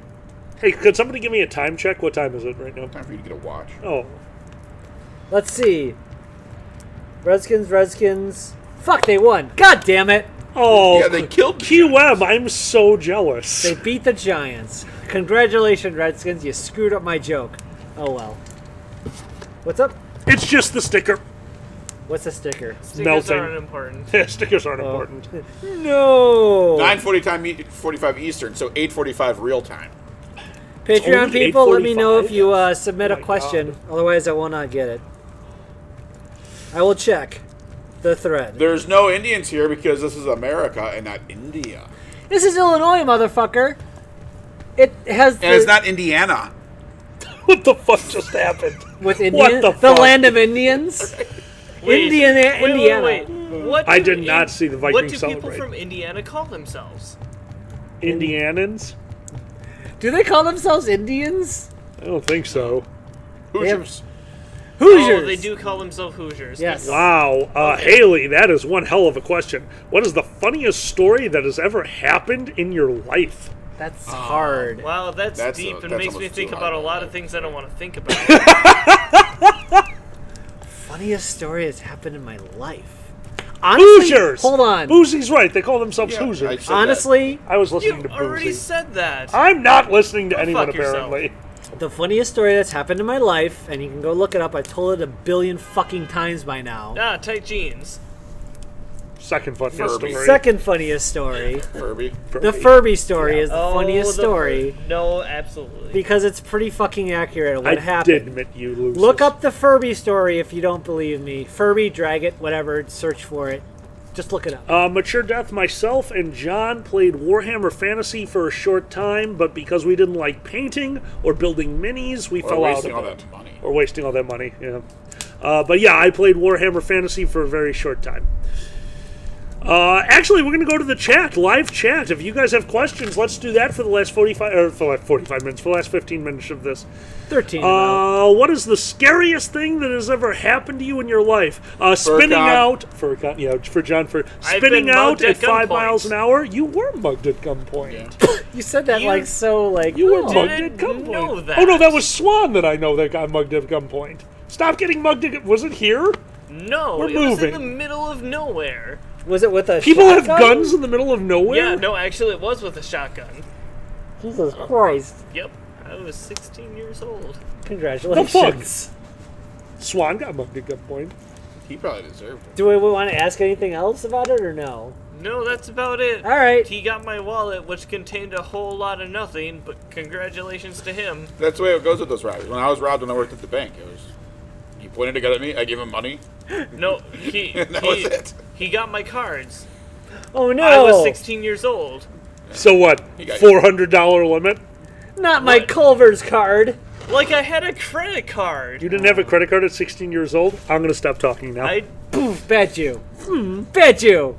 Hey, could somebody give me a time check? What time is it right now? Time for you to get a watch. Oh. Let's see. Redskins. Fuck, they won. God damn it. Oh, Yeah, they killed the QM, I'm so jealous. They beat the Giants. Congratulations, Redskins. You screwed up my joke. Oh well. What's up? It's just the sticker. What's a sticker? Stickers Melting. aren't important. Yeah, stickers aren't Oh. important. No. 9:45 Eastern, so 8:45 real time. Patreon only people, let me know if 8:45? you submit Oh a my question. God. Otherwise, I will not get it. I will check the thread. There's no Indians here because this is America and not India. This is Illinois, motherfucker. It has And it's not Indiana. What the fuck just happened? with What Indian, the the fuck? land of Indians. Indiana. Wait. What I do did not see the What Vikings do celebrate. people from Indiana call themselves? Indianans? Do they call themselves Indians? I don't think so. Hoosiers. Hoosiers. Oh, they do call themselves Hoosiers. Yes. Wow. Haley, that is one hell of a question. What is the funniest story that has ever happened in your life? That's hard. Wow, that's deep and that's makes me almost think too about a hard. lot of things I don't want to think about. Funniest story that's happened in my life. Honestly, Hoosiers! hold on. Boozy's right. They call themselves Yeah, Hoosiers. I said Honestly, I was you listening to already Boozy. said that. I'm not listening to Go anyone, fuck yourself. apparently. the funniest story that's happened in my life, and you can go look it up. I told it a billion fucking times by now. Ah, tight jeans. Second funniest Furby. story. Second funniest story. Furby. The Furby story is the Oh, funniest the story No, absolutely. because it's pretty fucking accurate of what I happened. did admit you lose. Look up the Furby story if you don't believe me. Furby, drag it, whatever, search for it. Just look it up. Mature Death, myself and John played Warhammer Fantasy for a short time, but because we didn't like painting or building minis, we Or fell out wasting of all it. that money. Or wasting all that money, yeah. But yeah, I played Warhammer Fantasy for a very short time. Actually, we're going to go to the chat, live chat. If you guys have questions, let's do that for the last 45 minutes, for the last 15 minutes of this. 13 about. What is the scariest thing that has ever happened to you in your life? Spinning out for John for I've spinning been out mugged at at 5 gunpoint. miles an hour. You were mugged at gunpoint. You said that You- like so like You were oh. mugged at didn't gunpoint. know that. Oh no, that was Swan that I know that got mugged at gunpoint. Stop getting mugged at. Was it here? No, We're it was in moving. the middle of nowhere. Was it with a People have shotgun? guns in the middle of nowhere. Yeah, no, actually, it was with a shotgun. Jesus Christ. Yep, I was 16 years old. Congratulations. Swan got mugged at gunpoint. He probably deserved it. Do we want to ask anything else about it or no? No, that's about it. All right. He got my wallet, which contained a whole lot of nothing, but congratulations to him. That's the way it goes with those robberies. When I was robbed when I worked at the bank, it was he pointed a gun at me, I gave him money. No, he That was it. he got my cards. Oh no. I was 16 years old. So what? He got- $400 limit. Not my What? Culver's card. Like I had a credit card. You didn't have a credit card at 16 years old. I'm gonna stop talking now. I Poof, bet you. Bet you.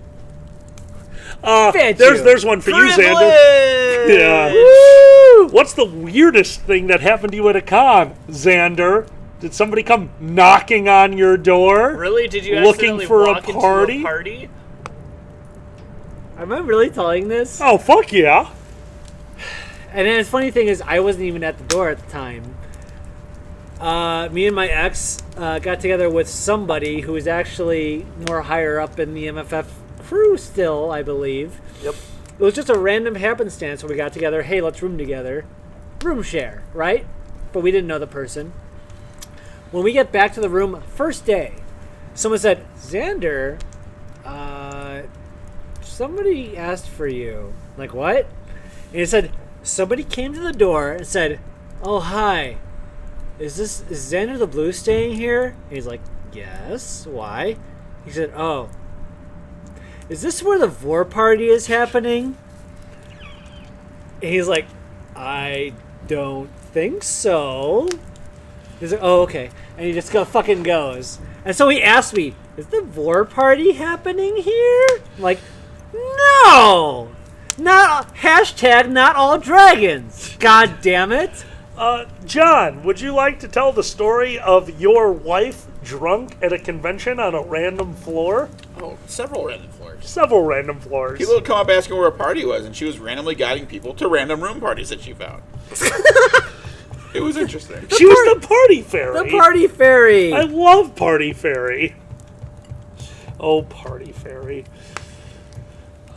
bet you. There's one for you, Xander. Privilege! Yeah. Woo! What's the weirdest thing that happened to you at a con, Xander? Did somebody come knocking on your door? Really? Did you Looking accidentally for a walk party? into a party? Am I really telling this? Oh, fuck yeah. And then the funny thing is, I wasn't even at the door at the time. Me and my ex got together with somebody who was actually more higher up in the MFF crew still, I believe. Yep. It was just a random happenstance where we got together. Hey, let's room together. Room share, right? But we didn't know the person. When we get back to the room, first day, someone said, Xander, somebody asked for you. Like, what? And he said, somebody came to the door and said, "Oh, hi. Is Xander the Blue staying here?" And he's like, "Yes. Why?" He said, "Oh, is this where the vor party is happening?" And he's like, "I don't think so." He's like, "Oh, okay." And he just fucking goes. And so he asked me, "Is the vor party happening here?" I'm like, "No! Not all dragons. God damn it." John, would you like to tell the story of your wife drunk at a convention on a random floor? Oh, several random floors. Several random floors. People would come up asking where a party was, and she was randomly guiding people to random room parties that she found. It was interesting. She was the party fairy. The party fairy. I love Party Fairy. Oh, Party Fairy.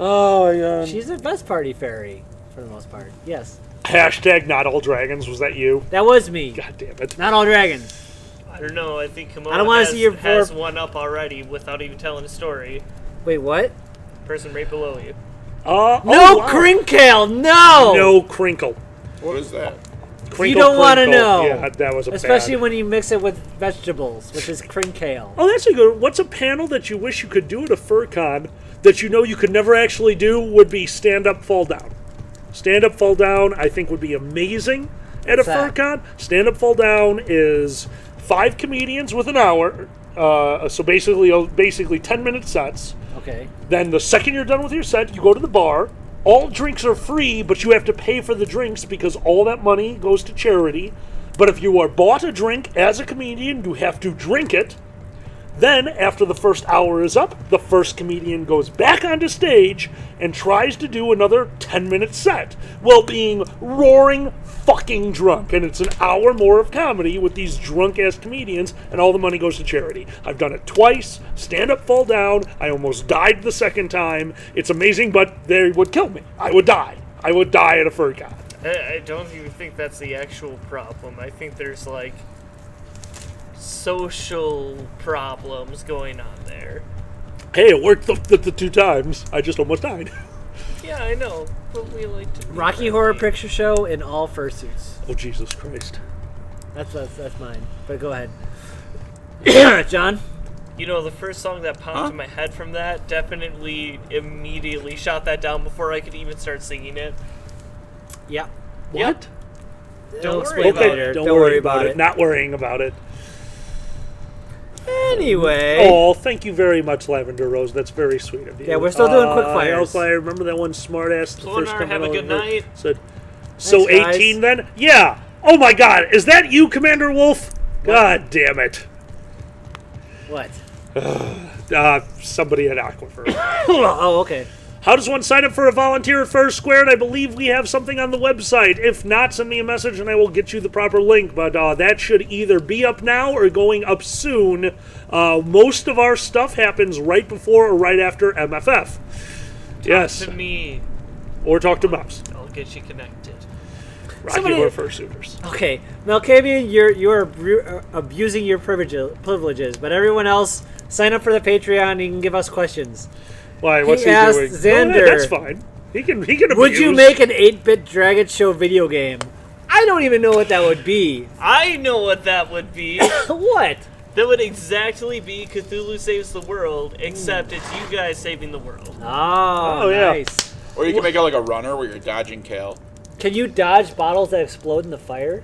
Oh, yeah. She's the best party fairy, for the most part. Yes. Hashtag not all dragons. Was that you? That was me. God damn it. Not all dragons. I don't know. I think Kimona I don't wanna see your has one up already without even telling a story. Wait, what? Person right below you. No crinkle, no! No crinkle. What is that? Crinkle, don't want to crinkle. know. Yeah, that was a Especially bad. when you mix it with vegetables, which is crinkle. Oh, that's a good. What's a panel that you wish you could do at a FurCon that you know you could never actually do? Would be stand up, fall down. Stand up, fall down. I think would be amazing at a that? FurCon. Stand up, fall down is 5 comedians with an hour. So basically 10-minute sets. Okay. Then the second you're done with your set, you go to the bar. All drinks are free, but you have to pay for the drinks because all that money goes to charity. But if you are bought a drink as a comedian, you have to drink it. Then, after the first hour is up, the first comedian goes back onto stage and tries to do another 10-minute set while being roaring fucking drunk. And it's an hour more of comedy with these drunk-ass comedians, and all the money goes to charity. I've done it twice. Stand up, fall down. I almost died the second time. It's amazing, but they would kill me. I would die. I would die at a FurCon. I don't even think that's the actual problem. I think there's, like, social problems going on there. Hey, it worked the 2 times. I just almost died. Yeah, I know, but we like to be Rocky friendly. Horror Picture Show in all fursuits. Oh, Jesus Christ. That's mine. But go ahead. John? You know, the first song that popped in my head from that definitely immediately shot that down before I could even start singing it. Yeah. What? Don't explain worry about about it. Don't Don't worry about it. Not worrying about it. Anyway. Oh, thank you very much, Lavender Rose. That's very sweet of you. Yeah, we're still doing quick I fires. remember that one smartass. The first Clonar, time have a good night. Said, so Thanks, 18 then? Yeah. Oh my God, is that you, Commander Wolf? God damn it. What? Somebody at Aquifer. Oh, okay. How does one sign up for a volunteer at First Squared? I believe we have something on the website. If not, send me a message and I will get you the proper link. But that should either be up now or going up soon. Most of our stuff happens right before or right after MFF. Yes. To me, Or talk to Mouse. I'll get you connected. Rocky Somebody- Horror Fursuiters. Okay. Malkavian, you're abusing your privileges, but everyone else, sign up for the Patreon and you can give us questions. Why? What's he asked doing? Xander, that's fine. He can Would you abuse. make an 8-bit Dragon Show video game? I don't even know what that would be. I know what that would be. What? That would exactly be Cthulhu Saves the World, except it's you guys saving the world. Oh, yeah. nice. Or you can make it like a runner where you're dodging kale. Can you dodge bottles that explode in the fire?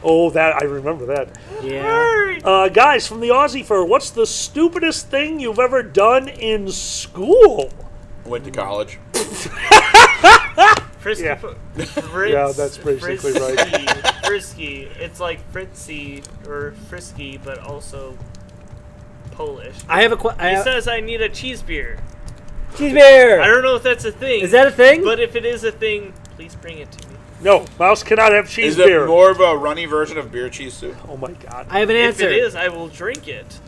Oh, that I remember that. Yeah. Guys from the Aussie Fur, what's the stupidest thing you've ever done in school? Went to college. Frisky. Yeah. Fritz, Yeah, that's basically right. Frisky. It's like Fritzy or Frisky, but also Polish. I have a He says I need a cheese beer. cheese beer. I don't know if that's a thing. Is that a thing? But if it is a thing, please bring it to me. No, Mouse cannot have cheese Is it beer. more of a runny version of beer cheese soup? Oh my God. I have an answer. If it is, I will drink it.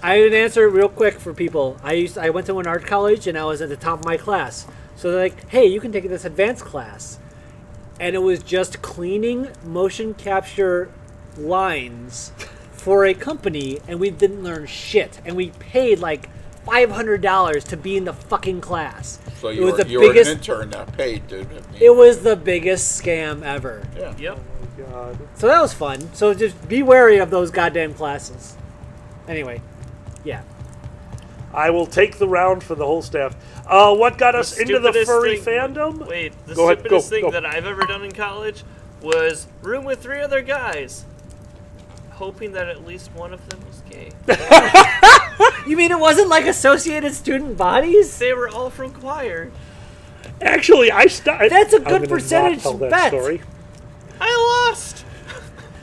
I have an answer real quick for people. I went to an art college and I was at the top of my class. So they're like, hey, you can take this advanced class. And it was just cleaning motion capture lines for a company, and we didn't learn shit. And we paid like $500 to be in the fucking class. So It you was were, the you were an biggest. intern that paid to. It was the biggest scam ever. Yeah. Yep. God. So that was fun. So just be wary of those goddamn classes. Anyway, yeah. I will take the round for the whole staff. What got us into the stupidest furry thing- fandom? Wait, the Go ahead, stupidest go, thing go. that I've ever done in college was room with 3 other guys, hoping that at least one of them was gay. You mean it wasn't like Associated Student Bodies? They were all from choir. Actually, That's a good I'm gonna percentage not tell that bet. story. I lost.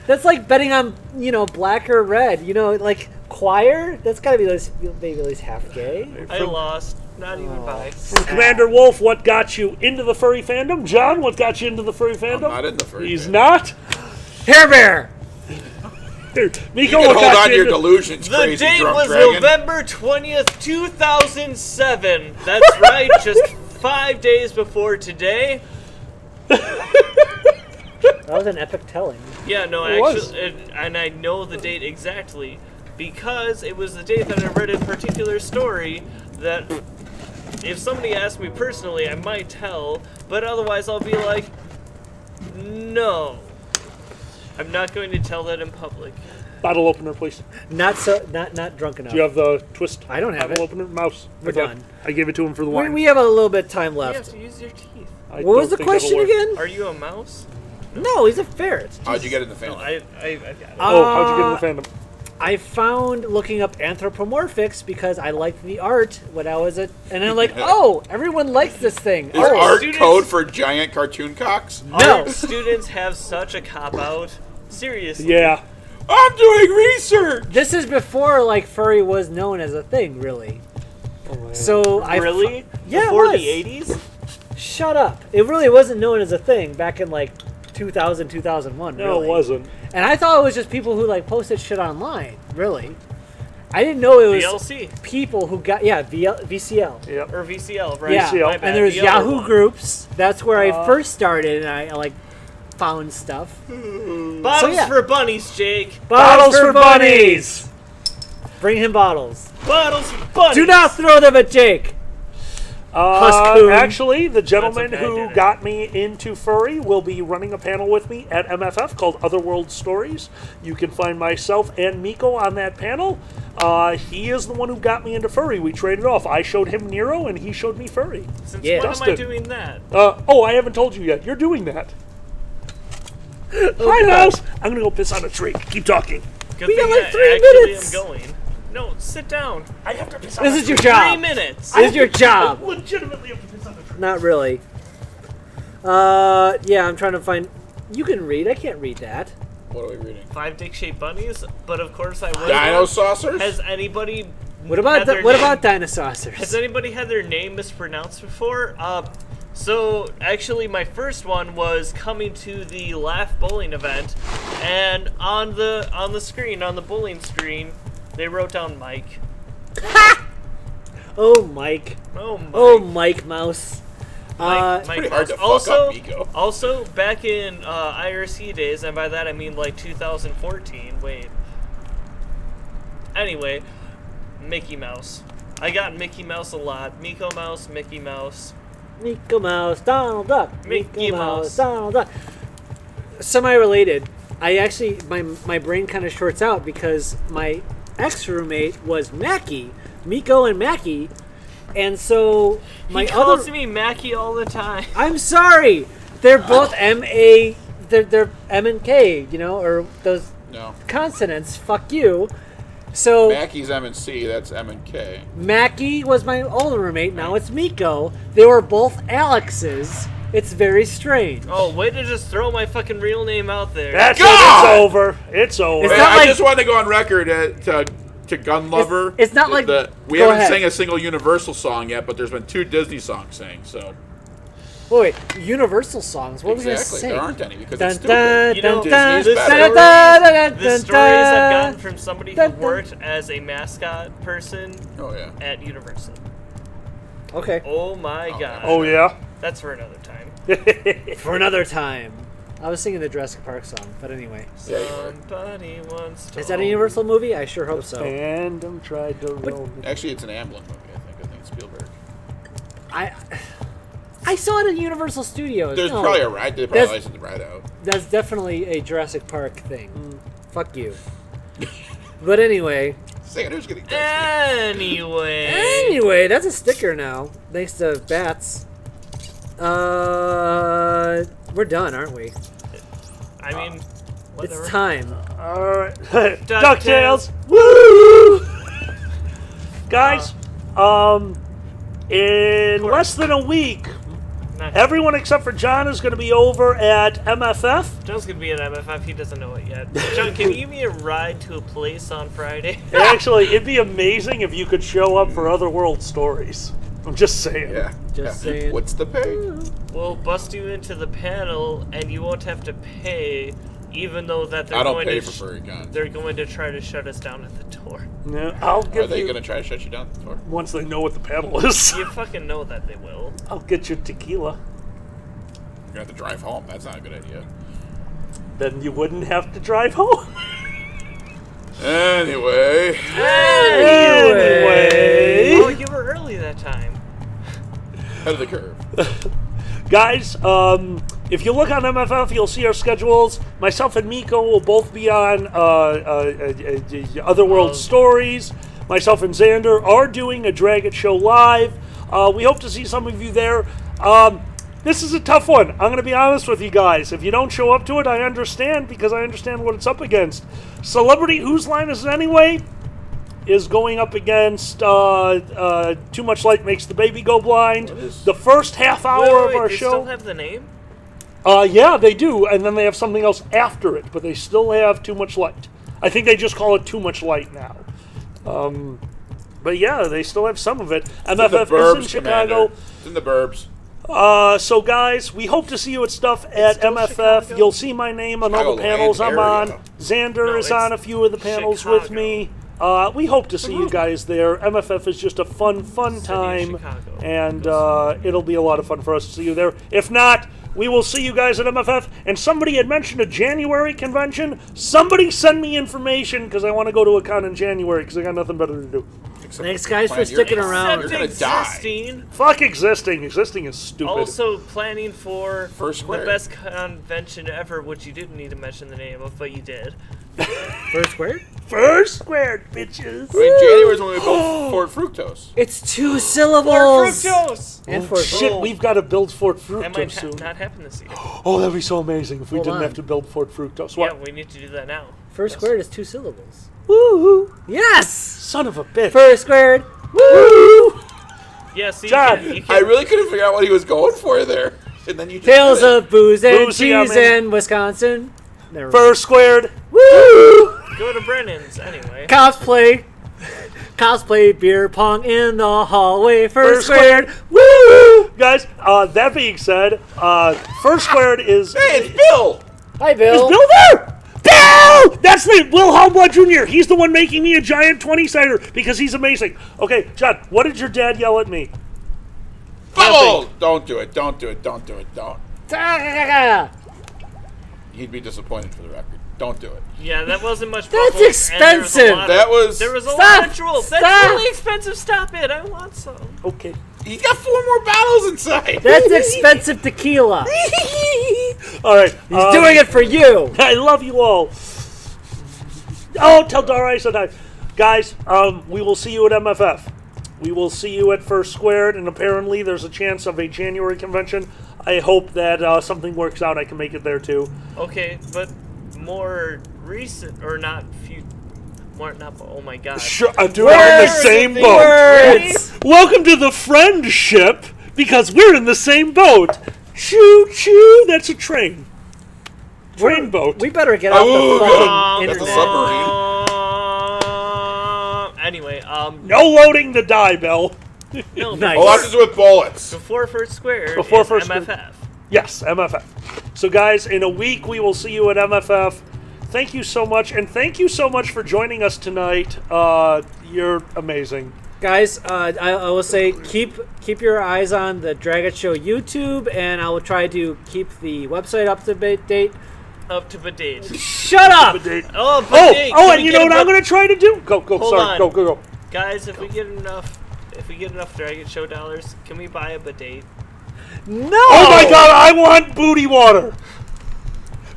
That's like betting on, black or red. Like choir? That's gotta be maybe at least half gay. I lost. Not even by. Commander Wolf, what got you into the furry fandom? John, what got you into the furry I'm fandom? not in the furry. He's fandom. not. Hair Bear! Miko, You can what hold got on you to your into delusions, The crazy date drunk was dragon. November 20th, 2007. That's right, just 5 days before today. That was an epic telling. Yeah, no, It was. actually, and I know the date exactly because it was the date that I read a particular story that if somebody asked me personally, I might tell, but otherwise I'll be like, no. I'm not going to tell that in public. bottle opener, please? Not drunk enough. Do you have the twist? I don't have bottle it. opener mouse. We're Okay. done. I gave it to him for the we, wine. we have a little bit of time You have left. to use your teeth. I What was don't the think that'll question work. again? Are you a mouse? No, he's a ferret. How'd you get in the No, family? I got it. Oh, how'd you get in the fandom? I found looking up anthropomorphics because I liked the art when I was and I'm like, oh, everyone likes this thing. Is Oh, art students- code for giant cartoon cocks? No. Our students have such a cop-out. Seriously. Yeah. I'm doing research! this is before like furry was known as a thing, really. So I Really? Yeah, it Before was. the 80s? shut up. It really wasn't known as a thing back in like 2000, 2001. No, really. it wasn't. And I thought it was just people who like posted shit online. Really, I didn't know it was VLC. people who got VCL. Yep. Or VCL, right? Yeah, VCL. My bad, and there's the other Yahoo one. groups. That's where I first started, and I like found stuff. Bottles yeah. for bunnies, Jake. Bottles for bunnies! Bring him bottles. Bottles for bunnies. Do not throw them at Jake. Huskoon. Actually, the gentleman That's okay, I who did it. got me into furry will be running a panel with me at MFF called Otherworld Stories. You can find myself and Miko on that panel. He is the one who got me into furry. We traded off. I showed him Nero, and he showed me furry. Since Yeah. when am I Dustin. doing that? I haven't told you yet. You're doing that. Hi, Mouse. I'm gonna go piss on a tree. Keep talking. Good We got thing like that 3 actually minutes. I'm going. No, sit down. I have to piss on This a is your tree. job. 3 minutes. This is your job. I legitimately have to piss on a tree. Not really. Yeah, I'm trying to find. You can read. I can't read that. What are we reading? 5 dick-shaped bunnies, but of course I would. Dino saucers? Has anybody? What about had their what name- about dinosaurs? Has anybody had their name mispronounced before? So actually, my first one was coming to the Laugh Bowling event, and on the screen, on the bowling screen, they wrote down Mike. Oh, Mike. Oh, Mike. Oh, Mike Mouse. Mike pretty hard to fuck also, up, Miko. Also, back in IRC days, and by that I mean like 2014. Wait. Anyway, Mickey Mouse. I got Mickey Mouse a lot. Miko Mouse, Mickey Mouse. Mickey Mouse, Donald Duck. Mickey Mouse. Donald Duck. Semi-related. I actually, my brain kind of shorts out because my ex-roommate was Mackie, Miko and Mackie, and so my He calls other. me Mackie all the time. I'm sorry. They're both M-A. They're M and K, or those No. consonants. Fuck you. So Mackey's M and C, that's M and K. Mackie was my old roommate. Now it's Miko. They were both Alexes. It's very strange. Oh, way to just throw my fucking real name out there. That's it. God! It's over. It's over. It's Hey, not I like- just wanted to go on record to Gun Lover. It's not like- we go haven't ahead. sang a single Universal song yet, but there's been 2 Disney songs sang. So Wait, Universal songs. What exactly, was I there going aren't any because Dun, it's stupid. dun, You know, dun, dun, Disney's dun, better. dun, dun, dun, The dun, stories I've dun. gotten from somebody who Dun, dun. worked as a mascot person Oh yeah. at Universal. Okay, Oh my Oh, god. Oh, yeah? That's for another time. for another time. I was singing the Jurassic Park song, but anyway. Somebody once told Is that a Universal movie? I sure hope so. Fandom tried to roll me. Actually, it's an Amblin movie, I think it's Spielberg. I saw it at Universal Studios. There's No, probably a ride. They probably licensed the ride out. that's definitely a Jurassic Park thing. Fuck you. But anyway. Sanders getting thirsty. Anyway, That's a sticker now. Thanks to Bats. We're done, aren't we? I mean, whatever. It's time. Alright. DuckTales. DuckTales. Woo! Guys, in less than a week, Not- everyone except for John is going to be over at MFF. John's gonna be at MFF. He doesn't know it yet. John, can you give me a ride to a place on Friday? Actually, it'd be amazing if you could show up for Otherworld Stories. I'm just saying. Yeah. Just yeah. saying. What's the pay? We'll bust you into the panel, and you won't have to pay, even though that they're I don't going pay to for furry cons. they're going to try to shut us down at the door. No, I'll Are give they you going to try to shut you down at the door? once they know what the panel is. You fucking know that they will. I'll get you tequila. You're going to have to drive home. That's not a good idea. Then you wouldn't have to drive home. Anyway. Anyway. Oh, you were early that time. Head of the curve. Guys, if you look on MFF, you'll see our schedules. Myself and Miko will both be on Otherworld Stories. Myself and Xander are doing a Drag It Show live. We hope to see some of you there. This is a tough one. I'm going to be honest with you guys. If you don't show up to it, I understand, because I understand what it's up against. Celebrity Whose Line Is It Anyway is going up against Too Much Light Makes the Baby Go Blind. The first half hour of our they show. still have the name? Yeah, they do, and then they have something else after it, but they still have Too Much Light. I think they just call it Too Much Light now. But yeah, they still have some of it. MFF is in Chicago. It's in the burbs. So guys, we hope to see you at stuff at still MFF. Chicago? You'll see my name on all the panels I'm on. area. Xander No, is on a it's few of the panels with Chicago. me. We hope to see you guys there. MFF is just a fun of time, Chicago. and it'll be a lot of fun for us to see you there. If not, we will see you guys at MFF. And somebody had mentioned a January convention. Somebody send me information, because I want to go to a con in January, because I got nothing better to do. Except Thanks, for guys, for plan. sticking You're- around. You're Except going to die. existing. Fuck existing. Existing is stupid. Also planning for First the Square. best convention ever, which you didn't need to mention the name of, but you did. First squared? First squared, bitches. I mean, January is when we built Fort Fructose. It's 2 Or syllables. fructose! And Oh, for shit, we've got to build Fort That might Fructose soon. not happen this year. Oh, that'd be so amazing if we Hold didn't on. have to build Fort Fructose. Yeah, What? we need to do that now. First squared is 2 syllables. Woo-hoo. Yes! Son of a bitch. First squared. Woo! Yeah, so you John, can, you I can really couldn't figure out what he was going for there. And then you just Tales did it. of booze and Boozy, I'm cheese in. in Wisconsin. Never mind. First squared. Woo! go to Brennan's anyway. Cosplay beer pong in the hallway. First First squared. Woo! Guys, that being said, First squared is... Hey, it's Bill! Hi, Is Bill. Bill there? Bill! That's the Wilhelm Blood Jr. He's the one making me a giant 20-sider because he's amazing. Okay, John, what did your dad yell at me? Bubble! Don't do it, don't do it, don't do it, don't. That's He'd be disappointed for the record. Don't do it. Yeah, that wasn't much. That's bubbles, and expensive. There was That a was... lot Stop. of drool. Stop. That's really expensive. Stop it. I want some. Okay. He's got 4 more bottles inside. expensive tequila. All right. He's doing it for you. I love you all. Oh, tell Dara I said hi. Guys, we will see you at MFF. We will see you at First Squared, and apparently there's a chance of a January convention. I hope that something works out. I can make it there too. Okay, but more recent or not? Not. Oh my god. Sure, dude, I'm in the same boat. Words. Welcome to the friendship, because we're in the same boat. Choo choo. That's a train. Train boat. We better get off Oh, the fucking that's a internet. submarine. Anyway, No loading the die, Bell. no, Nice. Oh, that's just with bullets. before First Square Before is First MFF. Square. Yes, MFF. So, guys, in a week we will see you at MFF. Thank you so much, and thank you so much for joining us tonight. You're amazing. Guys, I will say keep your eyes on the Dragon Show YouTube, and I will try to keep the website up to date. Up to date. Shut up! Oh, And you know what I'm going to try to do? Go. Hold Sorry. on. Go. Guys, if we get enough Dragon Show dollars, can we buy a bidet? No! Oh my God! I want booty water.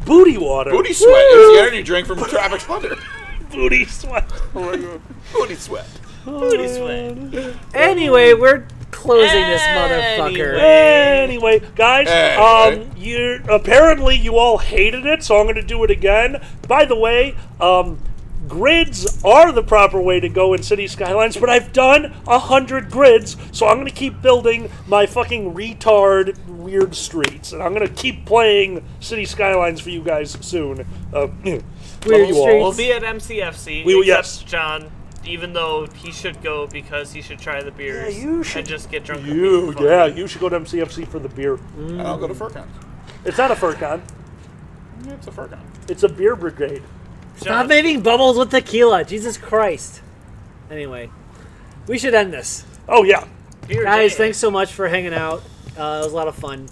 Booty water. Booty sweat. It's the energy drink from Tropic Thunder. Booty sweat. Oh my God. Booty sweat. Booty sweat. Anyway, we're closing this motherfucker. Anyway, guys, Anyway. apparently you all hated it, so I'm going to do it again. By the way, grids are the proper way to go in City Skylines, but I've done 100 grids, so I'm going to keep building my fucking retard weird streets, and I'm going to keep playing City Skylines for you guys soon. Love you all. We'll be at MCFC. We will, except yes. John, even though he should go because he should try the beers you should. and just get drunk. You should go to MCFC for the beer. And I'll go to FurCon. It's not a FurCon. Yeah, it's a FurCon. It's a beer brigade. Stop making bubbles with tequila. Jesus Christ. Anyway, we should end this. Oh, yeah. Beer Guys, day. thanks so much for hanging out. It was a lot of fun.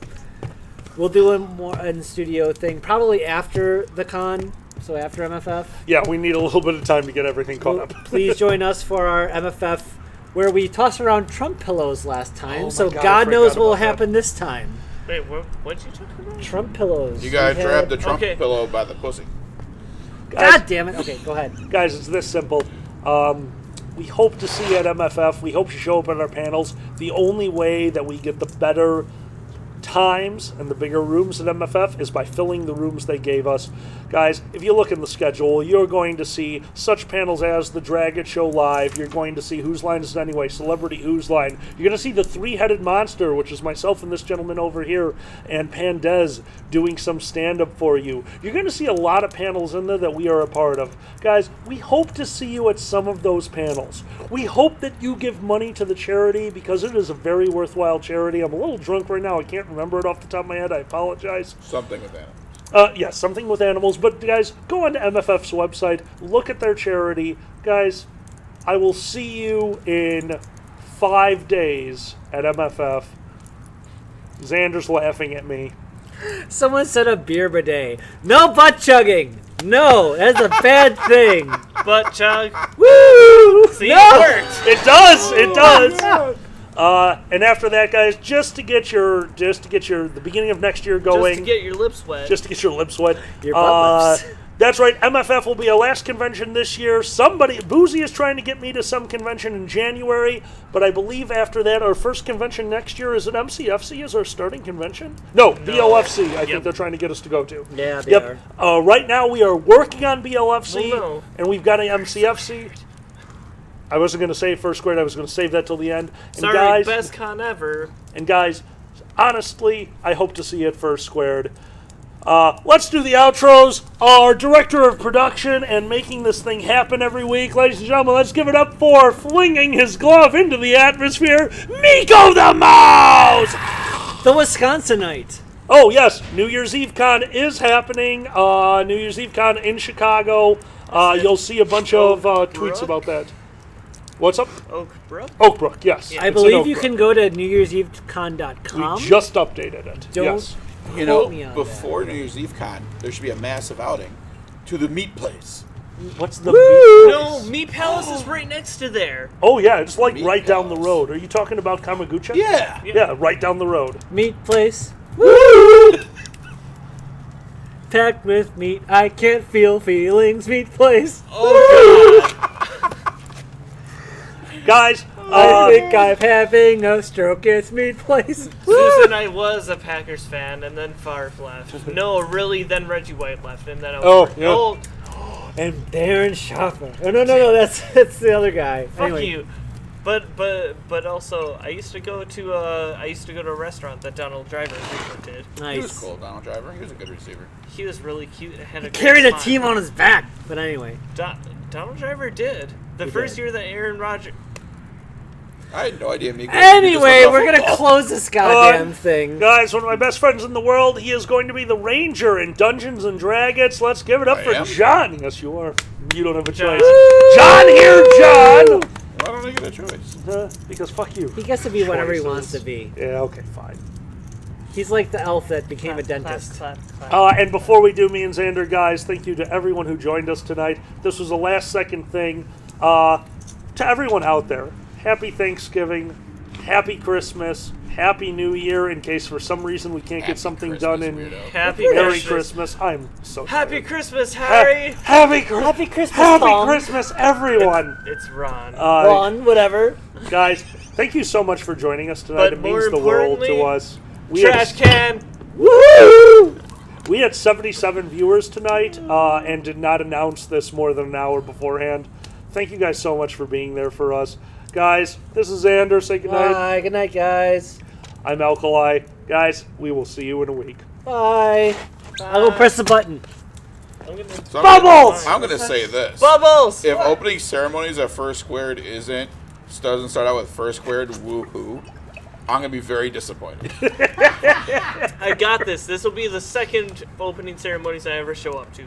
We'll do a more in-studio thing probably after the con, so after MFF. Yeah, we need a little bit of time to get everything caught up. Please join us for our MFF, where we tossed around Trump pillows last time, Oh my so God, I God knows forgot what will about that. happen this time. Wait, what'd you talk about? Trump pillows. You guys We had- grabbed the Trump Okay. pillow by the pussy. God damn it. Okay, go ahead. Guys, it's this simple. We hope to see you at MFF. We hope you show up at our panels. The only way that we get the better times and the bigger rooms at MFF is by filling the rooms they gave us. Guys, if you look in the schedule, you're going to see such panels as the Dragon Show Live. You're going to see Whose Line Is It Anyway? Celebrity Whose Line. You're going to see the Three-Headed Monster, which is myself and this gentleman over here, and Pandez doing some stand-up for you. You're going to see a lot of panels in there that we are a part of. Guys, we hope to see you at some of those panels. We hope that you give money to the charity because it is a very worthwhile charity. I'm a little drunk right now. I can't remember it off the top of my head. I apologize. Something with that. Yes, something with animals. But, guys, go on to MFF's website. Look at their charity. Guys, I will see you in 5 days at MFF. Xander's laughing at me. Someone said a beer bidet. No butt chugging. No, that's a bad thing. Butt chug. Woo! See, No! it worked. It does. It does. And after that, guys, just to get your the beginning of next year going, Just to get your lips wet. just to get your lips wet. Your butt lips. That's right. MFF will be our last convention this year. Boozy is trying to get me to some convention in January, but I believe after that, our first convention next year is at MCFC as our starting convention. No, BLFC. I think they're trying to get us to go to. Yeah, they Yep. Right now, we are working on BLFC, Well, no. and we've got a MCFC. I wasn't going to say first grade. I was going to save that till the end. And Sorry, guys, best con ever. and guys, honestly, I hope to see you at First Squared. Let's do the outros. Our director of production and making this thing happen every week, ladies and gentlemen, let's give it up for flinging his glove into the atmosphere, Miko the Mouse! The Wisconsinite. Oh, yes, New Year's Eve Con is happening. New Year's Eve Con in Chicago. You'll see a bunch of tweets about that. What's up? Oak Brook? Oakbrook, yes. I It's in believe you Oakbrook. can go to NewYear'sEveCon.com. We just updated it. Don't- Yes. You know, Quote me on before New Year's Eve Con, there should be a massive outing to the meat place. What's the No, Meat Palace is right next to there. Oh, yeah, it's like Meat right down the Palace. road. Are you talking about Kamagucha? Yeah. Yeah, right down the road. Meat place. Packed with meat, I can't feel feelings. Meat place. Guys, I think I'm having a stroke. It's meat place. Susan, I was a Packers fan, and then Favre left. No, really, then Reggie White left, and then I was Oh, yeah. And Darren Schaffer. Oh no, that's the other guy. Fuck Anyway, you. But also, I used to go to a restaurant that Donald Driver frequented. He was nice. cool, Donald Driver. He was a good receiver. He was really cute. And had a Carried great a smile. team on his back. But anyway, Donald Driver did. The first year that Aaron Rodgers. I had no idea. Miko. anyway, we're gonna close this goddamn thing. guys, one of my best friends in the world, he is going to be the Ranger in Dungeons and Dragons. Let's give it up I for am? John. Yes, you are. You don't have a John. choice. John here, John! Why don't I get a choice? Because fuck you. He gets to be whatever he Choices. wants to be. Yeah, okay, fine. He's like the elf that became a dentist. Clap, clap, clap. And before we do me and Xander, guys, thank you to everyone who joined us tonight. This was a last-second thing. To everyone out there, happy Thanksgiving, happy Christmas, happy New Year, in case for some reason we can't get something Christmas, done in weirdo. Happy Merry Christmas. Christmas. I'm so Happy tired. Christmas, Harry. Happy Christmas, Happy Tom. Christmas, everyone. It's Ron. Ron, whatever. Guys, thank you so much for joining us tonight. But It means more the world to importantly, us. We Trash had, can. woo! We had 77 viewers tonight and did not announce this more than an hour beforehand. Thank you guys so much for being there for us. Guys, this is Xander. Say goodnight. Bye. Good night, guys. I'm Alkali. Guys, we will see you in a week. Bye. I'll go press the button. I'm gonna... So Bubbles! I'm gonna say this. Bubbles. If opening ceremonies at First Squared doesn't start out with First Squared woohoo, I'm gonna be very disappointed. I got this. This will be the second opening ceremonies I ever show up to.